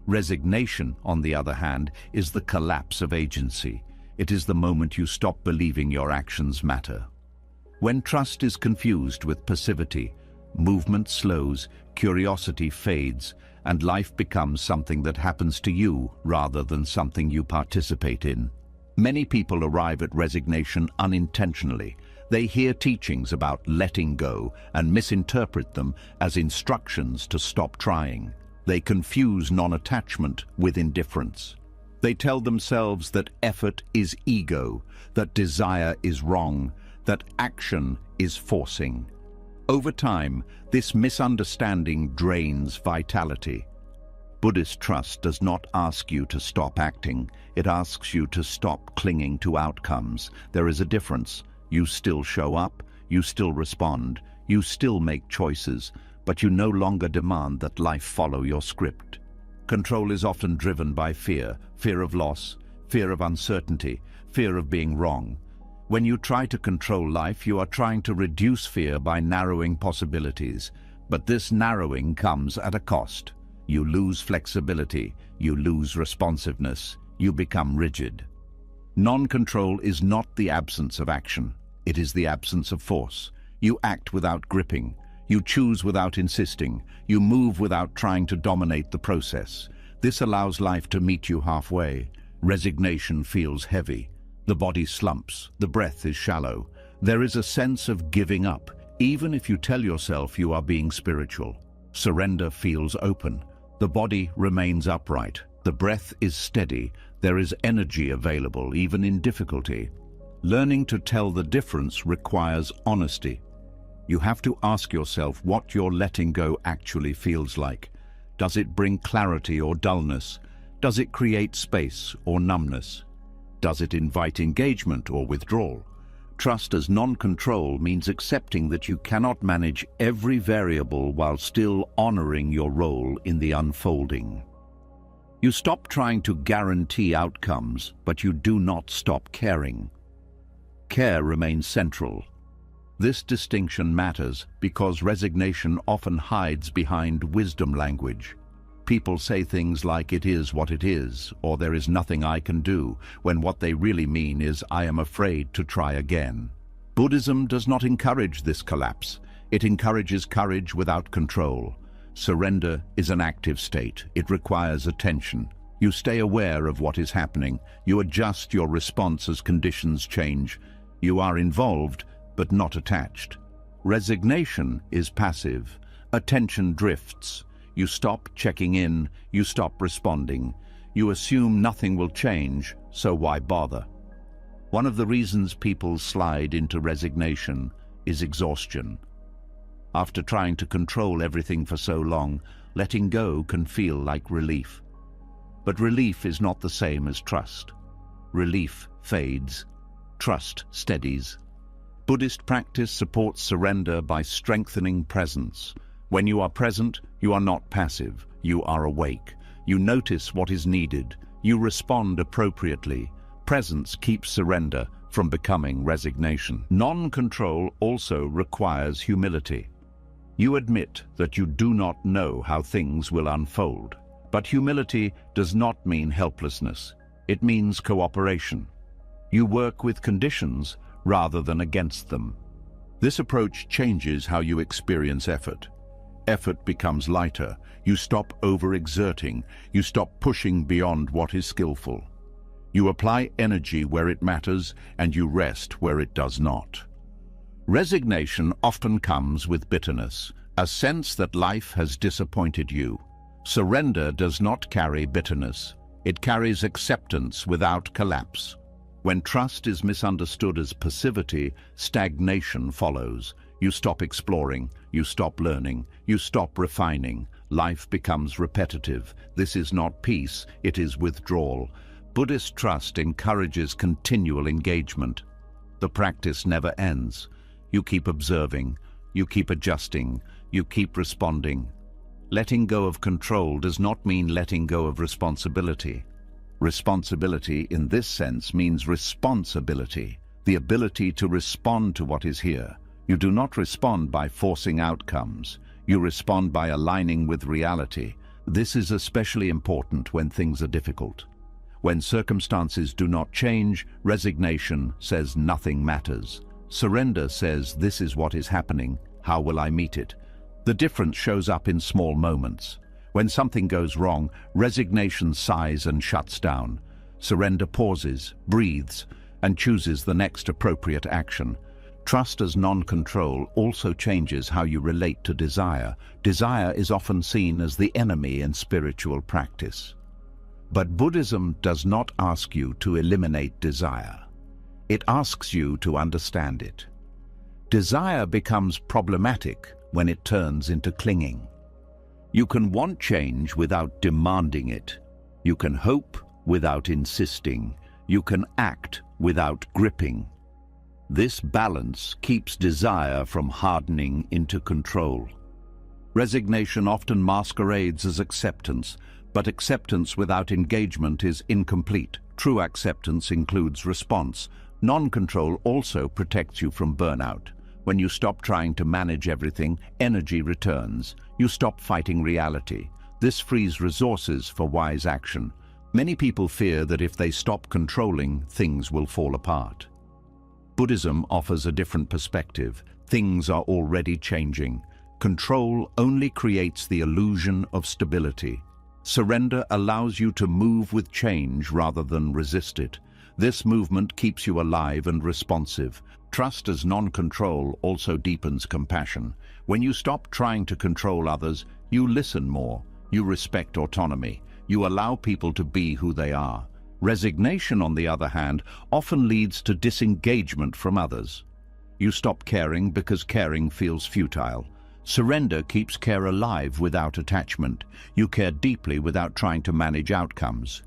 Resignation, on the other hand, is the collapse of agency. It is the moment you stop believing your actions matter. When trust is confused with passivity, movement slows, curiosity fades, and life becomes something that happens to you rather than something you participate in. Many people arrive at resignation unintentionally. They hear teachings about letting go and misinterpret them as instructions to stop trying. They confuse non-attachment with indifference. They tell themselves that effort is ego, that desire is wrong, that action is forcing. Over time, this misunderstanding drains vitality. Buddhist trust does not ask you to stop acting. It asks you to stop clinging to outcomes. There is a difference. You still show up, you still respond, you still make choices, but you no longer demand that life follow your script. Control is often driven by fear, fear of loss, fear of uncertainty, fear of being wrong. When you try to control life, you are trying to reduce fear by narrowing possibilities. But this narrowing comes at a cost. You lose flexibility, you lose responsiveness, you become rigid. Non-control is not the absence of action. It is the absence of force. You act without gripping. You choose without insisting. You move without trying to dominate the process. This allows life to meet you halfway. Resignation feels heavy. The body slumps. The breath is shallow. There is a sense of giving up, even if you tell yourself you are being spiritual. Surrender feels open. The body remains upright. The breath is steady. There is energy available, even in difficulty. Learning to tell the difference requires honesty. You have to ask yourself what your letting go actually feels like. Does it bring clarity or dullness? Does it create space or numbness? Does it invite engagement or withdrawal? Trust as non-control means accepting that you cannot manage every variable while still honoring your role in the unfolding. You stop trying to guarantee outcomes, but you do not stop caring. Care remains central. This distinction matters because resignation often hides behind wisdom language. People say things like "it is what it is" or "there is nothing I can do," when what they really mean is "I am afraid to try again." Buddhism does not encourage this collapse. It encourages courage without control. Surrender is an active state. It requires attention. You stay aware of what is happening. You adjust your response as conditions change. You are involved, but not attached. Resignation is passive. Attention drifts. You stop checking in. You stop responding. You assume nothing will change, so why bother? One of the reasons people slide into resignation is exhaustion. After trying to control everything for so long, letting go can feel like relief. But relief is not the same as trust. Relief fades. Trust steadies. Buddhist practice supports surrender by strengthening presence. When you are present, you are not passive. You are awake. You notice what is needed. You respond appropriately. Presence keeps surrender from becoming resignation. Non-control also requires humility. You admit that you do not know how things will unfold. But humility does not mean helplessness. It means cooperation. You work with conditions rather than against them. This approach changes how you experience effort. effort becomes lighter. You stop overexerting. You stop pushing beyond what is skillful. You apply energy where it matters, and you rest where it does not. Resignation often comes with bitterness, a sense that life has disappointed you. Surrender does not carry bitterness. It carries acceptance without collapse. When trust is misunderstood as passivity, stagnation follows. You stop exploring, you stop learning, you stop refining. Life becomes repetitive. This is not peace, it is withdrawal. Buddhist trust encourages continual engagement. The practice never ends. You keep observing, you keep adjusting, you keep responding. Letting go of control does not mean letting go of responsibility. Responsibility in this sense means responsibility, the ability to respond to what is here. You do not respond by forcing outcomes. You respond by aligning with reality. This is especially important when things are difficult. When circumstances do not change, resignation says nothing matters. Surrender says, this is what is happening, how will I meet it? The difference shows up in small moments. When something goes wrong, resignation sighs and shuts down. Surrender pauses, breathes, and chooses the next appropriate action. Trust as non-control also changes how you relate to desire. Desire is often seen as the enemy in spiritual practice. But Buddhism does not ask you to eliminate desire. It asks you to understand it. Desire becomes problematic when it turns into clinging. You can want change without demanding it. You can hope without insisting. You can act without gripping. This balance keeps desire from hardening into control. Resignation often masquerades as acceptance, but acceptance without engagement is incomplete. True acceptance includes response. Non-control also protects you from burnout. When you stop trying to manage everything, energy returns. You stop fighting reality. This frees resources for wise action. Many people fear that if they stop controlling, things will fall apart. Buddhism offers a different perspective. Things are already changing. Control only creates the illusion of stability. Surrender allows you to move with change rather than resist it. This movement keeps you alive and responsive. Trust as non-control also deepens compassion. When you stop trying to control others, you listen more. You respect autonomy. You allow people to be who they are. Resignation, on the other hand, often leads to disengagement from others. You stop caring because caring feels futile. Surrender keeps care alive without attachment. You care deeply without trying to manage outcomes.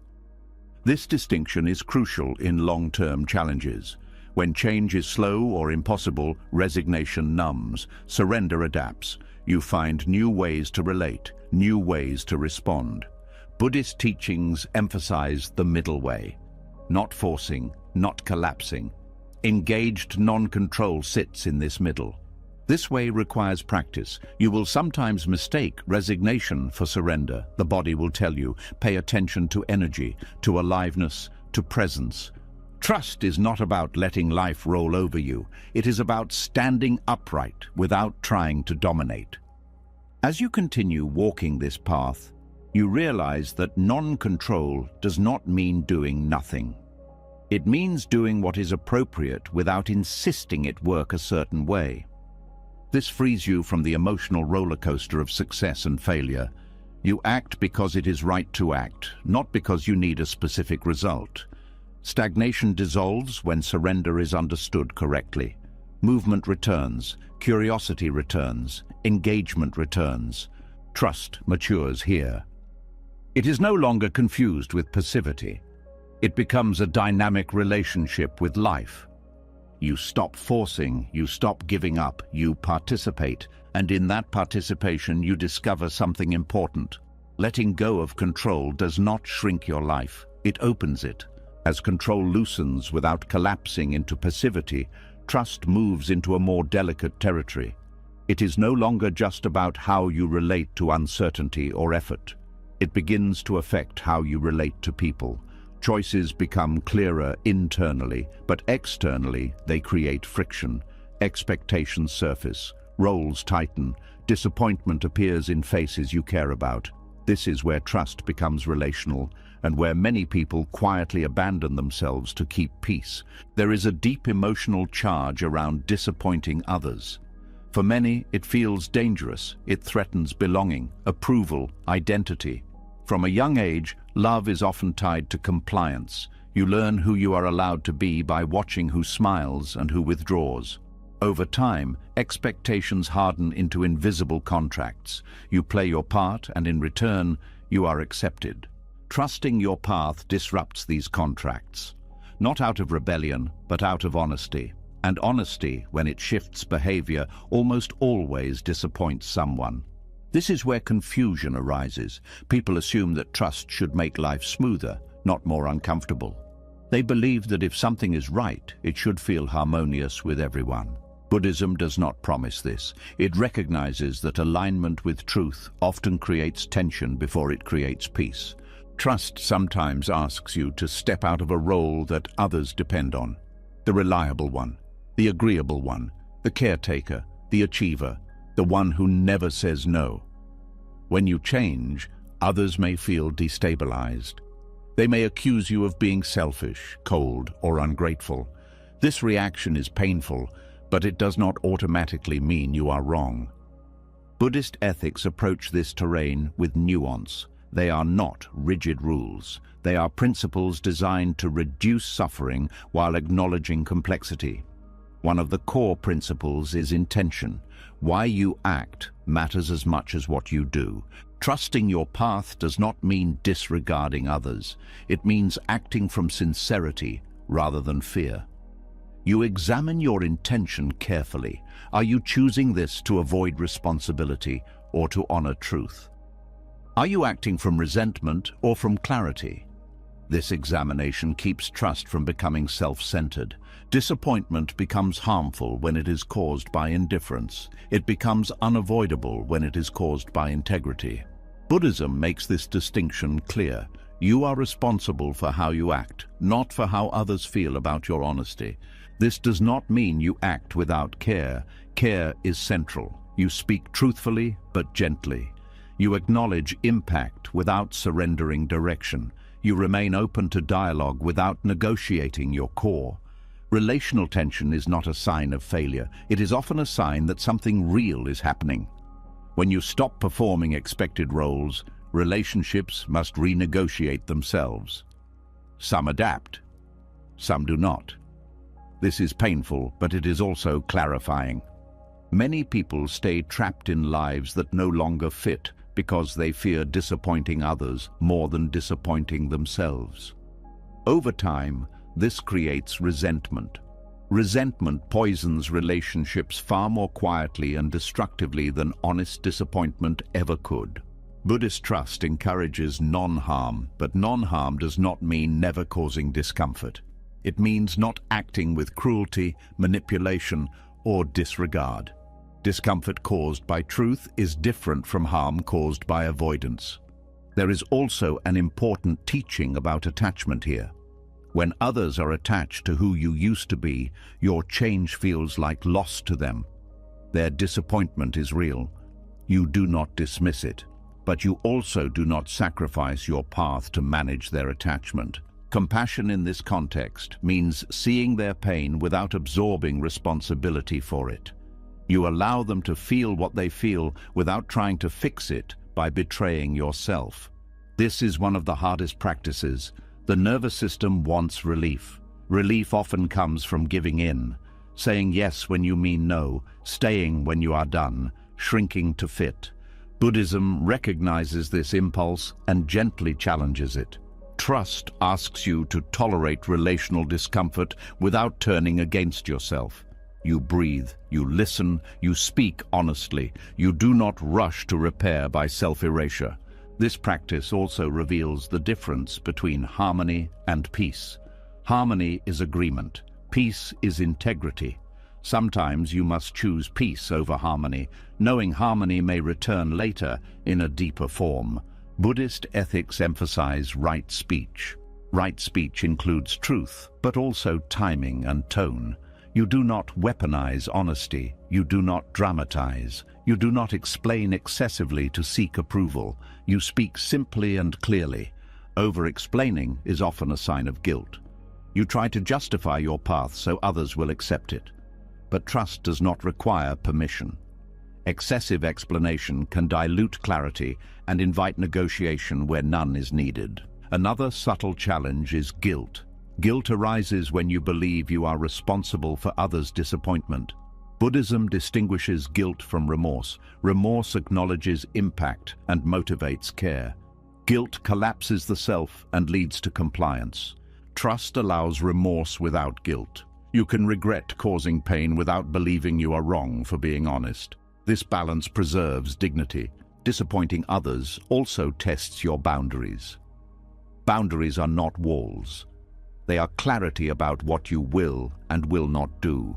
This distinction is crucial in long-term challenges. When change is slow or impossible, resignation numbs. Surrender adapts. You find new ways to relate, new ways to respond. Buddhist teachings emphasize the middle way. Not forcing, not collapsing. Engaged non-control sits in this middle. This way requires practice. You will sometimes mistake resignation for surrender. The body will tell you, pay attention to energy, to aliveness, to presence. Trust is not about letting life roll over you. It is about standing upright without trying to dominate. As you continue walking this path, you realize that non-control does not mean doing nothing. It means doing what is appropriate without insisting it work a certain way. This frees you from the emotional roller coaster of success and failure. You act because it is right to act, not because you need a specific result. Stagnation dissolves when surrender is understood correctly. Movement returns, curiosity returns, engagement returns. Trust matures here. It is no longer confused with passivity. It becomes a dynamic relationship with life. You stop forcing, you stop giving up, you participate, and in that participation you discover something important. Letting go of control does not shrink your life, it opens it. As control loosens without collapsing into passivity, trust moves into a more delicate territory. It is no longer just about how you relate to uncertainty or effort. It begins to affect how you relate to people. Choices become clearer internally, but externally they create friction. Expectations surface. Roles tighten. Disappointment appears in faces you care about. This is where trust becomes relational, and where many people quietly abandon themselves to keep peace. There is a deep emotional charge around disappointing others. For many, it feels dangerous. It threatens belonging, approval, identity. From a young age, love is often tied to compliance. You learn who you are allowed to be by watching who smiles and who withdraws. Over time, expectations harden into invisible contracts. You play your part, and in return, you are accepted. Trusting your path disrupts these contracts, not out of rebellion, but out of honesty. And honesty, when it shifts behavior, almost always disappoints someone. This is where confusion arises. People assume that trust should make life smoother, not more uncomfortable. They believe that if something is right, it should feel harmonious with everyone. Buddhism does not promise this. It recognizes that alignment with truth often creates tension before it creates peace. Trust sometimes asks you to step out of a role that others depend on. The reliable one, the agreeable one, the caretaker, the achiever, the one who never says no. When you change, others may feel destabilized. They may accuse you of being selfish, cold, or ungrateful. This reaction is painful, but it does not automatically mean you are wrong. Buddhist ethics approach this terrain with nuance. They are not rigid rules. They are principles designed to reduce suffering while acknowledging complexity. One of the core principles is intention. Why you act matters as much as what you do. Trusting your path does not mean disregarding others. It means acting from sincerity rather than fear. You examine your intention carefully. Are you choosing this to avoid responsibility or to honor truth? Are you acting from resentment or from clarity? This examination keeps trust from becoming self-centered. Disappointment becomes harmful when it is caused by indifference. It becomes unavoidable when it is caused by integrity. Buddhism makes this distinction clear. You are responsible for how you act, not for how others feel about your honesty. This does not mean you act without care. Care is central. You speak truthfully but gently. You acknowledge impact without surrendering direction. You remain open to dialogue without negotiating your core. Relational tension is not a sign of failure. It is often a sign that something real is happening. When you stop performing expected roles, relationships must renegotiate themselves. Some adapt, some do not. This is painful, but it is also clarifying. Many people stay trapped in lives that no longer fit because they fear disappointing others more than disappointing themselves. Over time, this creates resentment. Resentment poisons relationships far more quietly and destructively than honest disappointment ever could. Buddhist trust encourages non-harm, but non-harm does not mean never causing discomfort. It means not acting with cruelty, manipulation, or disregard. Discomfort caused by truth is different from harm caused by avoidance. There is also an important teaching about attachment here. When others are attached to who you used to be, your change feels like loss to them. Their disappointment is real. You do not dismiss it, but you also do not sacrifice your path to manage their attachment. Compassion in this context means seeing their pain without absorbing responsibility for it. You allow them to feel what they feel without trying to fix it by betraying yourself. This is one of the hardest practices. The nervous system wants relief. Relief often comes from giving in, saying yes when you mean no, staying when you are done, shrinking to fit. Buddhism recognizes this impulse and gently challenges it. Trust asks you to tolerate relational discomfort without turning against yourself. You breathe, you listen, you speak honestly. You do not rush to repair by self-erasure. This practice also reveals the difference between harmony and peace. Harmony is agreement. Peace is integrity. Sometimes you must choose peace over harmony, knowing harmony may return later in a deeper form. Buddhist ethics emphasize right speech. Right speech includes truth, but also timing and tone. You do not weaponize honesty. You do not dramatize. You do not explain excessively to seek approval. You speak simply and clearly. Over-explaining is often a sign of guilt. You try to justify your path so others will accept it. But trust does not require permission. Excessive explanation can dilute clarity and invite negotiation where none is needed. Another subtle challenge is guilt. Guilt arises when you believe you are responsible for others' disappointment. Buddhism distinguishes guilt from remorse. Remorse acknowledges impact and motivates care. Guilt collapses the self and leads to compliance. Trust allows remorse without guilt. You can regret causing pain without believing you are wrong for being honest. This balance preserves dignity. Disappointing others also tests your boundaries. Boundaries are not walls. They are clarity about what you will and will not do.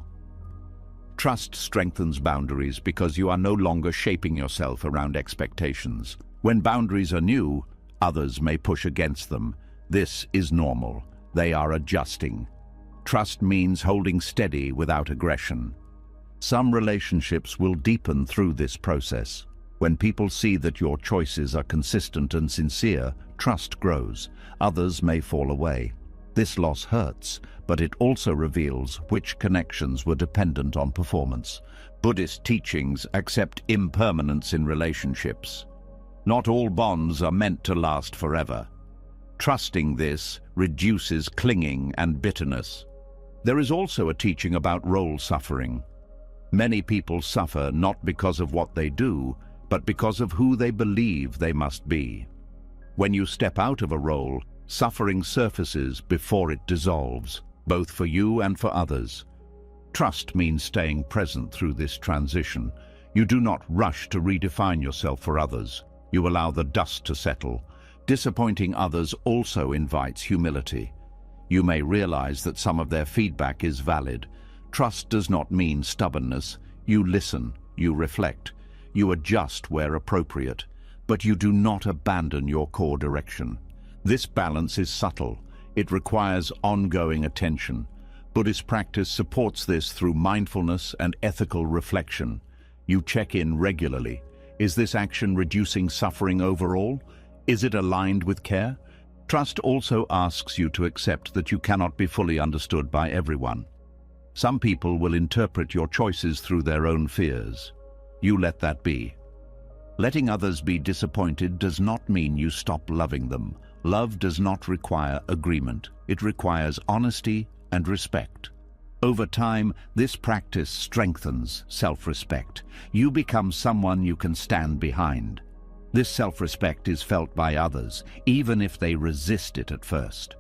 Trust strengthens boundaries because you are no longer shaping yourself around expectations. When boundaries are new, others may push against them. This is normal. They are adjusting. Trust means holding steady without aggression. Some relationships will deepen through this process. When people see that your choices are consistent and sincere, trust grows. Others may fall away. This loss hurts, but it also reveals which connections were dependent on performance. Buddhist teachings accept impermanence in relationships. Not all bonds are meant to last forever. Trusting this reduces clinging and bitterness. There is also a teaching about role suffering. Many people suffer not because of what they do, but because of who they believe they must be. When you step out of a role, suffering surfaces before it dissolves, both for you and for others. Trust means staying present through this transition. You do not rush to redefine yourself for others. You allow the dust to settle. Disappointing others also invites humility. You may realize that some of their feedback is valid. Trust does not mean stubbornness. You listen, you reflect, you adjust where appropriate, but you do not abandon your core direction. This balance is subtle. It requires ongoing attention. Buddhist practice supports this through mindfulness and ethical reflection. You check in regularly. Is this action reducing suffering overall? Is it aligned with care? Trust also asks you to accept that you cannot be fully understood by everyone. Some people will interpret your choices through their own fears. You let that be. Letting others be disappointed does not mean you stop loving them. Love does not require agreement. It requires honesty and respect. Over time, this practice strengthens self-respect. You become someone you can stand behind. This self-respect is felt by others, even if they resist it at first.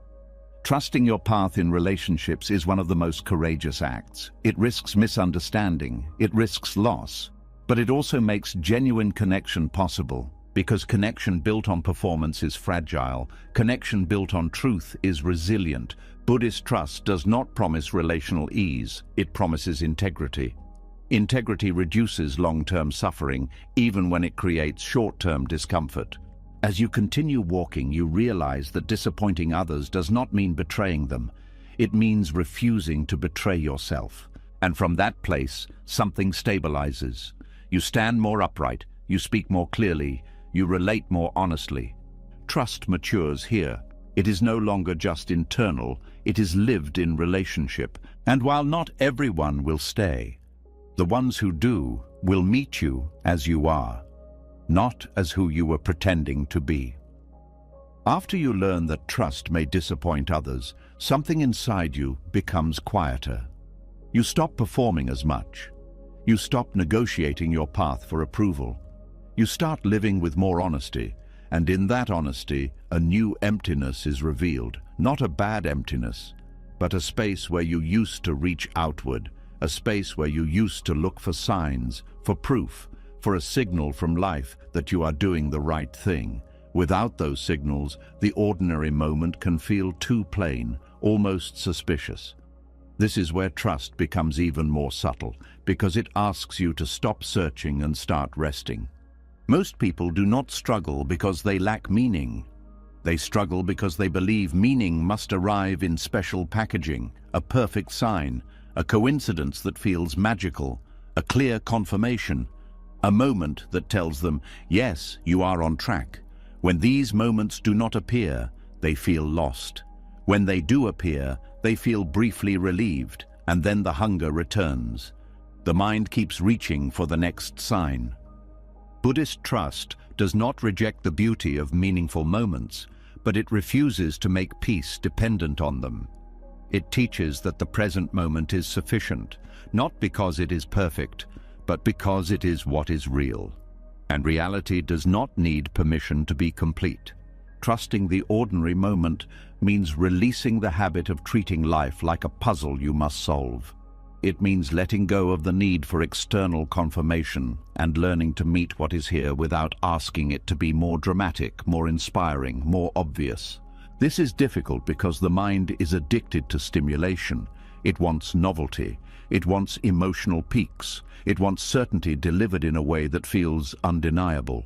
Trusting your path in relationships is one of the most courageous acts. It risks misunderstanding, it risks loss, but it also makes genuine connection possible. Because connection built on performance is fragile, connection built on truth is resilient. Buddhist trust does not promise relational ease, it promises integrity. Integrity reduces long-term suffering, even when it creates short-term discomfort. As you continue walking, you realize that disappointing others does not mean betraying them. It means refusing to betray yourself. And from that place, something stabilizes. You stand more upright, you speak more clearly, you relate more honestly. Trust matures here. It is no longer just internal, it is lived in relationship. And while not everyone will stay, the ones who do will meet you as you are, not as who you were pretending to be. After you learn that trust may disappoint others, something inside you becomes quieter. You stop performing as much. You stop negotiating your path for approval. You start living with more honesty, and in that honesty, a new emptiness is revealed. Not a bad emptiness, but a space where you used to reach outward, a space where you used to look for signs, for proof, for a signal from life that you are doing the right thing. Without those signals, the ordinary moment can feel too plain, almost suspicious. This is where trust becomes even more subtle, because it asks you to stop searching and start resting. Most people do not struggle because they lack meaning. They struggle because they believe meaning must arrive in special packaging, a perfect sign, a coincidence that feels magical, a clear confirmation, a moment that tells them, yes, you are on track. When these moments do not appear, they feel lost. When they do appear, they feel briefly relieved, and then the hunger returns. The mind keeps reaching for the next sign. Buddhist trust does not reject the beauty of meaningful moments, but it refuses to make peace dependent on them. It teaches that the present moment is sufficient, not because it is perfect, but because it is what is real. And reality does not need permission to be complete. Trusting the ordinary moment means releasing the habit of treating life like a puzzle you must solve. It means letting go of the need for external confirmation and learning to meet what is here without asking it to be more dramatic, more inspiring, more obvious. This is difficult because the mind is addicted to stimulation. It wants novelty. It wants emotional peaks. It wants certainty delivered in a way that feels undeniable.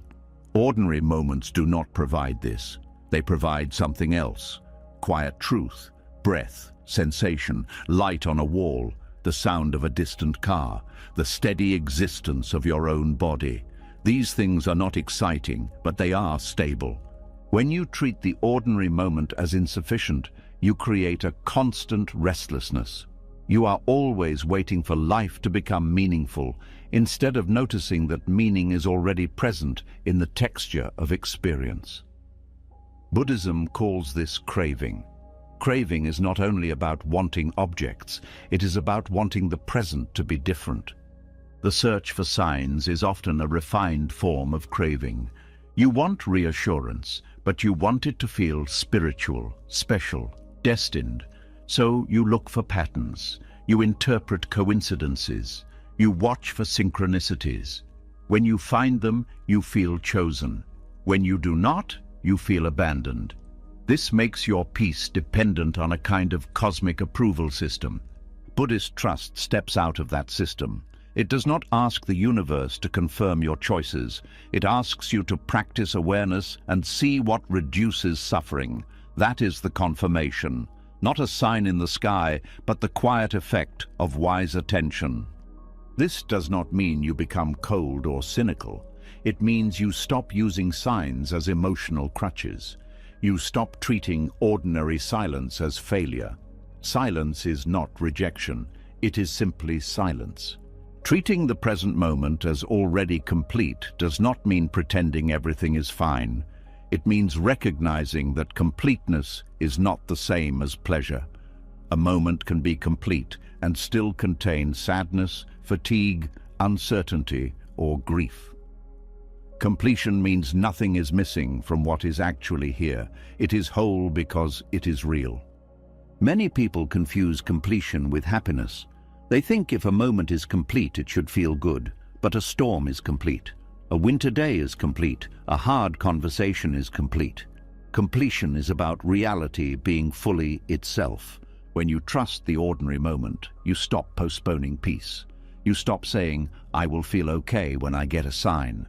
Ordinary moments do not provide this. They provide something else. Quiet truth, breath, sensation, light on a wall, the sound of a distant car, the steady existence of your own body. These things are not exciting, but they are stable. When you treat the ordinary moment as insufficient, you create a constant restlessness. You are always waiting for life to become meaningful, instead of noticing that meaning is already present in the texture of experience. Buddhism calls this craving. Craving is not only about wanting objects, it is about wanting the present to be different. The search for signs is often a refined form of craving. You want reassurance, but you want it to feel spiritual, special, destined. So you look for patterns, you interpret coincidences, you watch for synchronicities. When you find them, you feel chosen. When you do not, you feel abandoned. This makes your peace dependent on a kind of cosmic approval system. Buddhist trust steps out of that system. It does not ask the universe to confirm your choices. It asks you to practice awareness and see what reduces suffering. That is the confirmation. Not a sign in the sky, but the quiet effect of wise attention. This does not mean you become cold or cynical. It means you stop using signs as emotional crutches. You stop treating ordinary silence as failure. Silence is not rejection. It is simply silence. Treating the present moment as already complete does not mean pretending everything is fine. It means recognizing that completeness is not the same as pleasure. A moment can be complete and still contain sadness, fatigue, uncertainty, or grief. Completion means nothing is missing from what is actually here. It is whole because it is real. Many people confuse completion with happiness. They think if a moment is complete, it should feel good. But a storm is complete. A winter day is complete. A hard conversation is complete. Completion is about reality being fully itself. When you trust the ordinary moment, you stop postponing peace. You stop saying, I will feel okay when I get a sign.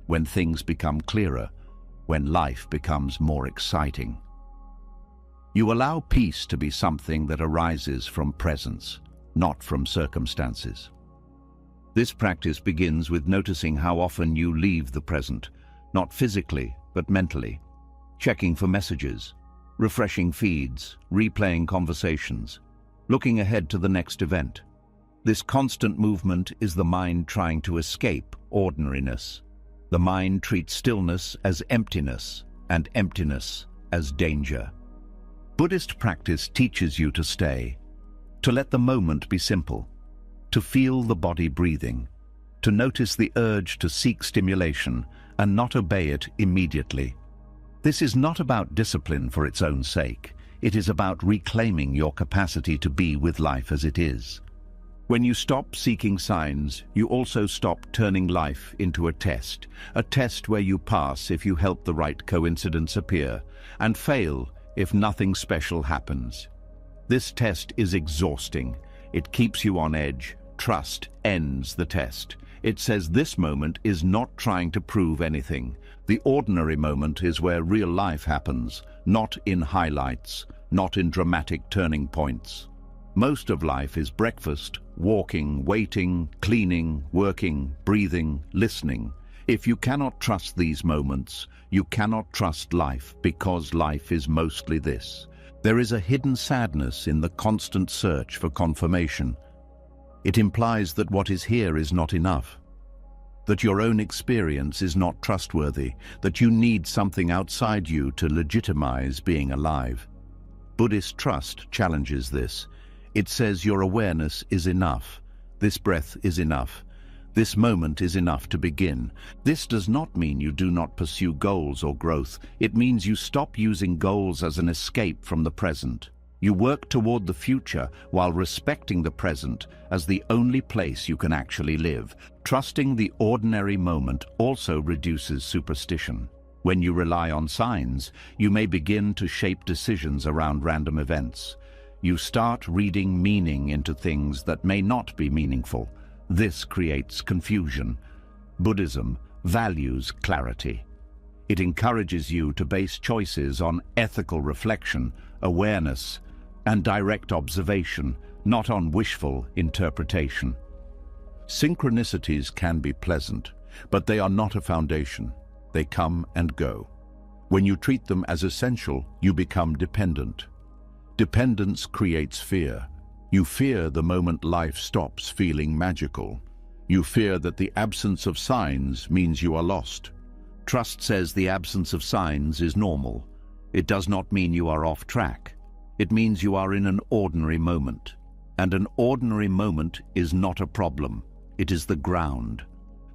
When things become clearer, when life becomes more exciting. You allow peace to be something that arises from presence, not from circumstances. This practice begins with noticing how often you leave the present, not physically, but mentally, checking for messages, refreshing feeds, replaying conversations, looking ahead to the next event. This constant movement is the mind trying to escape ordinariness. The mind treats stillness as emptiness and emptiness as danger. Buddhist practice teaches you to stay, to let the moment be simple, to feel the body breathing, to notice the urge to seek stimulation and not obey it immediately. This is not about discipline for its own sake. It is about reclaiming your capacity to be with life as it is. When you stop seeking signs, you also stop turning life into a test where you pass if you help the right coincidence appear, and fail if nothing special happens. This test is exhausting. It keeps you on edge. Trust ends the test. It says this moment is not trying to prove anything. The ordinary moment is where real life happens, not in highlights, not in dramatic turning points. Most of life is breakfast, walking, waiting, cleaning, working, breathing, listening. If you cannot trust these moments, you cannot trust life, because life is mostly this. There is a hidden sadness in the constant search for confirmation. It implies that what is here is not enough, that your own experience is not trustworthy, that you need something outside you to legitimize being alive. Buddhist trust challenges this. It says your awareness is enough. This breath is enough. This moment is enough to begin. This does not mean you do not pursue goals or growth. It means you stop using goals as an escape from the present. You work toward the future while respecting the present as the only place you can actually live. Trusting the ordinary moment also reduces superstition. When you rely on signs, you may begin to shape decisions around random events. You start reading meaning into things that may not be meaningful. This creates confusion. Buddhism values clarity. It encourages you to base choices on ethical reflection, awareness, and direct observation, not on wishful interpretation. Synchronicities can be pleasant, but they are not a foundation. They come and go. When you treat them as essential, you become dependent. Dependence creates fear. You fear the moment life stops feeling magical. You fear that the absence of signs means you are lost. Trust says the absence of signs is normal. It does not mean you are off track. It means you are in an ordinary moment. And an ordinary moment is not a problem. It is the ground.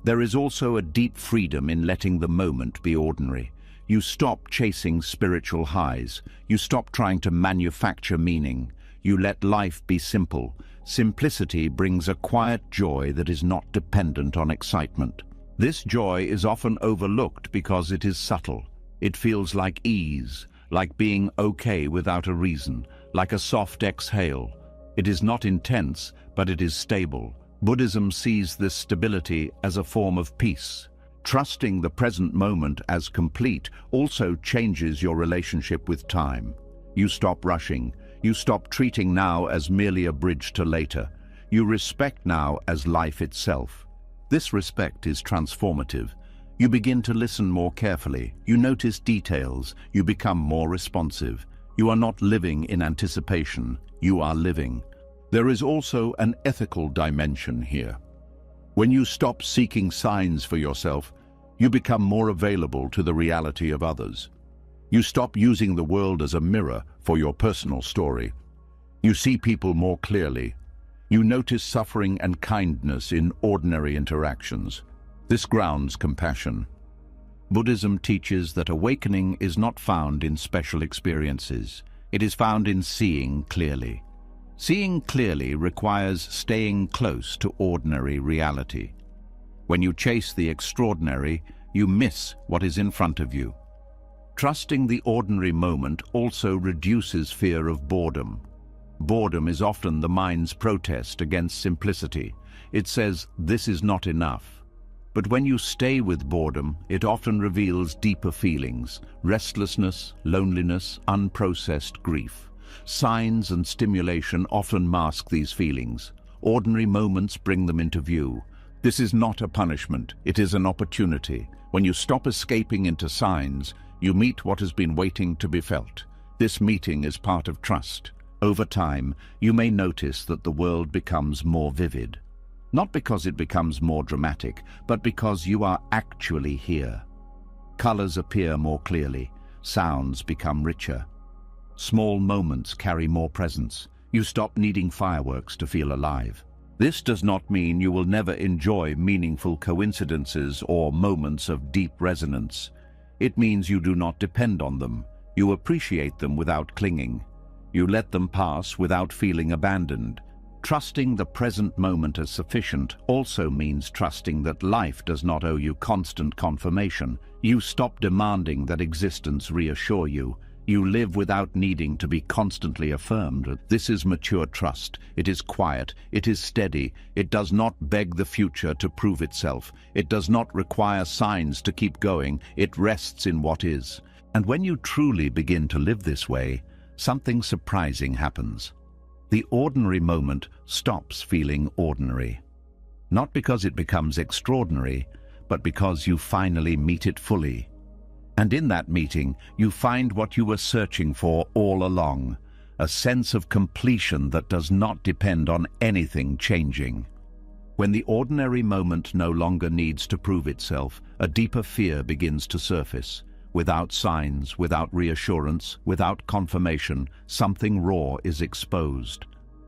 There is also a deep freedom in letting the moment be ordinary. You stop chasing spiritual highs. You stop trying to manufacture meaning. You let life be simple. Simplicity brings a quiet joy that is not dependent on excitement. This joy is often overlooked because it is subtle. It feels like ease, like being okay without a reason, like a soft exhale. It is not intense, but it is stable. Buddhism sees this stability as a form of peace. Trusting the present moment as complete also changes your relationship with time. You stop rushing. You stop treating now as merely a bridge to later. You respect now as life itself. This respect is transformative. You begin to listen more carefully. You notice details. You become more responsive. You are not living in anticipation. You are living. There is also an ethical dimension here. When you stop seeking signs for yourself, you become more available to the reality of others. You stop using the world as a mirror for your personal story. You see people more clearly. You notice suffering and kindness in ordinary interactions. This grounds compassion. Buddhism teaches that awakening is not found in special experiences. It is found in seeing clearly. Seeing clearly requires staying close to ordinary reality. When you chase the extraordinary, you miss what is in front of you. Trusting the ordinary moment also reduces fear of boredom. Boredom is often the mind's protest against simplicity. It says, "This is not enough." But when you stay with boredom, it often reveals deeper feelings: restlessness, loneliness, unprocessed grief. Signs and stimulation often mask these feelings. Ordinary moments bring them into view. This is not a punishment, it is an opportunity. When you stop escaping into signs, you meet what has been waiting to be felt. This meeting is part of trust. Over time, you may notice that the world becomes more vivid. Not because it becomes more dramatic, but because you are actually here. Colors appear more clearly. Sounds become richer. Small moments carry more presence. You stop needing fireworks to feel alive. This does not mean you will never enjoy meaningful coincidences or moments of deep resonance. It means you do not depend on them. You appreciate them without clinging. You let them pass without feeling abandoned. Trusting the present moment as sufficient also means trusting that life does not owe you constant confirmation. You stop demanding that existence reassure you. You live without needing to be constantly affirmed. This is mature trust. It is quiet. It is steady. It does not beg the future to prove itself. It does not require signs to keep going. It rests in what is. And when you truly begin to live this way, something surprising happens. The ordinary moment stops feeling ordinary. Not because it becomes extraordinary, but because you finally meet it fully. And in that meeting, you find what you were searching for all along, a sense of completion that does not depend on anything changing. When the ordinary moment no longer needs to prove itself, a deeper fear begins to surface. Without signs, without reassurance, without confirmation, something raw is exposed.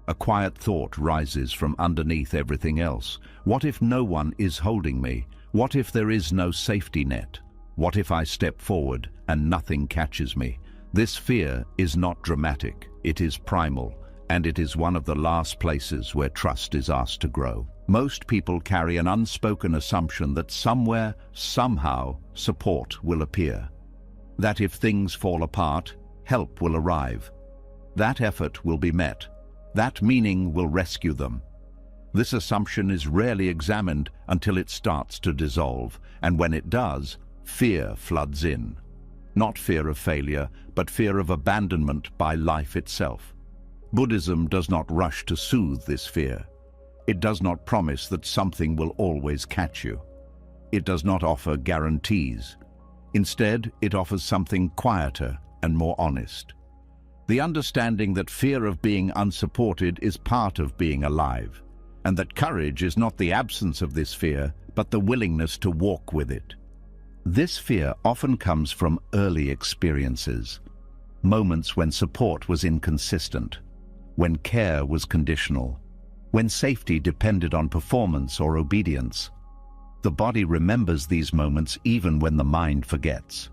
A quiet thought rises from underneath everything else. What if no one is holding me? What if there is no safety net? What if I step forward and nothing catches me? This fear is not dramatic, it is primal, and it is one of the last places where trust is asked to grow. Most people carry an unspoken assumption that somewhere, somehow, support will appear. That if things fall apart, help will arrive. That effort will be met. That meaning will rescue them. This assumption is rarely examined until it starts to dissolve, and when it does, fear floods in. Not fear of failure, but fear of abandonment by life itself. Buddhism does not rush to soothe this fear. It does not promise that something will always catch you. It does not offer guarantees. Instead, it offers something quieter and more honest. The understanding that fear of being unsupported is part of being alive, and that courage is not the absence of this fear, but the willingness to walk with it. This fear often comes from early experiences, moments when support was inconsistent, when care was conditional, when safety depended on performance or obedience. The body remembers these moments even when the mind forgets.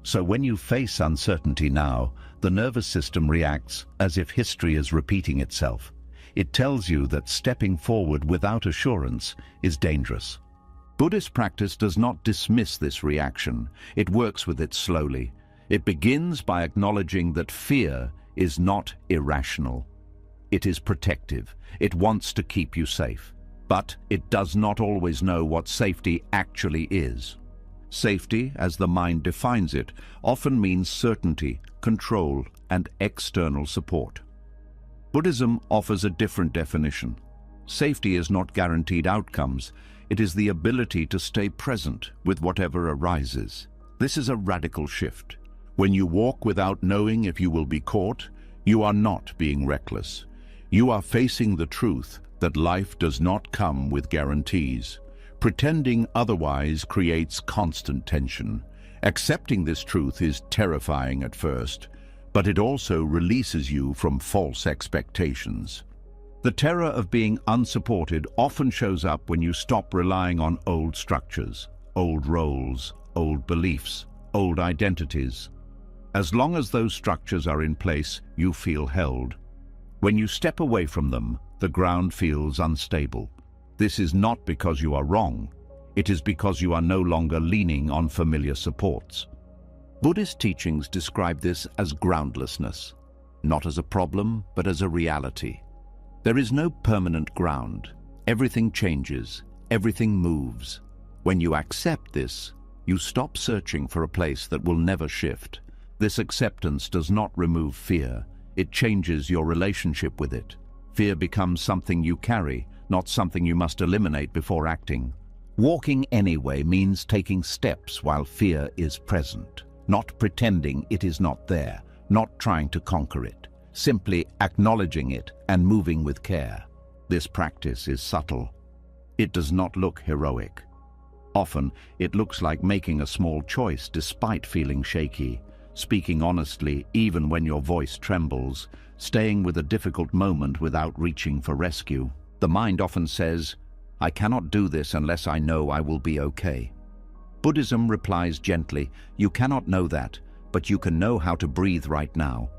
So when you face uncertainty now, the nervous system reacts as if history is repeating itself. It tells you that stepping forward without assurance is dangerous. Buddhist practice does not dismiss this reaction. It works with it slowly. It begins by acknowledging that fear is not irrational. It is protective. It wants to keep you safe. But it does not always know what safety actually is. Safety, as the mind defines it, often means certainty, control, and external support. Buddhism offers a different definition. Safety is not guaranteed outcomes. It is the ability to stay present with whatever arises. This is a radical shift. When you walk without knowing if you will be caught, you are not being reckless. You are facing the truth that life does not come with guarantees. Pretending otherwise creates constant tension. Accepting this truth is terrifying at first, but it also releases you from false expectations. The terror of being unsupported often shows up when you stop relying on old structures, old roles, old beliefs, old identities. As long as those structures are in place, you feel held. When you step away from them, the ground feels unstable. This is not because you are wrong. It is because you are no longer leaning on familiar supports. Buddhist teachings describe this as groundlessness, not as a problem, but as a reality. There is no permanent ground. Everything changes, everything moves. When you accept this, you stop searching for a place that will never shift. This acceptance does not remove fear. It changes your relationship with it. Fear becomes something you carry, not something you must eliminate before acting. Walking anyway means taking steps while fear is present, not pretending it is not there, not trying to conquer it, simply acknowledging it and moving with care. This practice is subtle. It does not look heroic. Often, it looks like making a small choice despite feeling shaky, speaking honestly even when your voice trembles, staying with a difficult moment without reaching for rescue. The mind often says, "I cannot do this unless I know I will be okay." Buddhism replies gently, "You cannot know that, but you can know how to breathe right now."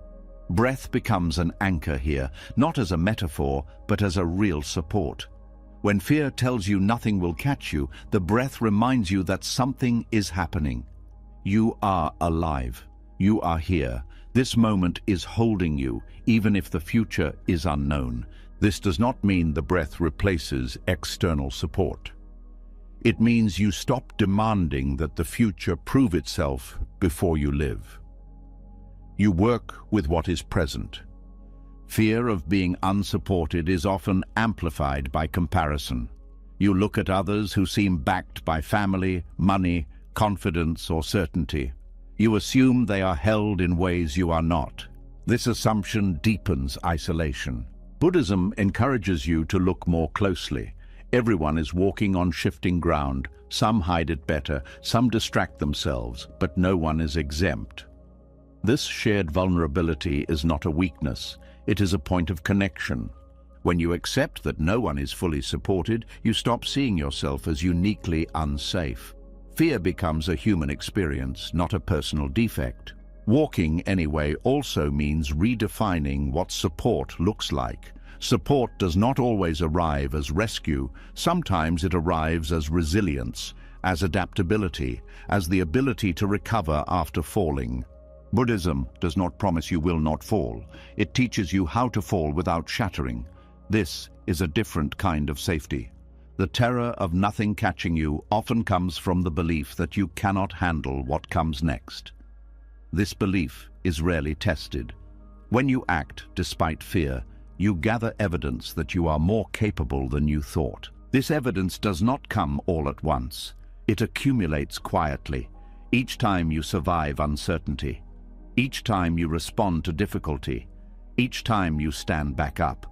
Breath becomes an anchor here, not as a metaphor, but as a real support. When fear tells you nothing will catch you, the breath reminds you that something is happening. You are alive. You are here. This moment is holding you, even if the future is unknown. This does not mean the breath replaces external support. It means you stop demanding that the future prove itself before you live. You work with what is present. Fear of being unsupported is often amplified by comparison. You look at others who seem backed by family, money, confidence, or certainty. You assume they are held in ways you are not. This assumption deepens isolation. Buddhism encourages you to look more closely. Everyone is walking on shifting ground. Some hide it better, some distract themselves, but no one is exempt. This shared vulnerability is not a weakness. It is a point of connection. When you accept that no one is fully supported, you stop seeing yourself as uniquely unsafe. Fear becomes a human experience, not a personal defect. Walking anyway also means redefining what support looks like. Support does not always arrive as rescue. Sometimes it arrives as resilience, as adaptability, as the ability to recover after falling. Buddhism does not promise you will not fall. It teaches you how to fall without shattering. This is a different kind of safety. The terror of nothing catching you often comes from the belief that you cannot handle what comes next. This belief is rarely tested. When you act despite fear, you gather evidence that you are more capable than you thought. This evidence does not come all at once. It accumulates quietly. Each time you survive uncertainty, each time you respond to difficulty, each time you stand back up.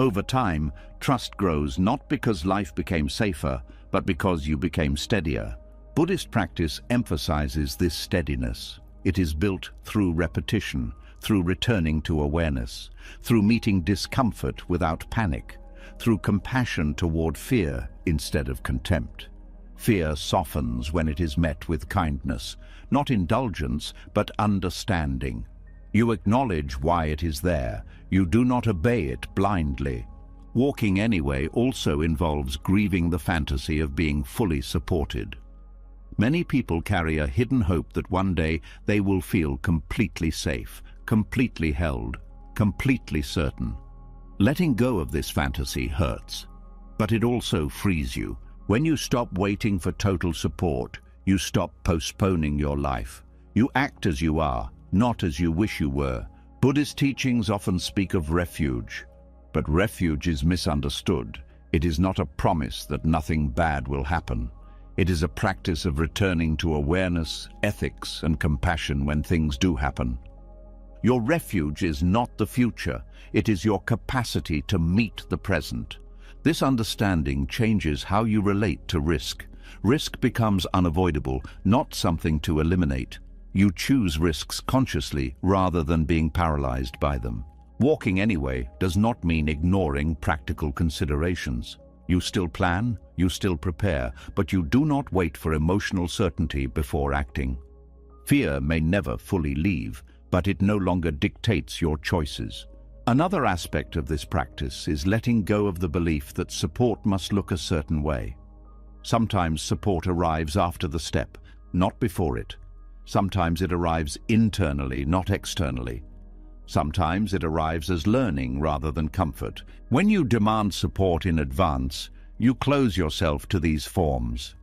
Over time, trust grows not because life became safer, but because you became steadier. Buddhist practice emphasizes this steadiness. It is built through repetition, through returning to awareness, through meeting discomfort without panic, through compassion toward fear instead of contempt. Fear softens when it is met with kindness, not indulgence, but understanding. You acknowledge why it is there. You do not obey it blindly. Walking anyway also involves grieving the fantasy of being fully supported. Many people carry a hidden hope that one day they will feel completely safe, completely held, completely certain. Letting go of this fantasy hurts, but it also frees you. When you stop waiting for total support, you stop postponing your life. You act as you are, not as you wish you were. Buddhist teachings often speak of refuge, but refuge is misunderstood. It is not a promise that nothing bad will happen. It is a practice of returning to awareness, ethics, and compassion when things do happen. Your refuge is not the future. It is your capacity to meet the present. This understanding changes how you relate to risk. Risk becomes unavoidable, not something to eliminate. You choose risks consciously rather than being paralyzed by them. Walking anyway does not mean ignoring practical considerations. You still plan, you still prepare, but you do not wait for emotional certainty before acting. Fear may never fully leave, but it no longer dictates your choices. Another aspect of this practice is letting go of the belief that support must look a certain way. Sometimes support arrives after the step, not before it. Sometimes it arrives internally, not externally. Sometimes it arrives as learning rather than comfort. When you demand support in advance, you close yourself to these forms.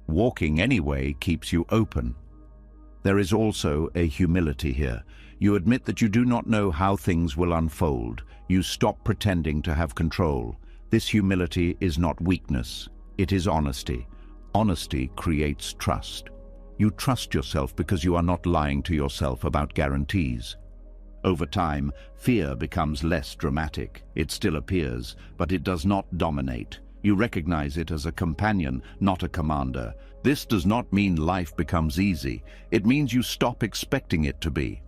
Walking anyway keeps you open. There is also a humility here. You admit that you do not know how things will unfold. You stop pretending to have control. This humility is not weakness. It is honesty. Honesty creates trust. You trust yourself because you are not lying to yourself about guarantees. Over time, fear becomes less dramatic. It still appears, but it does not dominate. You recognize it as a companion, not a commander. This does not mean life becomes easy. It means you stop expecting it to be.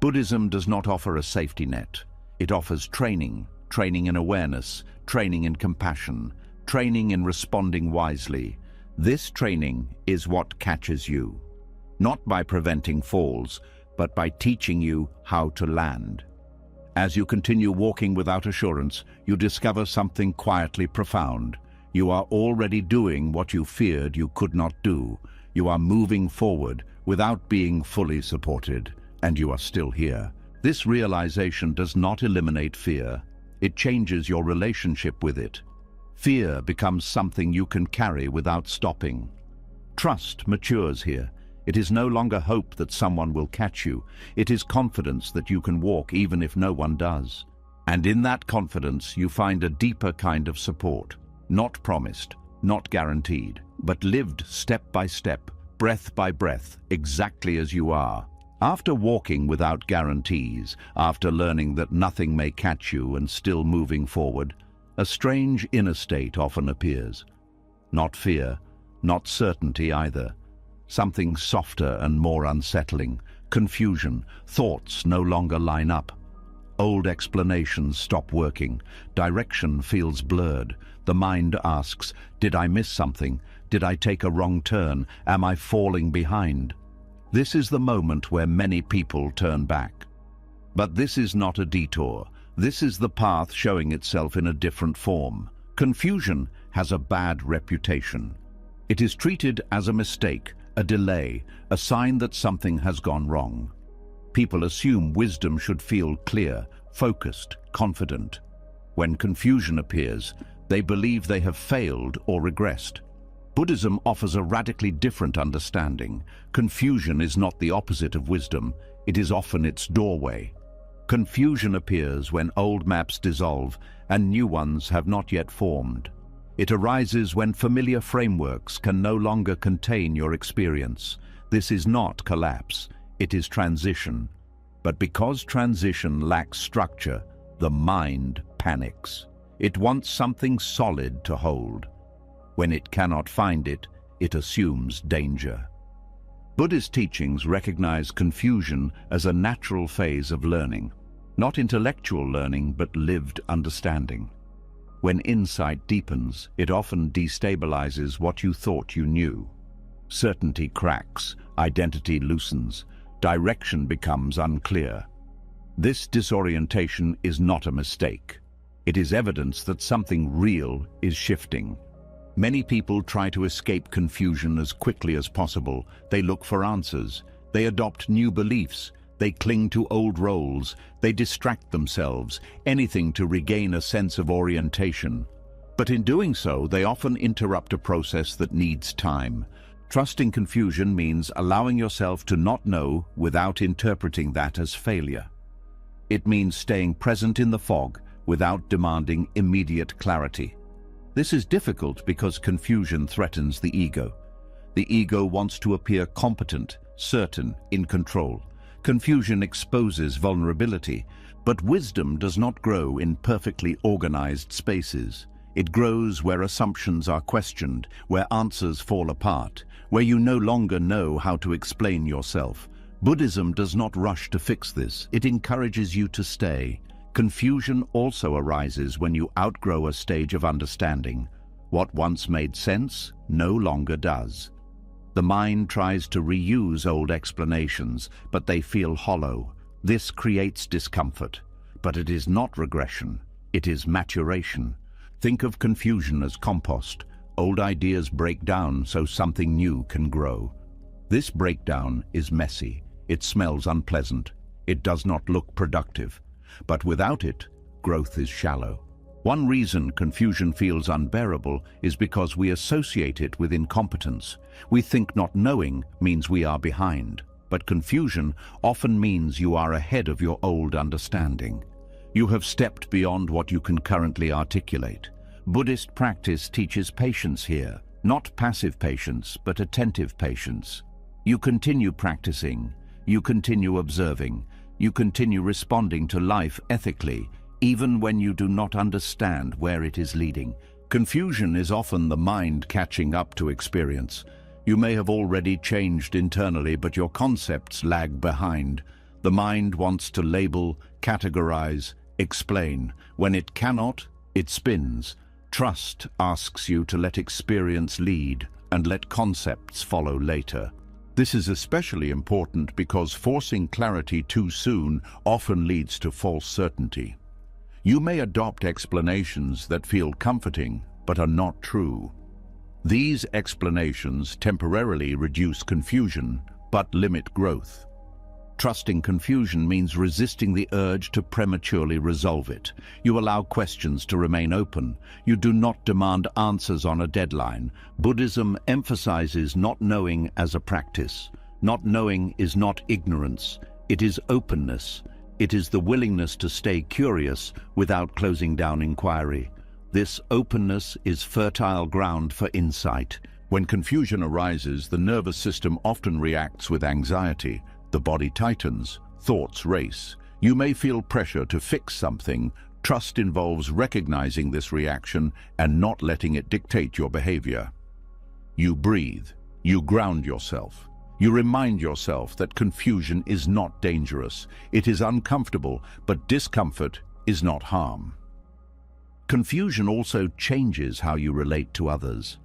Buddhism does not offer a safety net. It offers training in awareness, training in compassion, training in responding wisely. This training is what catches you, not by preventing falls, but by teaching you how to land. As you continue walking without assurance, you discover something quietly profound. You are already doing what you feared you could not do. You are moving forward without being fully supported, and you are still here. This realization does not eliminate fear. It changes your relationship with it. Fear becomes something you can carry without stopping. Trust matures here. It is no longer hope that someone will catch you. It is confidence that you can walk even if no one does. And in that confidence, you find a deeper kind of support, not promised, not guaranteed, but lived step by step, breath by breath, exactly as you are. After walking without guarantees, after learning that nothing may catch you and still moving forward, a strange inner state often appears. Not fear, not certainty either. Something softer and more unsettling, confusion, thoughts no longer line up. Old explanations stop working, direction feels blurred. The mind asks, did I miss something? Did I take a wrong turn? Am I falling behind? This is the moment where many people turn back. But this is not a detour. This is the path showing itself in a different form. Confusion has a bad reputation. It is treated as a mistake, a delay, a sign that something has gone wrong. People assume wisdom should feel clear, focused, confident. When confusion appears, they believe they have failed or regressed. Buddhism offers a radically different understanding. Confusion is not the opposite of wisdom, it is often its doorway. Confusion appears when old maps dissolve and new ones have not yet formed. It arises when familiar frameworks can no longer contain your experience. This is not collapse, it is transition. But because transition lacks structure, the mind panics. It wants something solid to hold. When it cannot find it, it assumes danger. Buddhist teachings recognize confusion as a natural phase of learning, not intellectual learning, but lived understanding. When insight deepens, it often destabilizes what you thought you knew. Certainty cracks, identity loosens, direction becomes unclear. This disorientation is not a mistake. It is evidence that something real is shifting. Many people try to escape confusion as quickly as possible. They look for answers. They adopt new beliefs. They cling to old roles. They distract themselves, anything to regain a sense of orientation. But in doing so, they often interrupt a process that needs time. Trusting confusion means allowing yourself to not know without interpreting that as failure. It means staying present in the fog without demanding immediate clarity. This is difficult because confusion threatens the ego. The ego wants to appear competent, certain, in control. Confusion exposes vulnerability, but wisdom does not grow in perfectly organized spaces. It grows where assumptions are questioned, where answers fall apart, where you no longer know how to explain yourself. Buddhism does not rush to fix this. It encourages you to stay. Confusion also arises when you outgrow a stage of understanding. What once made sense no longer does. The mind tries to reuse old explanations, but they feel hollow. This creates discomfort. But it is not regression. It is maturation. Think of confusion as compost. Old ideas break down so something new can grow. This breakdown is messy. It smells unpleasant. It does not look productive. But without it, growth is shallow. One reason confusion feels unbearable is because we associate it with incompetence. We think not knowing means we are behind. But confusion often means you are ahead of your old understanding. You have stepped beyond what you can currently articulate. Buddhist practice teaches patience here, not passive patience, but attentive patience. You continue practicing, you continue observing, you continue responding to life ethically, even when you do not understand where it is leading. Confusion is often the mind catching up to experience. You may have already changed internally, but your concepts lag behind. The mind wants to label, categorize, explain. When it cannot, it spins. Trust asks you to let experience lead and let concepts follow later. This is especially important because forcing clarity too soon often leads to false certainty. You may adopt explanations that feel comforting but are not true. These explanations temporarily reduce confusion but limit growth. Trusting confusion means resisting the urge to prematurely resolve it. You allow questions to remain open. You do not demand answers on a deadline. Buddhism emphasizes not knowing as a practice. Not knowing is not ignorance. It is openness. It is the willingness to stay curious without closing down inquiry. This openness is fertile ground for insight. When confusion arises, the nervous system often reacts with anxiety. The body tightens, thoughts race. You may feel pressure to fix something. Trust involves recognizing this reaction and not letting it dictate your behavior. You breathe. You ground yourself. You remind yourself that confusion is not dangerous. It is uncomfortable, but discomfort is not harm. Confusion also changes how you relate to others.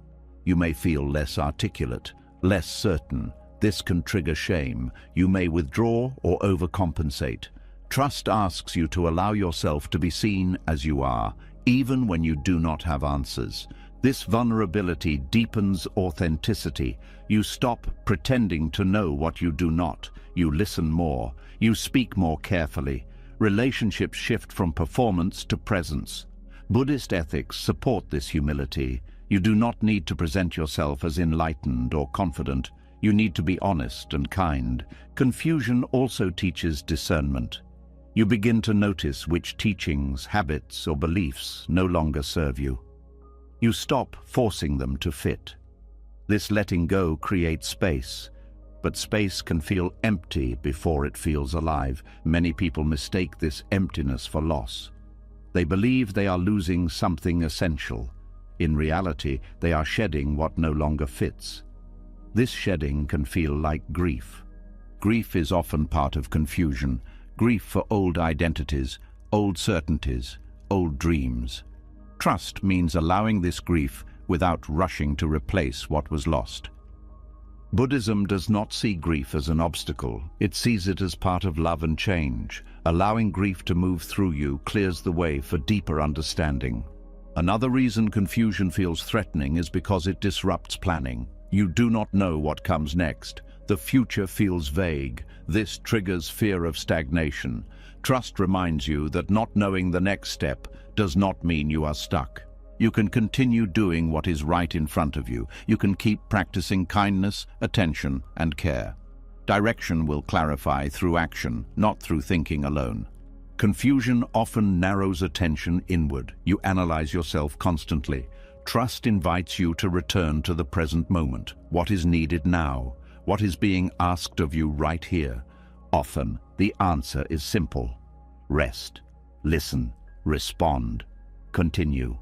You may feel less articulate, less certain. This can trigger shame. You may withdraw or overcompensate. Trust asks you to allow yourself to be seen as you are, even when you do not have answers. This vulnerability deepens authenticity. You stop pretending to know what you do not. You listen more. You speak more carefully. Relationships shift from performance to presence. Buddhist ethics support this humility. You do not need to present yourself as enlightened or confident. You need to be honest and kind. Confusion also teaches discernment. You begin to notice which teachings, habits, or beliefs no longer serve you. You stop forcing them to fit. This letting go creates space, but space can feel empty before it feels alive. Many people mistake this emptiness for loss. They believe they are losing something essential. In reality, they are shedding what no longer fits. This shedding can feel like grief. Grief is often part of confusion. Grief for old identities, old certainties, old dreams. Trust means allowing this grief without rushing to replace what was lost. Buddhism does not see grief as an obstacle. It sees it as part of love and change. Allowing grief to move through you clears the way for deeper understanding. Another reason confusion feels threatening is because it disrupts planning. You do not know what comes next. The future feels vague. This triggers fear of stagnation. Trust reminds you that not knowing the next step does not mean you are stuck. You can continue doing what is right in front of you. You can keep practicing kindness, attention, and care. Direction will clarify through action, not through thinking alone. Confusion often narrows attention inward. You analyze yourself constantly. Trust invites you to return to the present moment. What is needed now? What is being asked of you right here? Often, the answer is simple. Rest, listen, respond, continue.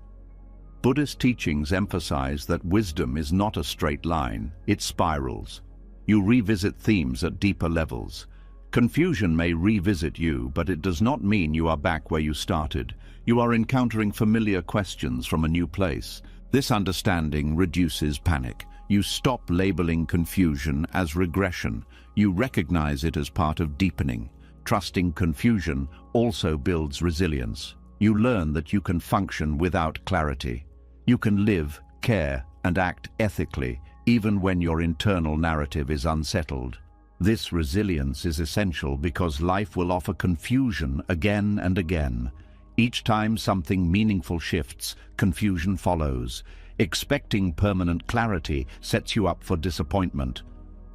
Buddhist teachings emphasize that wisdom is not a straight line, it spirals. You revisit themes at deeper levels. Confusion may revisit you, but it does not mean you are back where you started. You are encountering familiar questions from a new place. This understanding reduces panic. You stop labeling confusion as regression. You recognize it as part of deepening. Trusting confusion also builds resilience. You learn that you can function without clarity. You can live, care, and act ethically, even when your internal narrative is unsettled. This resilience is essential because life will offer confusion again and again. Each time something meaningful shifts, confusion follows. Expecting permanent clarity sets you up for disappointment.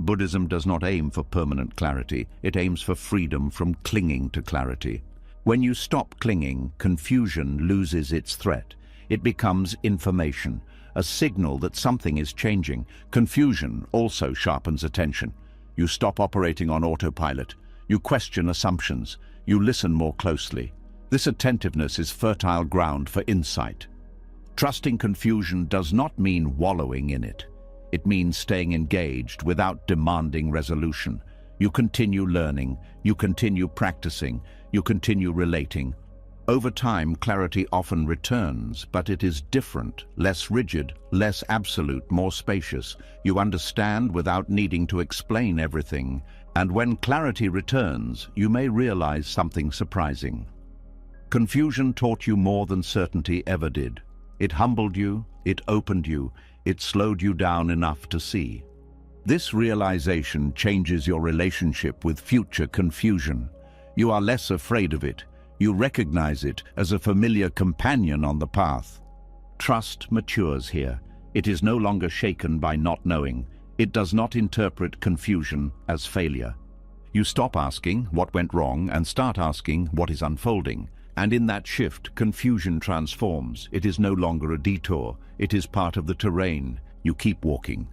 Buddhism does not aim for permanent clarity, it aims for freedom from clinging to clarity. When you stop clinging, confusion loses its threat. It becomes information, a signal that something is changing. Confusion also sharpens attention. You stop operating on autopilot. You question assumptions. You listen more closely. This attentiveness is fertile ground for insight. Trusting confusion does not mean wallowing in it. It means staying engaged without demanding resolution. You continue learning, you continue practicing, you continue relating. Over time, clarity often returns, but it is different, less rigid, less absolute, more spacious. You understand without needing to explain everything. And when clarity returns, you may realize something surprising. Confusion taught you more than certainty ever did. It humbled you, it opened you, it slowed you down enough to see. This realization changes your relationship with future confusion. You are less afraid of it. You recognize it as a familiar companion on the path. Trust matures here. It is no longer shaken by not knowing. It does not interpret confusion as failure. You stop asking what went wrong and start asking what is unfolding. And in that shift, confusion transforms. It is no longer a detour. It is part of the terrain. You keep walking.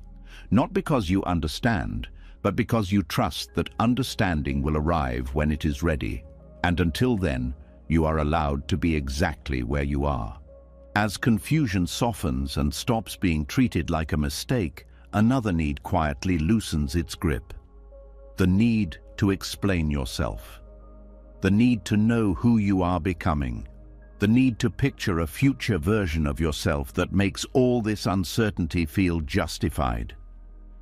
Not because you understand, but because you trust that understanding will arrive when it is ready. And until then, you are allowed to be exactly where you are. As confusion softens and stops being treated like a mistake, another need quietly loosens its grip. The need to explain yourself. The need to know who you are becoming. The need to picture a future version of yourself that makes all this uncertainty feel justified.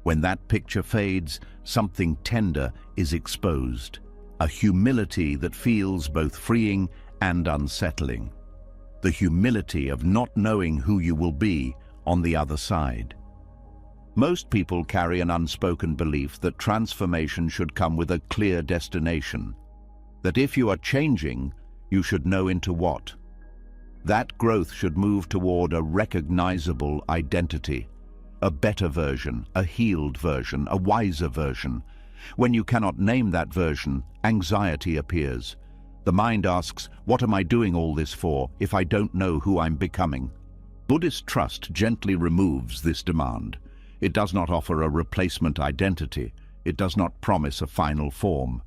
When that picture fades, something tender is exposed. A humility that feels both freeing and unsettling. The humility of not knowing who you will be on the other side. Most people carry an unspoken belief that transformation should come with a clear destination. That if you are changing, you should know into what. That growth should move toward a recognizable identity. A better version, a healed version, a wiser version. When you cannot name that version, anxiety appears. The mind asks, what am I doing all this for if I don't know who I'm becoming? Buddhist trust gently removes this demand. It does not offer a replacement identity. It does not promise a final form.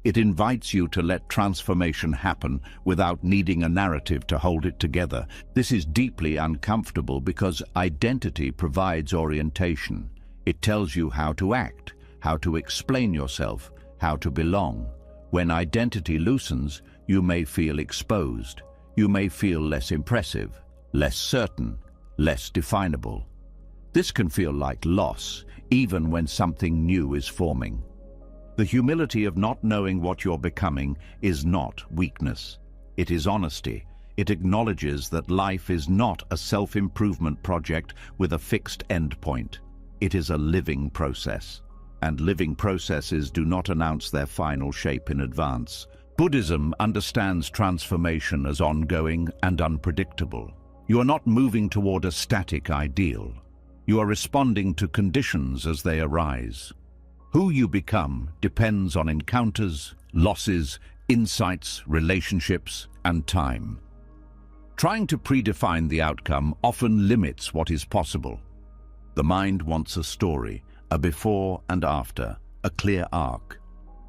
It invites you to let transformation happen without needing a narrative to hold it together. This is deeply uncomfortable because identity provides orientation. It tells you how to act, how to explain yourself, how to belong. When identity loosens, you may feel exposed. You may feel less impressive, less certain, less definable. This can feel like loss, even when something new is forming. The humility of not knowing what you're becoming is not weakness. It is honesty. It acknowledges that life is not a self-improvement project with a fixed endpoint. It is a living process. And living processes do not announce their final shape in advance. Buddhism understands transformation as ongoing and unpredictable. You are not moving toward a static ideal. You are responding to conditions as they arise. Who you become depends on encounters, losses, insights, relationships, and time. Trying to predefine the outcome often limits what is possible. The mind wants a story, a before and after, a clear arc.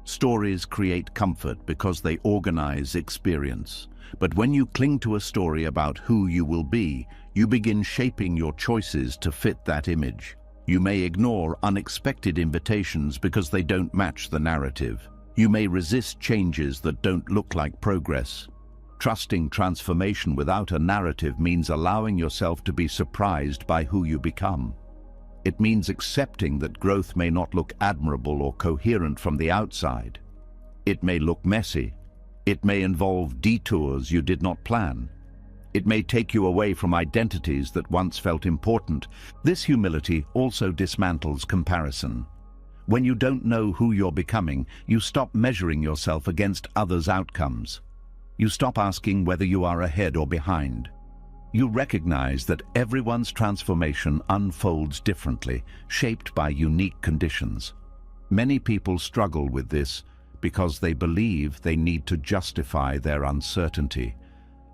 Stories create comfort because they organize experience. But when you cling to a story about who you will be, you begin shaping your choices to fit that image. You may ignore unexpected invitations because they don't match the narrative. You may resist changes that don't look like progress. Trusting transformation without a narrative means allowing yourself to be surprised by who you become. It means accepting that growth may not look admirable or coherent from the outside. It may look messy. It may involve detours you did not plan. It may take you away from identities that once felt important. This humility also dismantles comparison. When you don't know who you're becoming, you stop measuring yourself against others' outcomes. You stop asking whether you are ahead or behind. You recognize that everyone's transformation unfolds differently, shaped by unique conditions. Many people struggle with this because they believe they need to justify their uncertainty.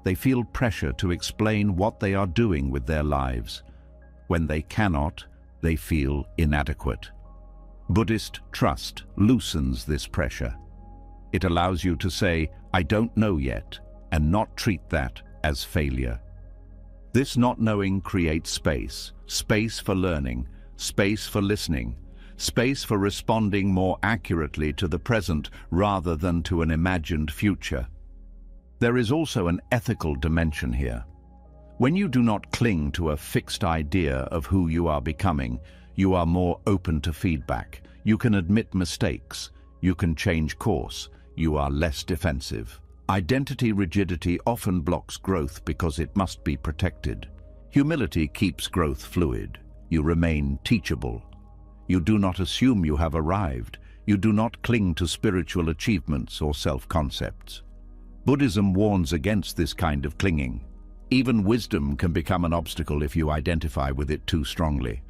They feel pressure to explain what they are doing with their lives. When they cannot, they feel inadequate. Buddhist trust loosens this pressure. It allows you to say, I don't know yet, and not treat that as failure. This not knowing creates space, space for learning, space for listening, space for responding more accurately to the present rather than to an imagined future. There is also an ethical dimension here. When you do not cling to a fixed idea of who you are becoming, you are more open to feedback. You can admit mistakes. You can change course. You are less defensive. Identity rigidity often blocks growth because it must be protected. Humility keeps growth fluid. You remain teachable. You do not assume you have arrived. You do not cling to spiritual achievements or self-concepts. Buddhism warns against this kind of clinging. Even wisdom can become an obstacle if you identify with it too strongly.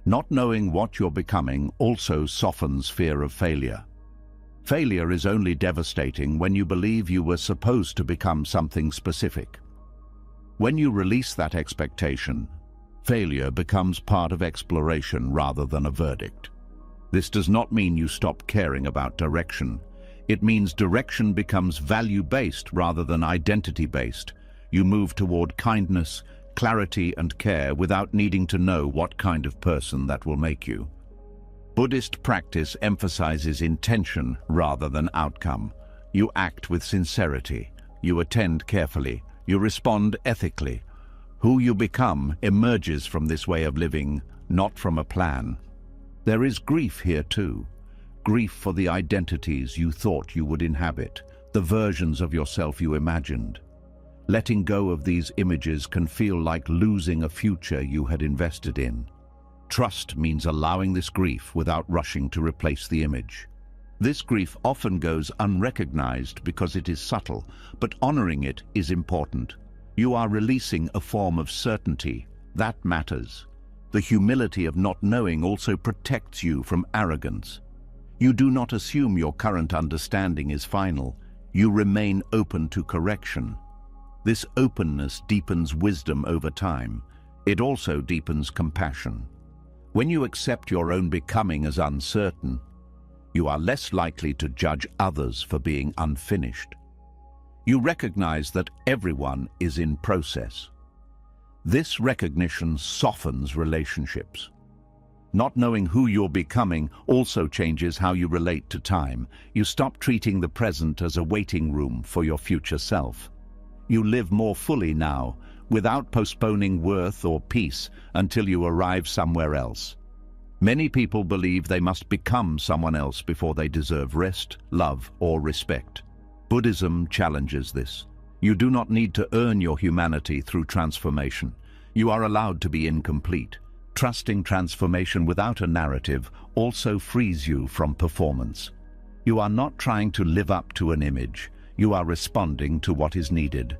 Not knowing what you're becoming also softens fear of failure. Failure is only devastating when you believe you were supposed to become something specific. When you release that expectation, failure becomes part of exploration rather than a verdict. This does not mean you stop caring about direction. It means direction becomes value-based rather than identity-based. You move toward kindness, clarity, and care without needing to know what kind of person that will make you. Buddhist practice emphasizes intention rather than outcome. You act with sincerity. You attend carefully. You respond ethically. Who you become emerges from this way of living, not from a plan. There is grief here too. Grief for the identities you thought you would inhabit, the versions of yourself you imagined. Letting go of these images can feel like losing a future you had invested in. Trust means allowing this grief without rushing to replace the image. This grief often goes unrecognized because it is subtle, but honoring it is important. You are releasing a form of certainty. That matters. The humility of not knowing also protects you from arrogance. You do not assume your current understanding is final. You remain open to correction. This openness deepens wisdom over time. It also deepens compassion. When you accept your own becoming as uncertain, you are less likely to judge others for being unfinished. You recognize that everyone is in process. This recognition softens relationships. Not knowing who you're becoming also changes how you relate to time. You stop treating the present as a waiting room for your future self. You live more fully now, without postponing worth or peace until you arrive somewhere else. Many people believe they must become someone else before they deserve rest, love, or respect. Buddhism challenges this. You do not need to earn your humanity through transformation. You are allowed to be incomplete. Trusting transformation without a narrative also frees you from performance. You are not trying to live up to an image. You are responding to what is needed.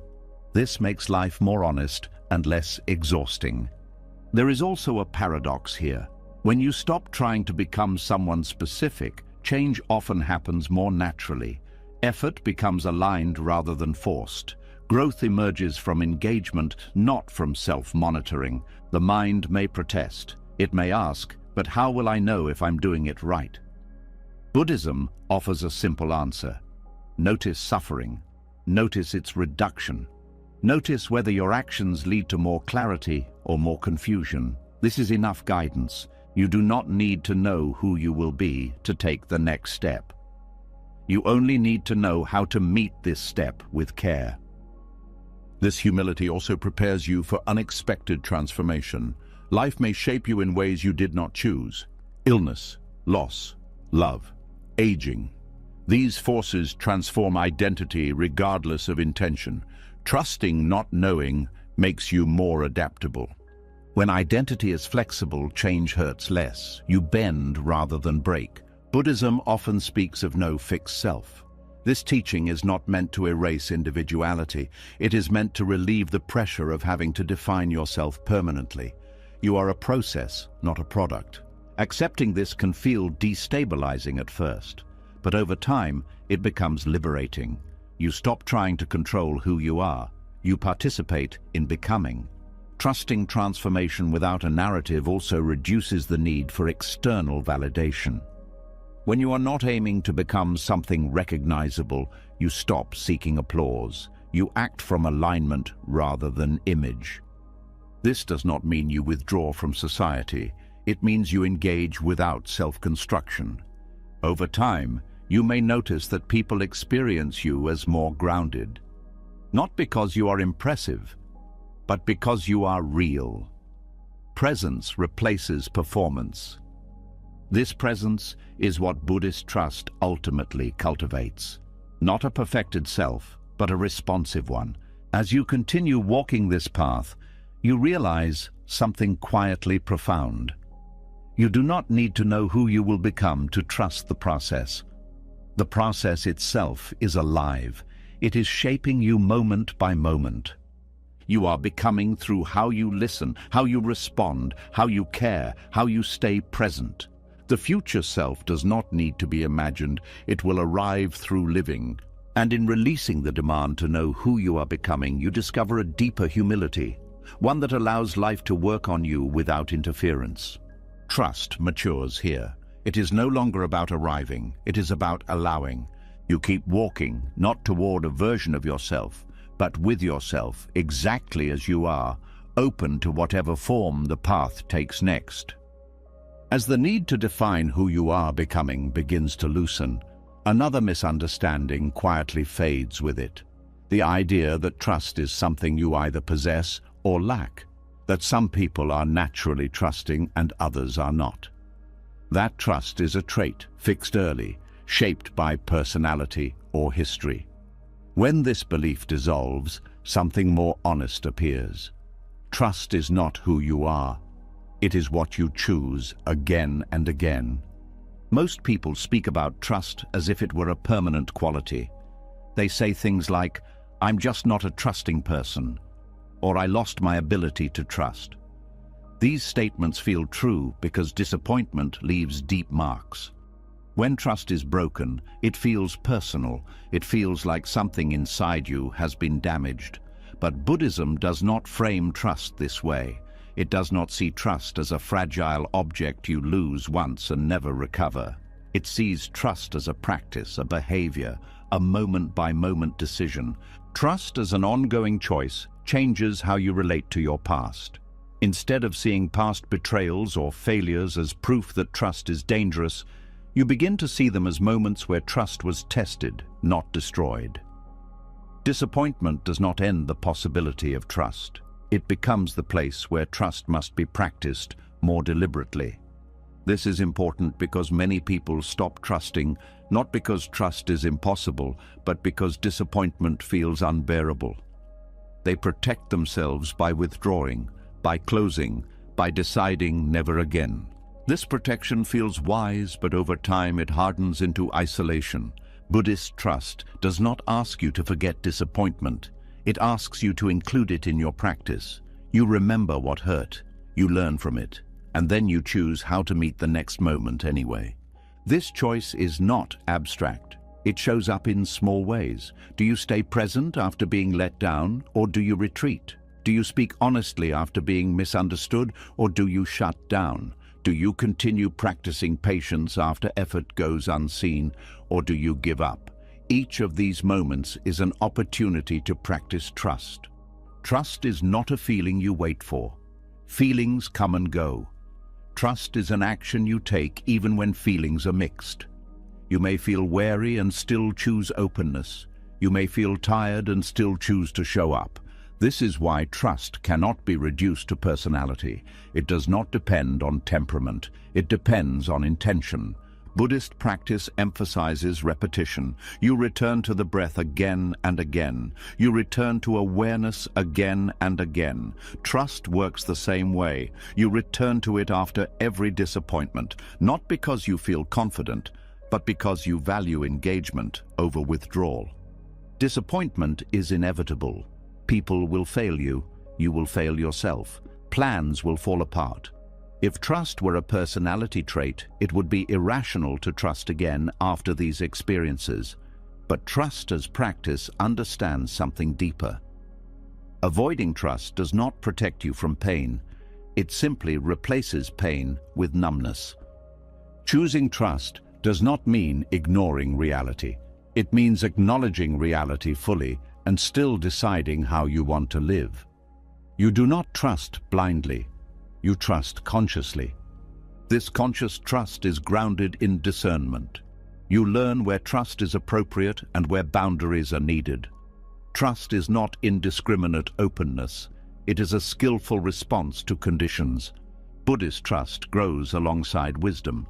This makes life more honest and less exhausting. There is also a paradox here. When you stop trying to become someone specific, change often happens more naturally. Effort becomes aligned rather than forced. Growth emerges from engagement, not from self-monitoring. The mind may protest. It may ask, but how will I know if I'm doing it right? Buddhism offers a simple answer. Notice suffering. Notice its reduction. Notice whether your actions lead to more clarity or more confusion. This is enough guidance. You do not need to know who you will be to take the next step. You only need to know how to meet this step with care. This humility also prepares you for unexpected transformation. Life may shape you in ways you did not choose. Illness, loss, love, aging. These forces transform identity regardless of intention. Trusting not knowing makes you more adaptable. When identity is flexible, change hurts less. You bend rather than break. Buddhism often speaks of no fixed self. This teaching is not meant to erase individuality. It is meant to relieve the pressure of having to define yourself permanently. You are a process, not a product. Accepting this can feel destabilizing at first, but over time, it becomes liberating. You stop trying to control who you are. You participate in becoming. Trusting transformation without a narrative also reduces the need for external validation. When you are not aiming to become something recognizable, you stop seeking applause. You act from alignment rather than image. This does not mean you withdraw from society. It means you engage without self-construction. Over time, you may notice that people experience you as more grounded. Not because you are impressive, but because you are real. Presence replaces performance. This presence is what Buddhist trust ultimately cultivates. Not a perfected self, but a responsive one. As you continue walking this path, you realize something quietly profound. You do not need to know who you will become to trust the process. The process itself is alive. It is shaping you moment by moment. You are becoming through how you listen, how you respond, how you care, how you stay present. The future self does not need to be imagined, it will arrive through living. And in releasing the demand to know who you are becoming, you discover a deeper humility, one that allows life to work on you without interference. Trust matures here. It is no longer about arriving, it is about allowing. You keep walking, not toward a version of yourself, but with yourself, exactly as you are, open to whatever form the path takes next. As the need to define who you are becoming begins to loosen, another misunderstanding quietly fades with it. The idea that trust is something you either possess or lack, that some people are naturally trusting and others are not. That trust is a trait, fixed early, shaped by personality or history. When this belief dissolves, something more honest appears. Trust is not who you are. It is what you choose again and again. Most people speak about trust as if it were a permanent quality. They say things like, "I'm just not a trusting person," or "I lost my ability to trust." These statements feel true because disappointment leaves deep marks. When trust is broken, it feels personal. It feels like something inside you has been damaged. But Buddhism does not frame trust this way. It does not see trust as a fragile object you lose once and never recover. It sees trust as a practice, a behavior, a moment-by-moment decision. Trust as an ongoing choice changes how you relate to your past. Instead of seeing past betrayals or failures as proof that trust is dangerous, you begin to see them as moments where trust was tested, not destroyed. Disappointment does not end the possibility of trust. It becomes the place where trust must be practiced more deliberately. This is important because many people stop trusting, not because trust is impossible, but because disappointment feels unbearable. They protect themselves by withdrawing, by closing, by deciding never again. This protection feels wise, but over time it hardens into isolation. Buddhist trust does not ask you to forget disappointment. It asks you to include it in your practice. You remember what hurt, you learn from it, and then you choose how to meet the next moment anyway. This choice is not abstract. It shows up in small ways. Do you stay present after being let down, or do you retreat? Do you speak honestly after being misunderstood, or do you shut down? Do you continue practicing patience after effort goes unseen, or do you give up? Each of these moments is an opportunity to practice trust. Trust is not a feeling you wait for. Feelings come and go. Trust is an action you take even when feelings are mixed. You may feel wary and still choose openness. You may feel tired and still choose to show up. This is why trust cannot be reduced to personality. It does not depend on temperament. It depends on intention. Buddhist practice emphasizes repetition. You return to the breath again and again. You return to awareness again and again. Trust works the same way. You return to it after every disappointment, not because you feel confident, but because you value engagement over withdrawal. Disappointment is inevitable. People will fail you. You will fail yourself. Plans will fall apart. If trust were a personality trait, it would be irrational to trust again after these experiences. But trust as practice understands something deeper. Avoiding trust does not protect you from pain. It simply replaces pain with numbness. Choosing trust does not mean ignoring reality. It means acknowledging reality fully and still deciding how you want to live. You do not trust blindly. You trust consciously. This conscious trust is grounded in discernment. You learn where trust is appropriate and where boundaries are needed. Trust is not indiscriminate openness. It is a skillful response to conditions. Buddhist trust grows alongside wisdom.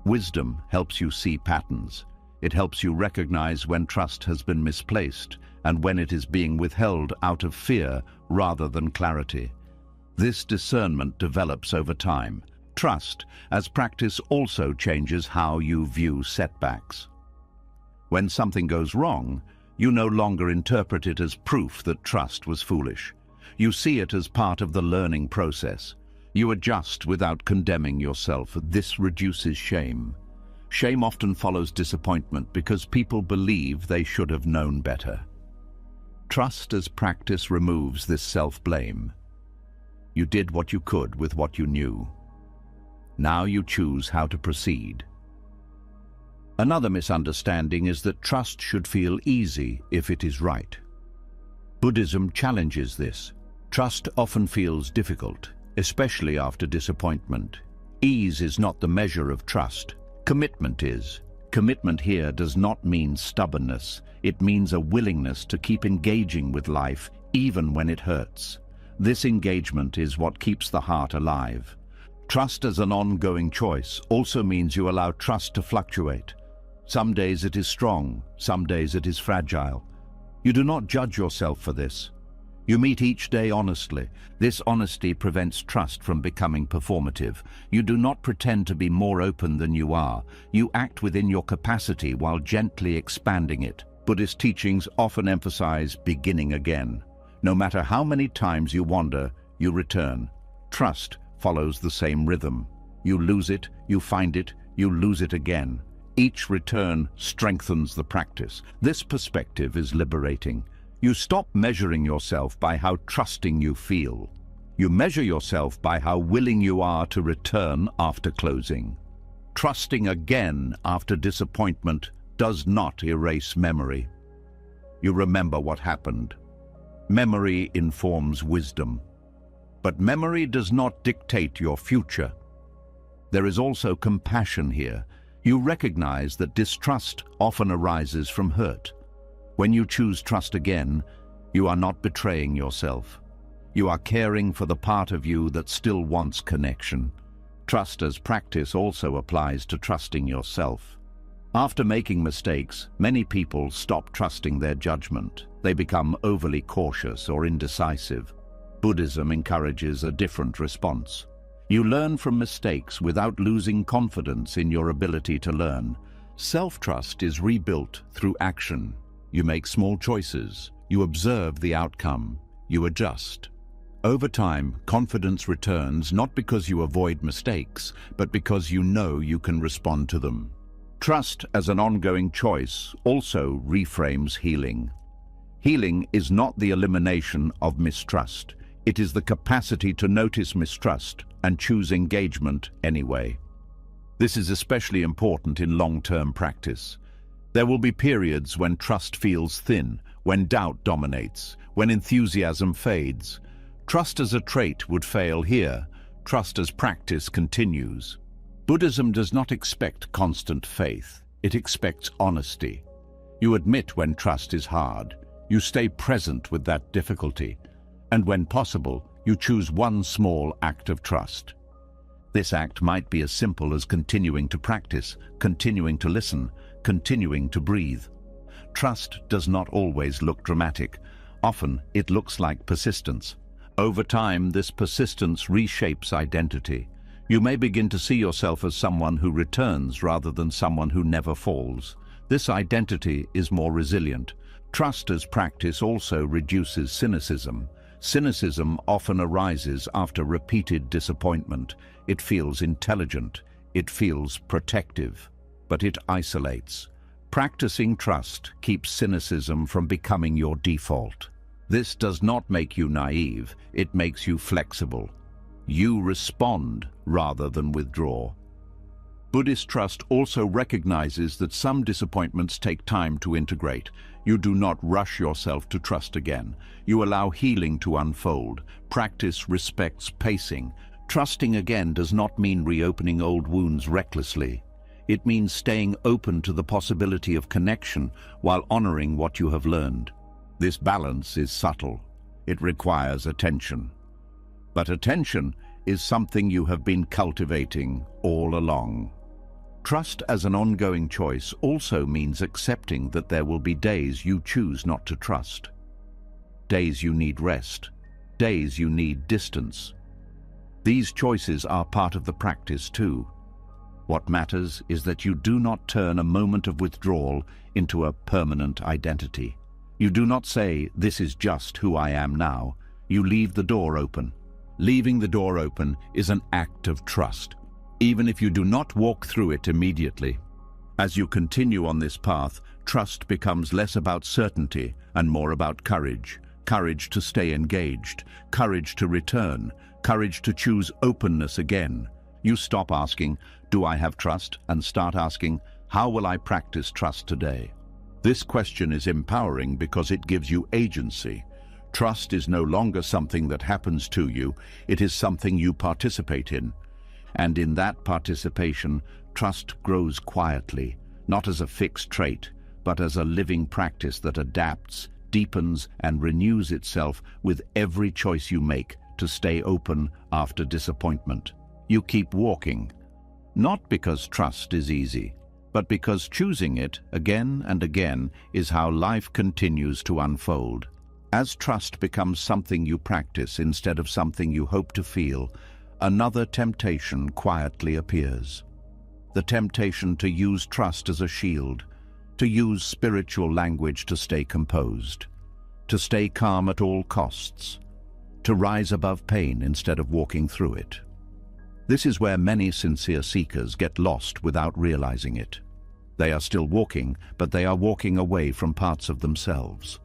Wisdom helps you see patterns. It helps you recognize when trust has been misplaced and when it is being withheld out of fear rather than clarity. This discernment develops over time. Trust, as practice, also changes how you view setbacks. When something goes wrong, you no longer interpret it as proof that trust was foolish. You see it as part of the learning process. You adjust without condemning yourself. This reduces shame. Shame often follows disappointment because people believe they should have known better. Trust as practice removes this self-blame. You did what you could with what you knew. Now you choose how to proceed. Another misunderstanding is that trust should feel easy if it is right. Buddhism challenges this. Trust often feels difficult, especially after disappointment. Ease is not the measure of trust. Commitment is. Commitment here does not mean stubbornness. It means a willingness to keep engaging with life even when it hurts. This engagement is what keeps the heart alive. Trust as an ongoing choice also means you allow trust to fluctuate. Some days it is strong, some days it is fragile. You do not judge yourself for this. You meet each day honestly. This honesty prevents trust from becoming performative. You do not pretend to be more open than you are. You act within your capacity while gently expanding it. Buddhist teachings often emphasize beginning again. No matter how many times you wander, you return. Trust follows the same rhythm. You lose it, you find it, you lose it again. Each return strengthens the practice. This perspective is liberating. You stop measuring yourself by how trusting you feel. You measure yourself by how willing you are to return after closing. Trusting again after disappointment does not erase memory. You remember what happened. Memory informs wisdom. But memory does not dictate your future. There is also compassion here. You recognize that distrust often arises from hurt. When you choose trust again, you are not betraying yourself. You are caring for the part of you that still wants connection. Trust as practice also applies to trusting yourself. After making mistakes, many people stop trusting their judgment. They become overly cautious or indecisive. Buddhism encourages a different response. You learn from mistakes without losing confidence in your ability to learn. Self-trust is rebuilt through action. You make small choices. You observe the outcome. You adjust. Over time, confidence returns not because you avoid mistakes, but because you know you can respond to them. Trust as an ongoing choice also reframes healing. Healing is not the elimination of mistrust. It is the capacity to notice mistrust and choose engagement anyway. This is especially important in long-term practice. There will be periods when trust feels thin, when doubt dominates, when enthusiasm fades. Trust as a trait would fail here. Trust as practice continues. Buddhism does not expect constant faith. It expects honesty. You admit when trust is hard. You stay present with that difficulty. And when possible, you choose one small act of trust. This act might be as simple as continuing to practice, continuing to listen, continuing to breathe. Trust does not always look dramatic. Often it looks like persistence. Over time, this persistence reshapes identity. You may begin to see yourself as someone who returns rather than someone who never falls. This identity is more resilient. Trust as practice also reduces cynicism. Cynicism often arises after repeated disappointment. It feels intelligent. It feels protective. But it isolates. Practicing trust keeps cynicism from becoming your default. This does not make you naive. It makes you flexible. You respond rather than withdraw. Buddhist trust also recognizes that some disappointments take time to integrate. You do not rush yourself to trust again. You allow healing to unfold. Practice respects pacing. Trusting again does not mean reopening old wounds recklessly. It means staying open to the possibility of connection while honoring what you have learned. This balance is subtle. It requires attention. But attention is something you have been cultivating all along. Trust as an ongoing choice also means accepting that there will be days you choose not to trust. Days you need rest. Days you need distance. These choices are part of the practice too. What matters is that you do not turn a moment of withdrawal into a permanent identity. You do not say, "This is just who I am now." You leave the door open. Leaving the door open is an act of trust, even if you do not walk through it immediately. As you continue on this path, trust becomes less about certainty and more about courage. Courage to stay engaged, courage to return, courage to choose openness again. You stop asking, "Do I have trust?" and start asking, "How will I practice trust today?" This question is empowering because it gives you agency. Trust is no longer something that happens to you, it is something you participate in. And in that participation, trust grows quietly, not as a fixed trait, but as a living practice that adapts, deepens, and renews itself with every choice you make to stay open after disappointment. You keep walking, not because trust is easy, but because choosing it again and again is how life continues to unfold. As trust becomes something you practice instead of something you hope to feel, another temptation quietly appears. The temptation to use trust as a shield, to use spiritual language to stay composed, to stay calm at all costs, to rise above pain instead of walking through it. This is where many sincere seekers get lost without realizing it. They are still walking, but they are walking away from parts of themselves.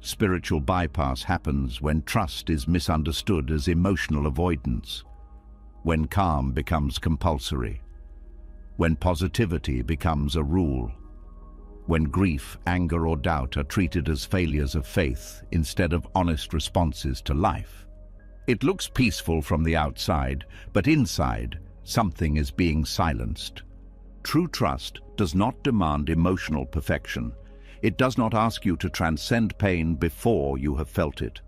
Spiritual bypass happens when trust is misunderstood as emotional avoidance, when calm becomes compulsory, when positivity becomes a rule, when grief, anger, or doubt are treated as failures of faith instead of honest responses to life. It looks peaceful from the outside, but inside, something is being silenced. True trust does not demand emotional perfection. It does not ask you to transcend pain before you have felt it.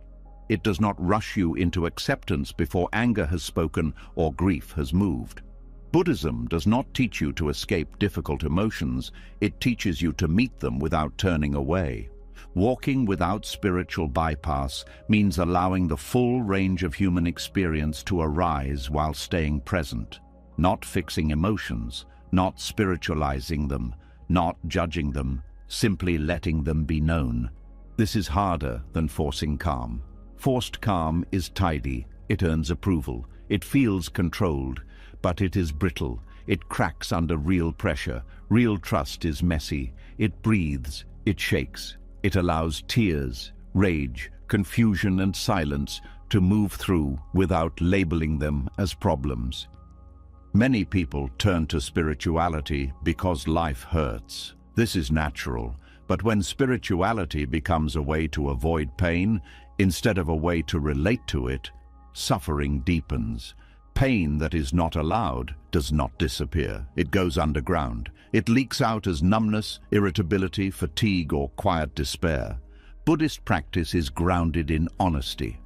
It does not rush you into acceptance before anger has spoken or grief has moved. Buddhism does not teach you to escape difficult emotions, it teaches you to meet them without turning away. Walking without spiritual bypass means allowing the full range of human experience to arise while staying present, not fixing emotions, not spiritualizing them, not judging them, simply letting them be known. This is harder than forcing calm. Forced calm is tidy, it earns approval, it feels controlled, but it is brittle, it cracks under real pressure. Real trust is messy, it breathes, it shakes, it allows tears, rage, confusion, and silence to move through without labeling them as problems. Many people turn to spirituality because life hurts. This is natural, but when spirituality becomes a way to avoid pain instead of a way to relate to it, suffering deepens. Pain that is not allowed does not disappear. It goes underground. It leaks out as numbness, irritability, fatigue, or quiet despair. Buddhist practice is grounded in honesty.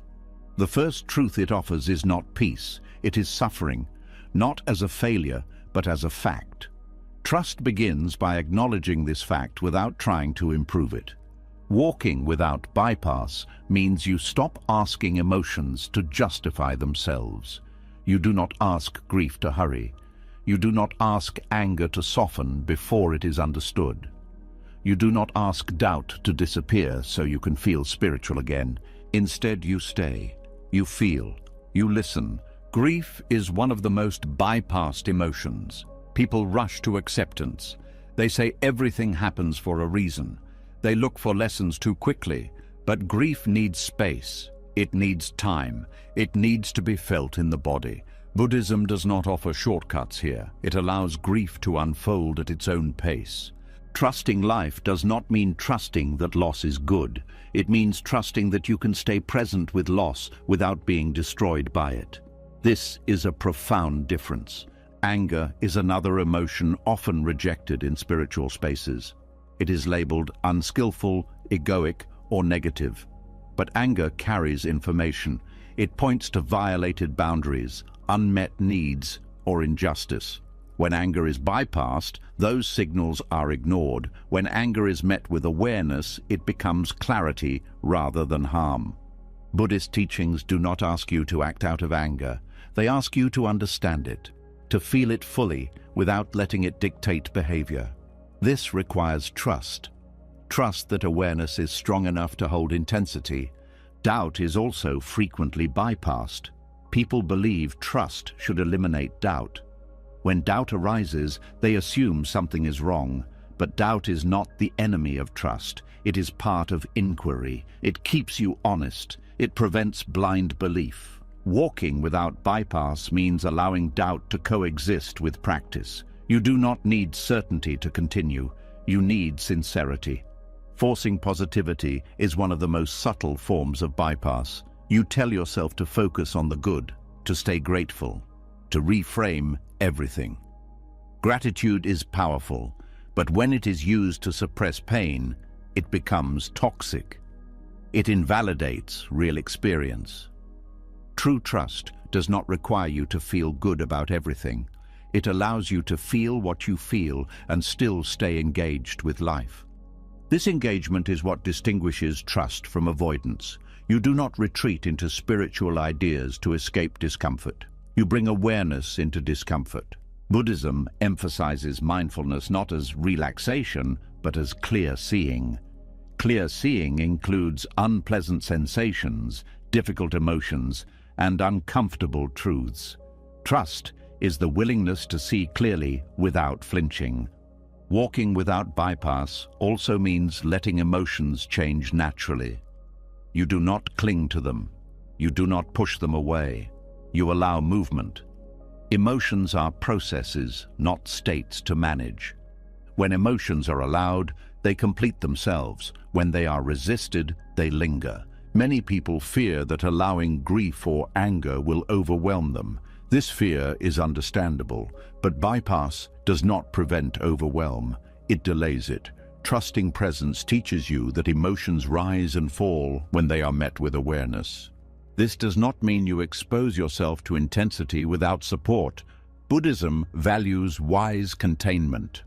The first truth it offers is not peace, it is suffering, not as a failure, but as a fact. Trust begins by acknowledging this fact without trying to improve it. Walking without bypass means you stop asking emotions to justify themselves. You do not ask grief to hurry. You do not ask anger to soften before it is understood. You do not ask doubt to disappear so you can feel spiritual again. Instead, you stay. You feel. You listen. Grief is one of the most bypassed emotions. People rush to acceptance. They say everything happens for a reason. They look for lessons too quickly. But grief needs space. It needs time. It needs to be felt in the body. Buddhism does not offer shortcuts here. It allows grief to unfold at its own pace. Trusting life does not mean trusting that loss is good. It means trusting that you can stay present with loss without being destroyed by it. This is a profound difference. Anger is another emotion often rejected in spiritual spaces. It is labeled unskillful, egoic, or negative. But anger carries information. It points to violated boundaries, unmet needs, or injustice. When anger is bypassed, those signals are ignored. When anger is met with awareness, it becomes clarity rather than harm. Buddhist teachings do not ask you to act out of anger. They ask you to understand it, to feel it fully without letting it dictate behavior. This requires trust. Trust that awareness is strong enough to hold intensity. Doubt is also frequently bypassed. People believe trust should eliminate doubt. When doubt arises, they assume something is wrong. But doubt is not the enemy of trust. It is part of inquiry. It keeps you honest. It prevents blind belief. Walking without bypass means allowing doubt to coexist with practice. You do not need certainty to continue. You need sincerity. Forcing positivity is one of the most subtle forms of bypass. You tell yourself to focus on the good, to stay grateful, to reframe everything. Gratitude is powerful, but when it is used to suppress pain, it becomes toxic. It invalidates real experience. True trust does not require you to feel good about everything. It allows you to feel what you feel and still stay engaged with life. This engagement is what distinguishes trust from avoidance. You do not retreat into spiritual ideas to escape discomfort. You bring awareness into discomfort. Buddhism emphasizes mindfulness not as relaxation, but as clear seeing. Clear seeing includes unpleasant sensations, difficult emotions, and uncomfortable truths. Trust is the willingness to see clearly without flinching. Walking without bypass also means letting emotions change naturally. You do not cling to them. You do not push them away. You allow movement. Emotions are processes, not states to manage. When emotions are allowed, they complete themselves. When they are resisted, they linger. Many people fear that allowing grief or anger will overwhelm them. This fear is understandable, but bypass does not prevent overwhelm. It delays it. Trusting presence teaches you that emotions rise and fall when they are met with awareness. This does not mean you expose yourself to intensity without support. Buddhism values wise containment.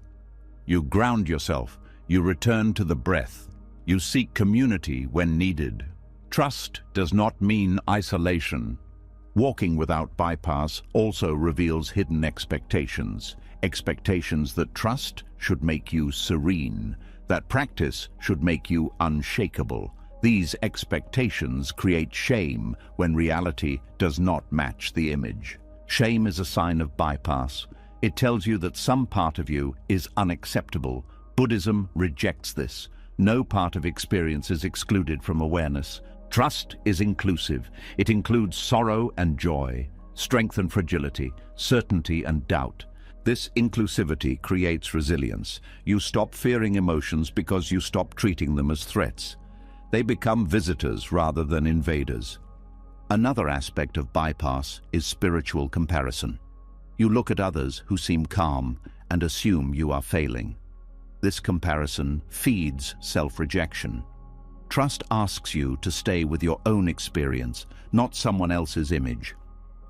You ground yourself. You return to the breath. You seek community when needed. Trust does not mean isolation. Walking without bypass also reveals hidden expectations. Expectations that trust should make you serene, that practice should make you unshakable. These expectations create shame when reality does not match the image. Shame is a sign of bypass. It tells you that some part of you is unacceptable. Buddhism rejects this. No part of experience is excluded from awareness. Trust is inclusive. It includes sorrow and joy, strength and fragility, certainty and doubt. This inclusivity creates resilience. You stop fearing emotions because you stop treating them as threats. They become visitors rather than invaders. Another aspect of bypass is spiritual comparison. You look at others who seem calm and assume you are failing. This comparison feeds self-rejection. Trust asks you to stay with your own experience, not someone else's image.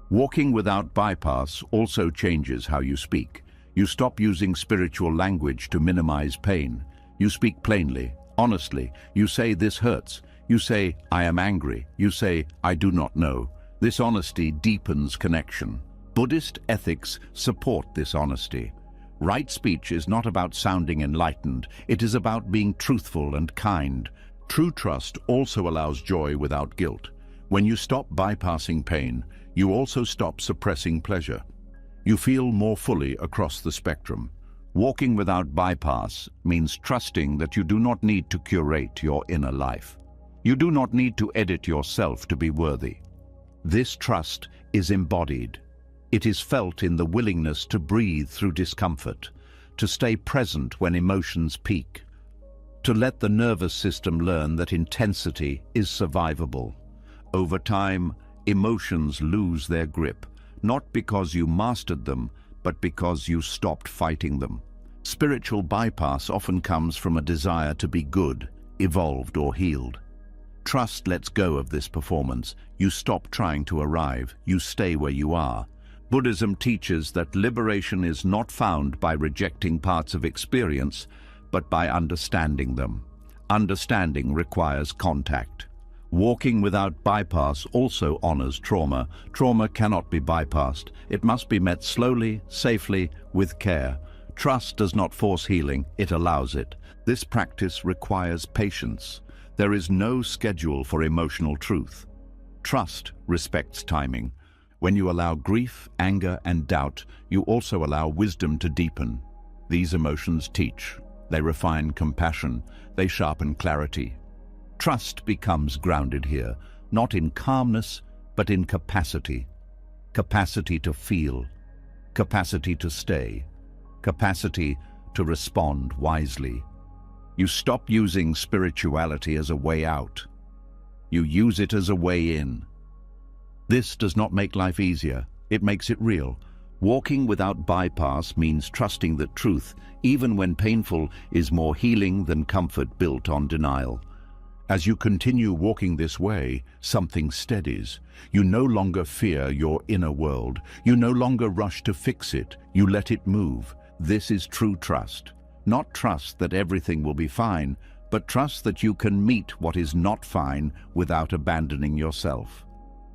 Walking without bypass also changes how you speak. You stop using spiritual language to minimize pain. You speak plainly, honestly. You say, "This hurts." You say, "I am angry." You say, "I do not know." This honesty deepens connection. Buddhist ethics support this honesty. Right speech is not about sounding enlightened. It is about being truthful and kind. True trust also allows joy without guilt. When you stop bypassing pain, you also stop suppressing pleasure. You feel more fully across the spectrum. Walking without bypass means trusting that you do not need to curate your inner life. You do not need to edit yourself to be worthy. This trust is embodied. It is felt in the willingness to breathe through discomfort, to stay present when emotions peak, to let the nervous system learn that intensity is survivable. Over time, emotions lose their grip, not because you mastered them, but because you stopped fighting them. Spiritual bypass often comes from a desire to be good, evolved, or healed. Trust lets go of this performance. You stop trying to arrive. You stay where you are. Buddhism teaches that liberation is not found by rejecting parts of experience, but by understanding them. Understanding requires contact. Walking without bypass also honors trauma. Trauma cannot be bypassed. It must be met slowly, safely, with care. Trust does not force healing, it allows it. This practice requires patience. There is no schedule for emotional truth. Trust respects timing. When you allow grief, anger, and doubt, you also allow wisdom to deepen. These emotions teach. They refine compassion. They sharpen clarity. Trust becomes grounded here, not in calmness, but in capacity. Capacity to feel. Capacity to stay. Capacity to respond wisely. You stop using spirituality as a way out. You use it as a way in. This does not make life easier. It makes it real. Walking without bypass means trusting that truth, even when painful, is more healing than comfort built on denial. As you continue walking this way, something steadies. You no longer fear your inner world. You no longer rush to fix it. You let it move. This is true trust. Not trust that everything will be fine, but trust that you can meet what is not fine without abandoning yourself.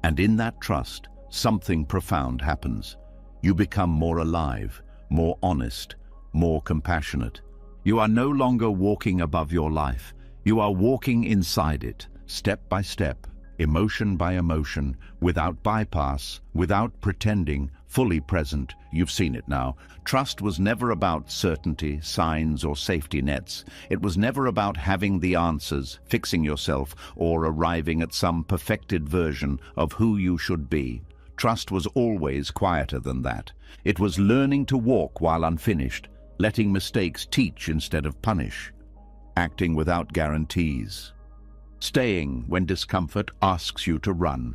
And in that trust, something profound happens. You become more alive, more honest, more compassionate. You are no longer walking above your life. You are walking inside it, step by step, emotion by emotion, without bypass, without pretending, fully present. You've seen it now. Trust was never about certainty, signs, or safety nets. It was never about having the answers, fixing yourself, or arriving at some perfected version of who you should be. Trust was always quieter than that. It was learning to walk while unfinished, letting mistakes teach instead of punish, acting without guarantees, staying when discomfort asks you to run,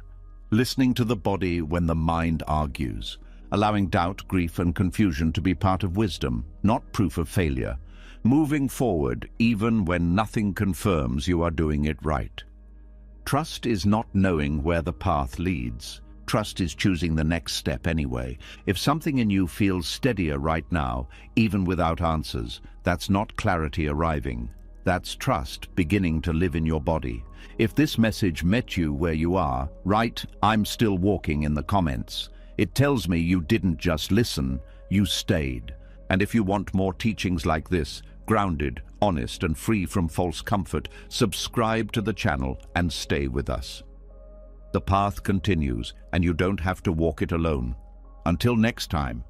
listening to the body when the mind argues, allowing doubt, grief, and confusion to be part of wisdom, not proof of failure, moving forward even when nothing confirms you are doing it right. Trust is not knowing where the path leads. Trust is choosing the next step anyway. If something in you feels steadier right now, even without answers, that's not clarity arriving. That's trust beginning to live in your body. If this message met you where you are, write "I'm still walking" in the comments. It tells me you didn't just listen, you stayed. And if you want more teachings like this, grounded, honest, and free from false comfort, subscribe to the channel and stay with us. The path continues, and you don't have to walk it alone. Until next time.